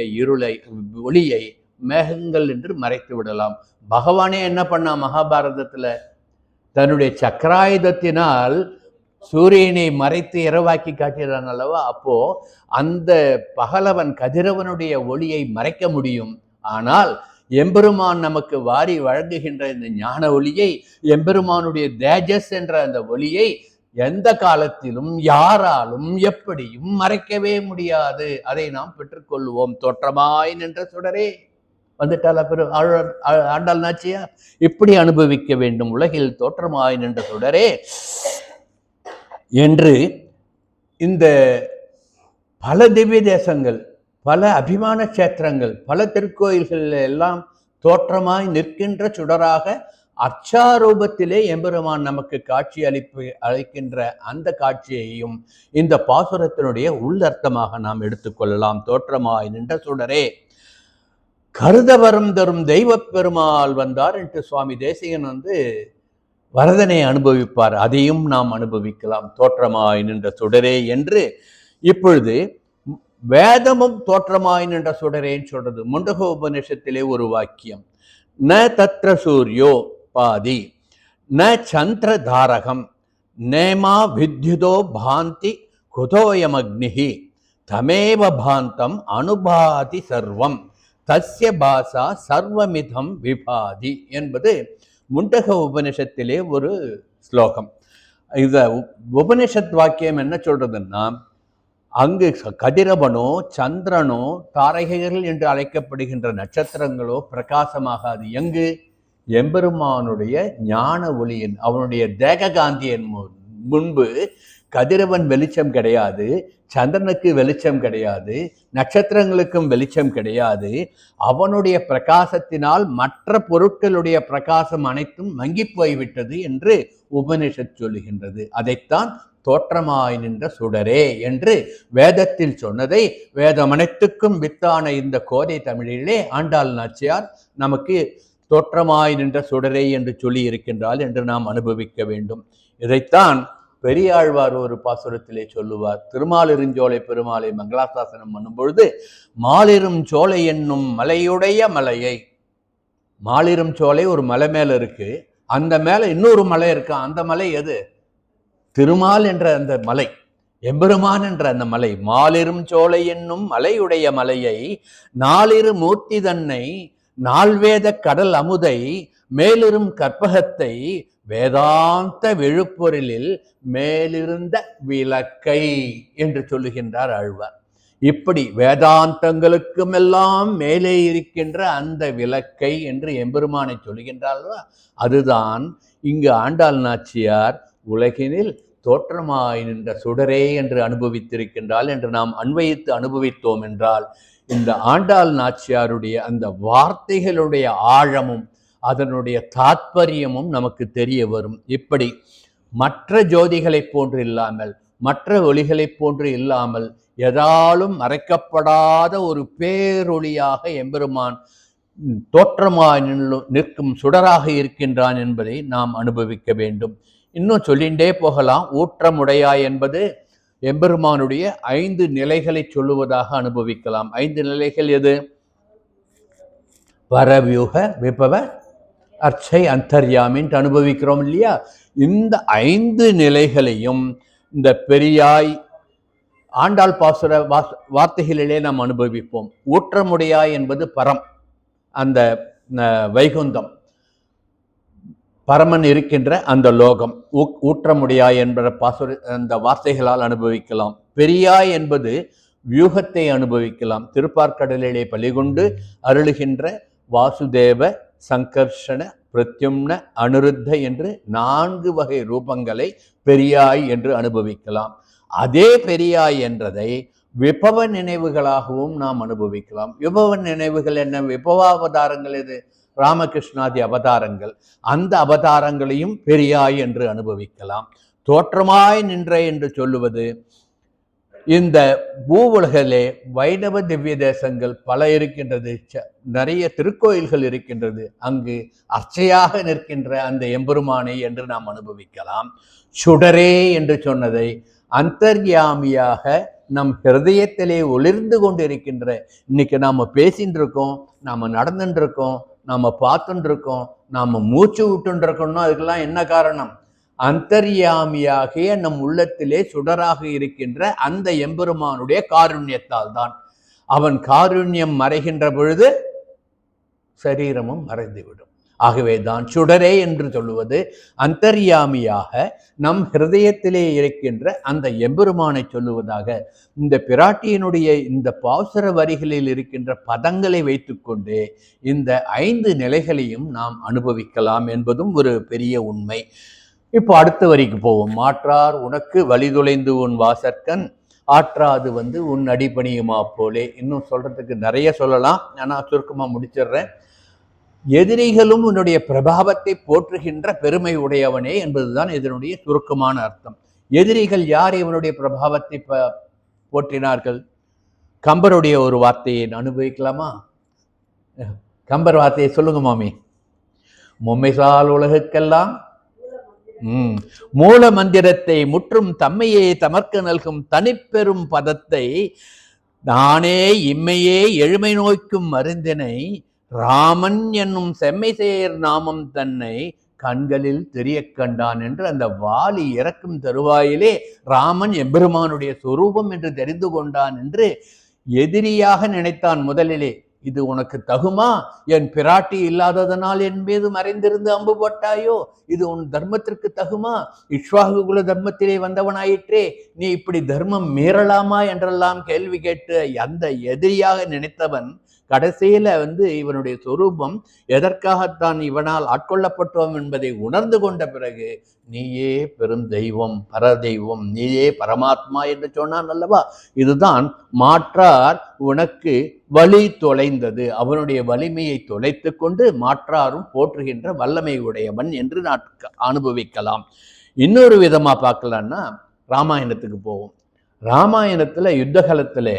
ஒளியை மேகங்கள் என்று மறைத்து விடலாம். பகவானே என்ன பண்ணா மகாபாரதத்துல? தன்னுடைய சக்கராயுதத்தினால் சூரியனை மறைத்து இரவாக்கி காட்டினான் அல்லவா? அப்போ அந்த பகலவன் கதிரவனுடைய ஒளியை மறைக்க முடியும். ஆனால் எம்பெருமான் நமக்கு வாரி வழங்குகின்ற இந்த ஞான ஒளியை, எம்பெருமானுடைய தேஜஸ் என்ற அந்த ஒளியை எந்த காலத்திலும் யாராலும் எப்படியும் மறைக்கவே முடியாது. அதை நாம் பெற்றுக்கொள்வோம். தோற்றமாய் நின்ற சுடரே வந்துட்டால ஆண்டாள் நாச்சியா இப்படி அனுபவிக்க வேண்டும். உலகில் தோற்றமாய் நின்ற சுடரே என்று இந்த பல திவ்ய தேசங்கள், பல அபிமான கஷேத்திரங்கள், பல திருக்கோயில்கள் எல்லாம் தோற்றமாய் நிற்கின்ற சுடராக அச்சாரூபத்திலே எம்பெருமான் நமக்கு காட்சி அளிக்கின்ற அந்த காட்சியையும் இந்த பாசுரத்தினுடைய உள்ளர்த்தமாக நாம் எடுத்துக்கொள்ளலாம். தோற்றமாய் நின்ற சுடரே, கருதவரம் தரும் தெய்வ பெருமாள் வந்தார் என்று சுவாமி தேசிகன் வரதனை அனுபவிப்பார். அதையும் நாம் அனுபவிக்கலாம். தோற்றமாய் நின்ற சுடரே என்று இப்பொழுது வேதமும் தோற்றமாய் நின்ற சுடரேன்னு சொல்றது. முண்டக உபநிஷத்திலே ஒரு வாக்கியம், ந தத்ர சூர்யோ பாதி ந சந்திர தாரகம் நேமா வித்யுதோ பாந்தி குதோயமக்னிஹி தமேவ பாந்தம் அனுபாதி சர்வம் தஸ்ய பாசா சர்வமிதம் விபாதி என்பது முண்டக உபனிஷத்திலே ஒரு ஸ்லோகம். இந்த உபனிஷத் வாக்கியம் என்ன சொல்றதுன்னா, அங்கு கதிரவனோ சந்திரனோ தாரகைகள் என்று அழைக்கப்படுகின்ற நட்சத்திரங்களோ பிரகாசமாகாது. எங்கு? எம்பெருமானுடைய ஞான ஒளியின், அவனுடைய தேக காந்தியின் முன்பு கதிரவன் வெளிச்சம் கிடையாது, சந்திரனுக்கு வெளிச்சம் கிடையாது, நட்சத்திரங்களுக்கும் வெளிச்சம் கிடையாது. அவனுடைய பிரகாசத்தினால் மற்ற பொருட்களுடைய பிரகாசம் அனைத்தும் மங்கி போய்விட்டது என்று உபனிஷத் சொல்லுகின்றது. அதைத்தான் தோற்றமாய் நின்ற சுடரே என்று வேதத்தில் சொன்னதை வேதம் அனைத்துக்கும் வித்தான இந்த கோதை தமிழிலே ஆண்டாள் நாச்சியார் நமக்கு தோற்றமாய் நின்ற சுடரே என்று சொல்லி இருக்கின்றாள் என்று நாம் அனுபவிக்க வேண்டும். இதைத்தான் பெரியாழ்வார் ஒரு பாசுரத்திலே சொல்லுவார். திருமாலிருஞ்சோலை பெருமாளை மங்களாசாசனம் பண்ணும் பொழுது, மாலிரும் சோலை என்னும் மலையுடைய மலையை, மாலிரும் சோலை ஒரு மலை மேல இருக்கு, அந்த மேல இன்னொரு மலை இருக்கு. அந்த மலை எது? திருமால் என்ற அந்த மலை, எம்பெருமான் என்ற அந்த மலை. மாலிரும் சோலை என்னும் மலையுடைய மலையை, நாலிரு மூர்த்தி தன்னை, நால்வேத கடல் அமுதை, மேலிரும் கற்பகத்தை, வேதாந்த விழுப்பொருளில் மேலிருந்த விளக்கை என்று சொல்லுகின்றார் ஆழ்வார். இப்படி வேதாந்தங்களுக்கும் எல்லாம் மேலே இருக்கின்ற அந்த விளக்கை என்று எம்பெருமானை சொல்லுகின்றார். அதுதான் இங்கு ஆண்டாள் நாச்சியார் உலகினில் தோற்றமாய் நின்ற சுடரே என்று அனுபவித்திருக்கின்றாள் என்று நாம் அன்வயித்து அனுபவித்தோம் என்றால், இந்த ஆண்டாள் நாச்சியாருடைய அந்த வார்த்தைகளுடைய ஆழமும் அதனுடைய தாத்பரியமும் நமக்கு தெரிய வரும். இப்படி மற்ற ஜோதிகளைப் போன்று இல்லாமல், மற்ற ஒளிகளைப் போன்று இல்லாமல், எதாலும் மறைக்கப்படாத ஒரு பேரொளியாக எம்பெருமான் தோற்றமாய் நிற்கும் சுடராக இருக்கின்றான் என்பதை நாம் அனுபவிக்க வேண்டும். இன்னும் சொல்லிண்டே போகலாம். ஊற்றமுடையாய் என்பது எம்பெருமானுடைய 5 நிலைகளை சொல்லுவதாக அனுபவிக்கலாம். 5 நிலைகள் எது? பரவியூக, விபவ, அர்ச்சை, அந்தர்யாமின்னு அனுபவிக்கிறோம் இல்லையா? இந்த 5 நிலைகளையும் இந்த பெரியாய் ஆண்டாள் பாசுர வார்த்தைகளிலே நாம் அனுபவிப்போம். ஊற்றமுடையாய் என்பது பரம், அந்த வைகுந்தம், பரமன் இருக்கின்ற அந்த லோகம். ஊற்றமுடையாய் என்ற பாசுர அந்த வார்த்தைகளால் அனுபவிக்கலாம். பெரியாய் என்பது வியூகத்தை அனுபவிக்கலாம். திருப்பார்கடலிலே பலிகொண்டு அருளுகின்ற வாசுதேவ, சங்கர்ஷண, பிரத்யும்ன, அனுருத்த என்று 4 வகை ரூபங்களை பெரியாய் என்று அனுபவிக்கலாம். அதே பெரியாய் என்றதை விபவ நினைவுகளாகவும் நாம் அனுபவிக்கலாம். விபவ நினைவுகள் என்ன? விபவாவதாரங்கள் எது? ராமகிருஷ்ணாதி அவதாரங்கள். அந்த அவதாரங்களையும் பெரியாய் என்று அனுபவிக்கலாம். தோற்றமாய் நின்ற என்று சொல்லுவது, இந்த பூவுலகிலே வைணவ திவ்ய தேசங்கள் பல இருக்கின்றது, நிறைய திருக்கோயில்கள் இருக்கின்றது. அங்கு அர்ச்சையாக நிற்கின்ற அந்த எம்பெருமானை என்று நாம் அனுபவிக்கலாம். சுடரே என்று சொன்னதை அந்தர்யாமியாக நம் ஹிருதயத்திலே ஒளிர்ந்து கொண்டு இருக்கின்ற, இன்னைக்கு நாம பேசிட்டு இருக்கோம், நாம நடந்துட்டு இருக்கோம், நாம பார்த்துட்டு இருக்கோம், நாம மூச்சு விட்டு இருக்கோம்னா அதுக்கெல்லாம் என்ன காரணம்? அந்தர்யாமியாகிய நம் உள்ளத்திலே சுடராக இருக்கின்ற அந்த எம்பெருமானுடைய காருண்யத்தால் தான். அவன் காருண்யம் மறைகின்ற பொழுது சரீரமும் மறைந்துவிடும். ஆகவே தான் சுடரே என்று சொல்லுவது அந்தர்யாமியாக நம் ஹிருதயத்திலே இருக்கின்ற அந்த எம்பெருமானை சொல்லுவதாக. இந்த பிராட்டியினுடைய இந்த பாசுர வரிகளில் இருக்கின்ற பதங்களை வைத்துக்கொண்டே இந்த 5 நிலைகளையும் நாம் அனுபவிக்கலாம் என்பதும் ஒரு பெரிய உண்மை. இப்போ அடுத்த வரிக்கு போவோம். மாற்றார் உனக்கு வழிதுளைந்து உன் வாசற்கண் ஆற்றாது உன் அடிபணியுமா போலே. இன்னும் சொல்றதுக்கு நிறைய சொல்லலாம், ஆனால் சுருக்கமாக முடிச்சிடுறேன். எதிரிகளும் உன்னுடைய பிரபாவத்தை போற்றுகின்ற பெருமை உடையவனே என்பதுதான் இதனுடைய சுருக்கமான அர்த்தம். எதிரிகள் யார் இவனுடைய பிரபாவத்தை போற்றினார்கள்? கம்பருடைய ஒரு வார்த்தையை அனுபவிக்கலாமா? கம்பர் வார்த்தையை சொல்லுங்க மாமி. மும்மைசால் உலகுக்கெல்லாம் மூல மந்திரத்தை முற்றும் தம்மையே தமர்க்க நல்கும் தனிப்பெரும் பதத்தை நானே இம்மையே எழுமை நோய்க்கும் மருந்தினை ராமன் என்னும் செம்மை சேர் நாமம் தன்னை கண்களில் தெரிய கண்டான் என்று அந்த வாலி இறக்கும் தருவாயிலே ராமன் எம்பெருமானுடைய சொரூபம் என்று தெரிந்து கொண்டான் என்று எதிரியாக நினைத்தான் முதலிலே. இது உனக்கு தகுமா? என் பிராட்டி இல்லாததனால் என் மீது மறைந்திருந்து அம்பு போட்டாயோ? இது உன் தர்மத்திற்கு தகுமா? இக்ஷ்வாகு குல தர்மத்திலே வந்தவனாயிற்றே, நீ இப்படி தர்மம் மீறலாமா என்றெல்லாம் கேள்வி கேட்டு அந்த எதிரியாக நினைத்தவன் கடைசியில இவனுடைய சொரூபம் எதற்காகத்தான் இவனால் ஆட்கொள்ளப்பட்டோம் என்பதை உணர்ந்து கொண்ட பிறகு நீயே பெரும் தெய்வம், பரதெய்வம், நீயே பரமாத்மா என்று சொன்னான் அல்லவா. இதுதான் மாற்றார் உனக்கு வலி தொலைந்தது, அவனுடைய வலிமையை தொலைத்து கொண்டு மாற்றாரும் போற்றுகின்ற வல்லமை உடையவன் என்று நான் அனுபவிக்கலாம். இன்னொரு விதமா பார்க்கலான்னா ராமாயணத்துக்கு போவோம். ராமாயணத்துல யுத்த காலத்துல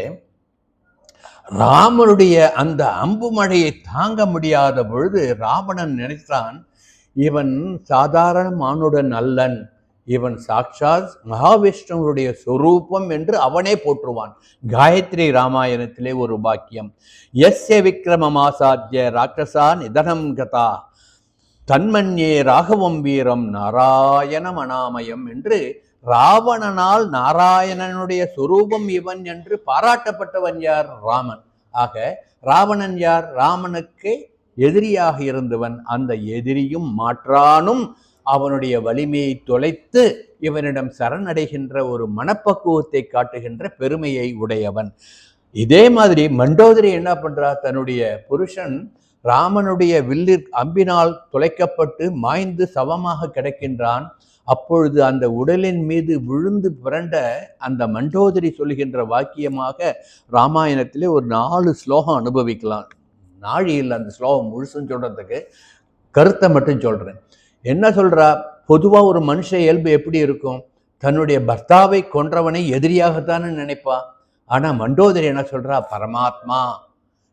ராமனுடைய அந்த அம்பு மழையை தாங்க முடியாத பொழுது ராவணன் நினைத்தான், இவன் சாதாரண மானுடன் அல்லன், இவன் சாட்சாத் மகாவிஷ்ணுவுடைய சொரூபம் என்று அவனே போற்றுவான். காயத்ரி ராமாயணத்திலே ஒரு வாக்கியம், யஸ்ய விக்ரமமாசாத்திய ராட்சசா நிதனம் கதா தன்மன்யே ராகவம் வீரம் நாராயணம் அனாமயம் என்று ராவணனால் நாராயணனுடைய சொரூபம் இவன் என்று பாராட்டப்பட்டவன் யார்? ராமன். ஆக ராவணன் யார்? ராமனுக்கு எதிரியாக இருந்தவன். அந்த எதிரியும் மாற்றானும் அவனுடைய வலிமையை தொலைத்து இவனிடம் சரணடைகின்ற ஒரு மனப்பக்குவத்தை காட்டுகின்ற பெருமையை உடையவன். இதே மாதிரி மண்டோதரி என்ன பண்றா, தன்னுடைய புருஷன் ராமனுடைய வில்லிற் அம்பினால் தொலைக்கப்பட்டு மாய்ந்து சவமாக கிடக்கின்றான். அப்பொழுது அந்த உடலின் மீது விழுந்து புரண்ட அந்த மண்டோதரி சொல்கின்ற வாக்கியமாக ராமாயணத்திலே ஒரு 4 ஸ்லோகம் அனுபவிக்கலாம். நாழியில் அந்த ஸ்லோகம் முழுசுன்னு சொல்றதுக்கு கருத்தை மட்டும் சொல்றேன். என்ன சொல்றா, பொதுவா ஒரு மனுஷ இயல்பு எப்படி இருக்கும், தன்னுடைய பர்த்தாவை கொன்றவனை எதிரியாகத்தானே நினைப்பா. ஆனா மண்டோதரி என்ன சொல்றா, பரமாத்மா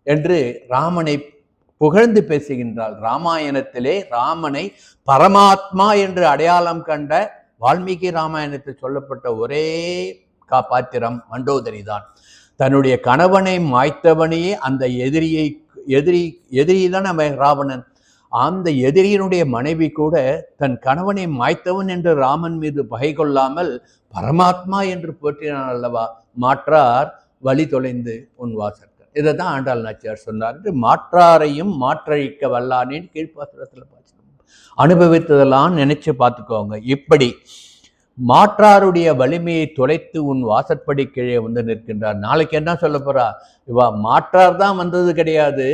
என்று ராமனை புகழ்ந்து பேசுகின்றாள். ராமாயணத்திலே ராமனை பரமாத்மா என்று அடையாளம் கண்ட வால்மீகி ராமாயணத்தில் சொல்லப்பட்ட ஒரே பாத்திரம் மண்டோதரி தான். தன்னுடைய கணவனை மாய்த்தவனையே அந்த எதிரி தான் அவன் ராவணன். அந்த எதிரியினுடைய மனைவி கூட தன் கணவனை மாய்த்தவன் என்று ராமன் மீது பகை கொள்ளாமல் பரமாத்மா என்று போற்றினான் அல்லவா. மாற்றார் வழி தொலைந்து உன் வாசல். இதை தான் ஆண்டாள் நாச்சியார் சொன்னார். மாற்றாரையும் மாற்றழிக்க வல்லானேன்னு கீழ்ப்பாசுரத்தில் அனுபவித்ததெல்லாம் நினைச்சு பார்த்துக்கோங்க. இப்படி மாற்றாருடைய வலிமையை தொலைத்து உன் வாசற்படி கீழே நிற்கின்றார். நாளைக்கு என்ன சொல்ல போறா, இவா மாற்றார் தான் வந்தது கிடையாது,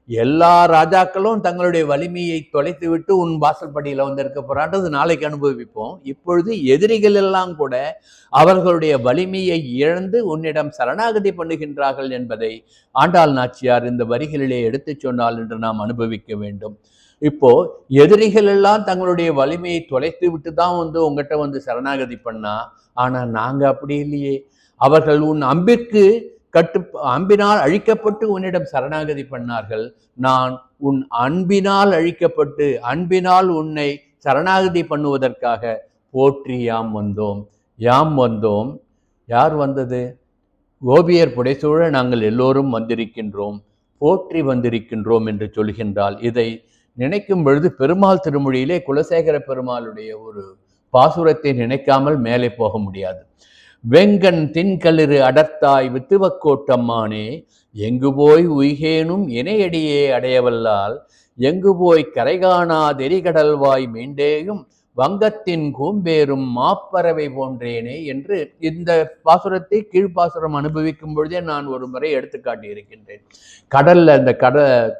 எல்லா ராஜாக்களும் தங்களுடைய வலிமையை தொலைத்து விட்டு உன் வாசல்படியில இருக்க போறான்றது நாளைக்கு அனுபவிப்போம். இப்பொழுது எதிரிகள் எல்லாம் கூட அவர்களுடைய வலிமையை இழந்து உன்னிடம் சரணாகதி பண்ணுகின்றார்கள் என்பதை ஆண்டாள் நாச்சியார் இந்த வரிகளிலே எடுத்து சொன்னால் என்று நாம் அனுபவிக்க வேண்டும். இப்போ எதிரிகள் எல்லாம் தங்களுடைய வலிமையை தொலைத்து விட்டு தான் உங்ககிட்ட சரணாகதி பண்ணா, ஆனா நாங்க அப்படி இல்லையே. அவர்கள் உன் அம்பினால் அழிக்கப்பட்டு உன்னிடம் சரணாகதி பண்ணார்கள். நான் உன் அன்பினால் அழிக்கப்பட்டு அன்பினால் உன்னை சரணாகதி பண்ணுவதற்காக போற்றி யாம் வந்தோம். யார் வந்தது? கோபியர் புடைசூழ நாங்கள் எல்லோரும் வந்திருக்கின்றோம், போற்றி வந்திருக்கின்றோம் என்று சொல்கின்றாள். இதை நினைக்கும் பொழுது பெருமாள் திருமொழியிலே குலசேகர பெருமாளுடைய ஒரு பாசுரத்தை நினைக்காமல் மேலே போக முடியாது. வெங்கண் தின்களிறு அடர்த்தாய் வித்துவக்கோட்டம்மானே, எங்கு போய் உய்கேனும் இணையடியே அடையவல்லால், எங்கு போய் கரைகாணா தெரிகடல்வாய் மீண்டேயும் வங்கத்தின் கூம்பேறும் மாப்பறவை போன்றேனே என்று இந்த பாசுரத்தை கீழ்ப்பாசுரம் அனுபவிக்கும் பொழுதே நான் ஒரு முறை எடுத்து காட்டி இருக்கின்றேன். கடல்ல இந்த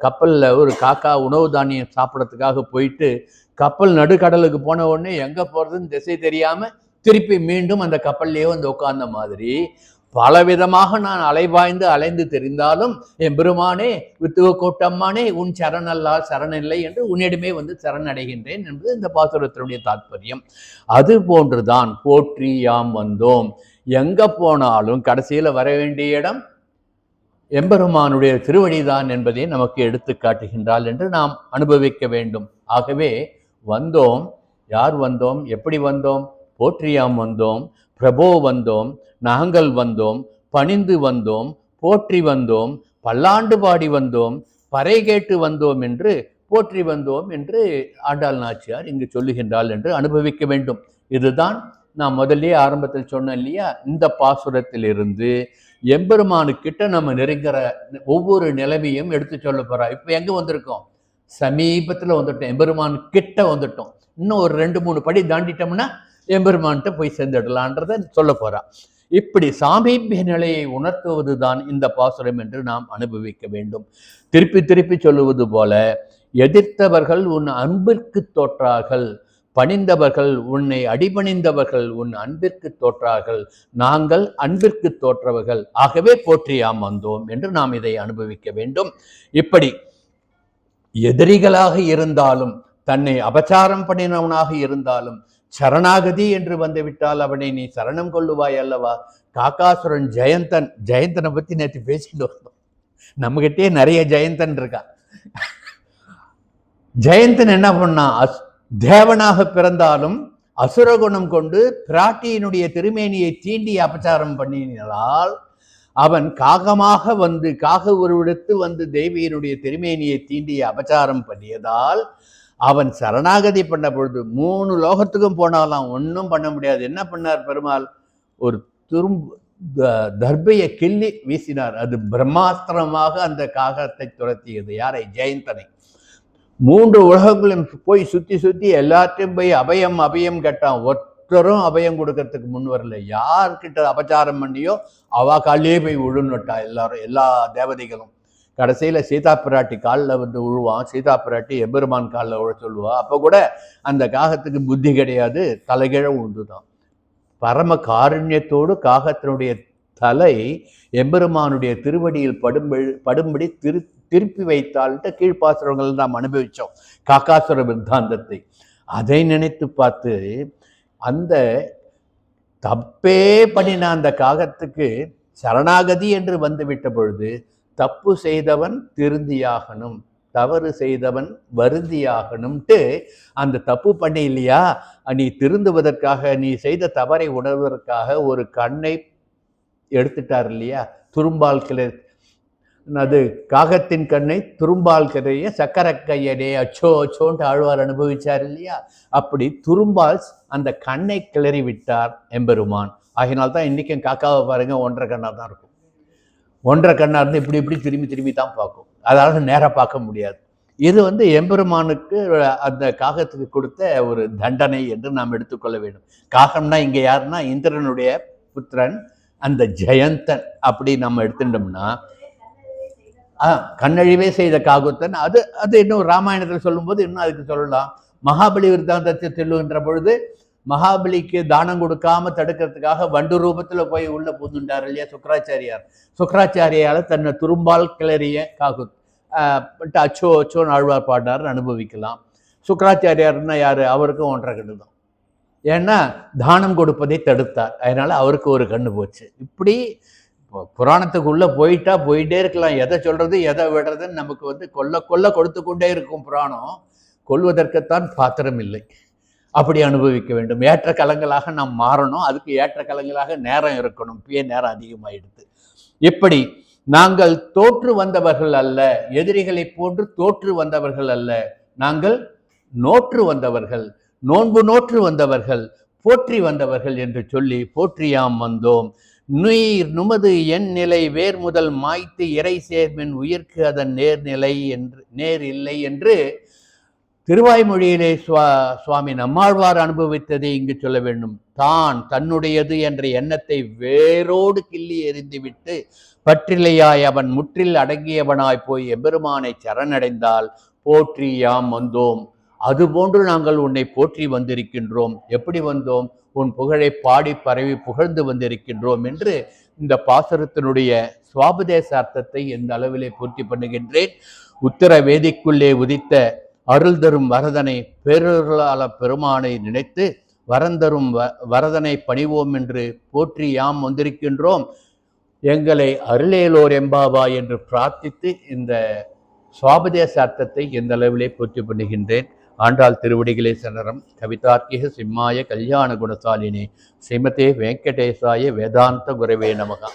கப்பல்ல ஒரு காக்கா உணவு தானியம் சாப்பிட்றதுக்காக போயிட்டு கப்பல் நடுக்கடலுக்கு போன உடனே எங்க போறதுன்னு திசை தெரியாம திருப்பி மீண்டும் அந்த கப்பல்லையே உட்கார்ந்த மாதிரி பலவிதமாக நான் அலைந்து தெரிந்தாலும் என் பெருமானே வித்துவக்கோட்டம்மானே உன் சரணல்லால் சரணில்லை என்று உன்னிடமே சரணடைகின்றேன் என்பது இந்த பாசுரத்தினுடைய தாற்பயம். அது போன்றுதான் போற்றி யாம் வந்தோம். எங்க போனாலும் கடைசியில வர வேண்டிய இடம் எம்பெருமானுடைய திருவடிதான் என்பதை நமக்கு எடுத்து காட்டுகின்றாள் என்று நாம் அனுபவிக்க வேண்டும். ஆகவே வந்தோம். யார் வந்தோம்? எப்படி வந்தோம்? போற்றியாம் வந்தோம், பிரபோ வந்தோம், நாங்கள் வந்தோம், பணிந்து வந்தோம், போற்றி வந்தோம், பல்லாண்டு பாடி வந்தோம், பறை கேட்டு வந்தோம் என்று போற்றி வந்தோம் என்று ஆண்டாள் நாச்சியார் இங்கு சொல்லுகின்றாள் என்று அனுபவிக்க வேண்டும். இதுதான் நான் முதல்லயே ஆரம்பத்தில் சொன்னேன் இல்லையா, இந்த பாசுரத்திலிருந்து எம்பெருமானுக்கிட்ட நம்ம நெருங்கிற ஒவ்வொரு நிலைமையும் எடுத்து சொல்ல போறா. இப்ப எங்க வந்திருக்கோம்? சமீபத்துல வந்துட்டோம், எம்பெருமான் கிட்ட வந்துட்டோம். இன்னும் ஒரு 2-3 படி தாண்டிட்டோம்னா எம்பெருமான்கிட்ட போய் சேர்ந்துடலான்றத சொல்ல போறா. இப்படி சாமீபிய நிலையை உணர்த்துவதுதான் இந்த பாசுரம் என்று நாம் அனுபவிக்க வேண்டும். திருப்பி திருப்பி சொல்லுவது போல, எதிர்த்தவர்கள் உன் அன்பிற்கு தோற்றார்கள், பணிந்தவர்கள் உன்னை அடிபணிந்தவர்கள் உன் அன்பிற்கு தோற்றார்கள், நாங்கள் அன்பிற்கு தோற்றவர்கள், ஆகவே போற்றியாம் வந்தோம் என்று நாம் இதை அனுபவிக்க வேண்டும். இப்படி எதிரிகளாக இருந்தாலும், தன்னை அபச்சாரம் பண்ணினவனாக இருந்தாலும், சரணாகதி என்று வந்துவிட்டால் அவனை நீ சரணம் கொள்ளுவாய் அல்லவா. காக்காசுரன் ஜெயந்தனை பத்தி நேற்று பேசிட்டு வந்தோம். நம்மகிட்டே நிறைய ஜெயந்தன் இருக்கா. ஜெயந்தன் என்ன பண்ணா, தேவனாக பிறந்தாலும் அசுரகுணம் கொண்டு பிராட்டியினுடைய திருமேனியை தீண்டி அபச்சாரம் பண்ணினால், அவன் காகமாக வந்து காக உருவெடுத்து வந்து தேவியினுடைய திருமேனியை தீண்டி அபச்சாரம் பண்ணியதால் அவன் சரணாகதி பண்ண பொழுது 3 லோகத்துக்கும் போனாலாம் ஒன்றும் பண்ண முடியாது. என்ன பண்ணார் பெருமாள்? ஒரு தர்பையை கிள்ளி வீசினார். அது பிரம்மாஸ்திரமாக அந்த காகத்தை துரத்தியது. யாரை? ஜெயந்தனை. 3 உலகங்களும் போய் சுத்தி சுத்தி எல்லாத்தையும் போய் அபயம் அபயம் கேட்டான். ஒருத்தரும் அபயம் கொடுக்கறதுக்கு முன் வரல. யார்கிட்ட அபச்சாரம் பண்ணியோ அவ காலிலே போய் விழுன்னுட்டா எல்லாரும், எல்லா தேவதைகளும். கடைசியில சீதா பிராட்டி காலில் வந்து விழுவான். சீதா பிராட்டி எம்பெருமான் காலில் விழ சொல்லுவா. அப்போ கூட அந்த காகத்துக்கு புத்தி கிடையாது, தலைகீழ உண்டுதான். பரம காருண்யத்தோடு காகத்தினுடைய தலை எம்பெருமானுடைய திருவடியில் படும்படி திருப்பி வைத்தால்ட்டு கீழ்ப்பாசுரங்கள் நாம் அனுபவிச்சோம் காக்காசுர விருத்தாந்தத்தை. அதை நினைத்து பார்த்து அந்த தப்பே பண்ணின அந்த காகத்துக்கு சரணாகதி என்று வந்துவிட்ட பொழுது, தப்பு செய்தவன் திருந்தியாகணும், தவறு செய்தவன் வருந்தியாகணும்ட்டு அந்த தப்பு பண்ணி இல்லையா, நீ திருந்துவதற்காக, நீ செய்த தவறை உணர்வதற்காக ஒரு கண்ணை எடுத்துட்டார் இல்லையா, துரும்பால் கிளை. அது காகத்தின் கண்ணை துரும்பால் கிளைய சக்கர கையடே அச்சோ அச்சோன்ட்டு ஆழ்வார் அனுபவிச்சார் இல்லையா. அப்படி துரும்பால் அந்த கண்ணை கிளறி விட்டார் எம்பெருமான். ஆகினால்தான் இன்னைக்கும் காக்காவை பாருங்க 1.5 கண்ணா தான் இருக்கும். 1.5 கண்ணா இருந்து இப்படி இப்படி திரும்பி திரும்பி தான் பார்க்கும். அதாவது நேராக பார்க்க முடியாது. இது எம்பெருமானுக்கு அந்த காகத்துக்கு கொடுத்த ஒரு தண்டனை என்று நாம் எடுத்துக்கொள்ள வேண்டும். காகம்னா இங்க யாருன்னா இந்திரனுடைய புத்திரன் அந்த ஜெயந்தன். அப்படி நம்ம எடுத்துட்டோம்னா கண்ணழிவே செய்த காகுத்தன். அது இன்னும் ராமாயணத்தில் சொல்லும்போது இன்னும் அதுக்கு சொல்லலாம். மகாபலி விருத்தாந்தத்தை சொல்லுகின்ற பொழுது மகாபலிக்கு தானம் கொடுக்காம தடுக்கிறதுக்காக வண்டு ரூபத்துல போய் உள்ள பூந்துட்டார் இல்லையா சுக்கராச்சாரியார். சுக்கராச்சாரியால தன்னை துரும்பால் கிளறிய காகுத் அச்சோ அச்சோன்னு ஆழ்வார் பாடினார் அனுபவிக்கலாம். சுக்கராச்சாரியார்னா யாரு? அவருக்கும் 1.5 கண்ணு தான். ஏன்னா தானம் கொடுப்பதை தடுத்தார், அதனால அவருக்கு ஒரு கண்ணு போச்சு. இப்படி புராணத்துக்குள்ள போயிட்டே இருக்கலாம். எதை சொல்றது எதை விடுறதுன்னு நமக்கு கொல்ல கொடுத்து கொண்டே இருக்கும் புராணம். கொல்வதற்குத்தான் பாத்திரம் இல்லை. அப்படி அனுபவிக்க வேண்டும். ஏற்ற கலங்களாக நாம் மாறணும். அதுக்கு ஏற்ற கலங்களாக நேரம் இருக்கணும். இப்பயே நேரம் அதிகமாயிடுது. இப்படி நாங்கள் தோற்று வந்தவர்கள் அல்ல, எதிரிகளை போன்று தோற்று வந்தவர்கள் அல்ல, நாங்கள் நோற்று வந்தவர்கள், நோன்பு நோற்று வந்தவர்கள், போற்றி வந்தவர்கள் என்று சொல்லி போற்றியாம் வந்தோம். நுயிர் நுமது என் நிலை வேர் முதல் மாய்த்து இறை சேர்மின் உயிர்க்கு அதன் நேர்நிலை என்று நேர் இல்லை என்று திருவாய்மொழியிலே சுவாமி நம்மாழ்வார் அனுபவித்ததை இங்கு சொல்ல வேண்டும். தன்னுடையது என்ற எண்ணத்தை வேரோடு கிள்ளி எறிந்துவிட்டு பற்றிலையாய் அவன் முற்றில் அடங்கியவனாய் போய் எம்பெருமானை சரணடைந்தால் போற்றி யாம் வந்தோம். அதுபோன்று நாங்கள் உன்னை போற்றி வந்திருக்கின்றோம். எப்படி வந்தோம்? உன் புகழை பாடி பரவி புகழ்ந்து வந்திருக்கின்றோம் என்று இந்த பாசுரத்தினுடைய சுவாபதேச அர்த்தத்தை எந்த அளவிலே பூர்த்தி பண்ணுகின்றேன். உத்தர வேதிக்குள்ளே உதித்த அருள் தரும் வரதனை பேரருளாள பெருமானை நினைத்து வரந்தரும் வரதனை பணிவோம் என்று போற்றி யாம் வந்திருக்கின்றோம். எங்களை அருளேலோர் எம்பாவா என்று பிரார்த்தித்து இந்த சுவாபதேச அர்த்தத்தை எந்த அளவிலே பூர்த்தி பண்ணுகின்றேன். ஆண்டாள் திருவடிகளே சரணம். கவிதார்க்கிக சிம்மாய கல்யாண குணசாலினே ஸ்ரீமதே வெங்கடேசாய வேதாந்த குரவே நமகா.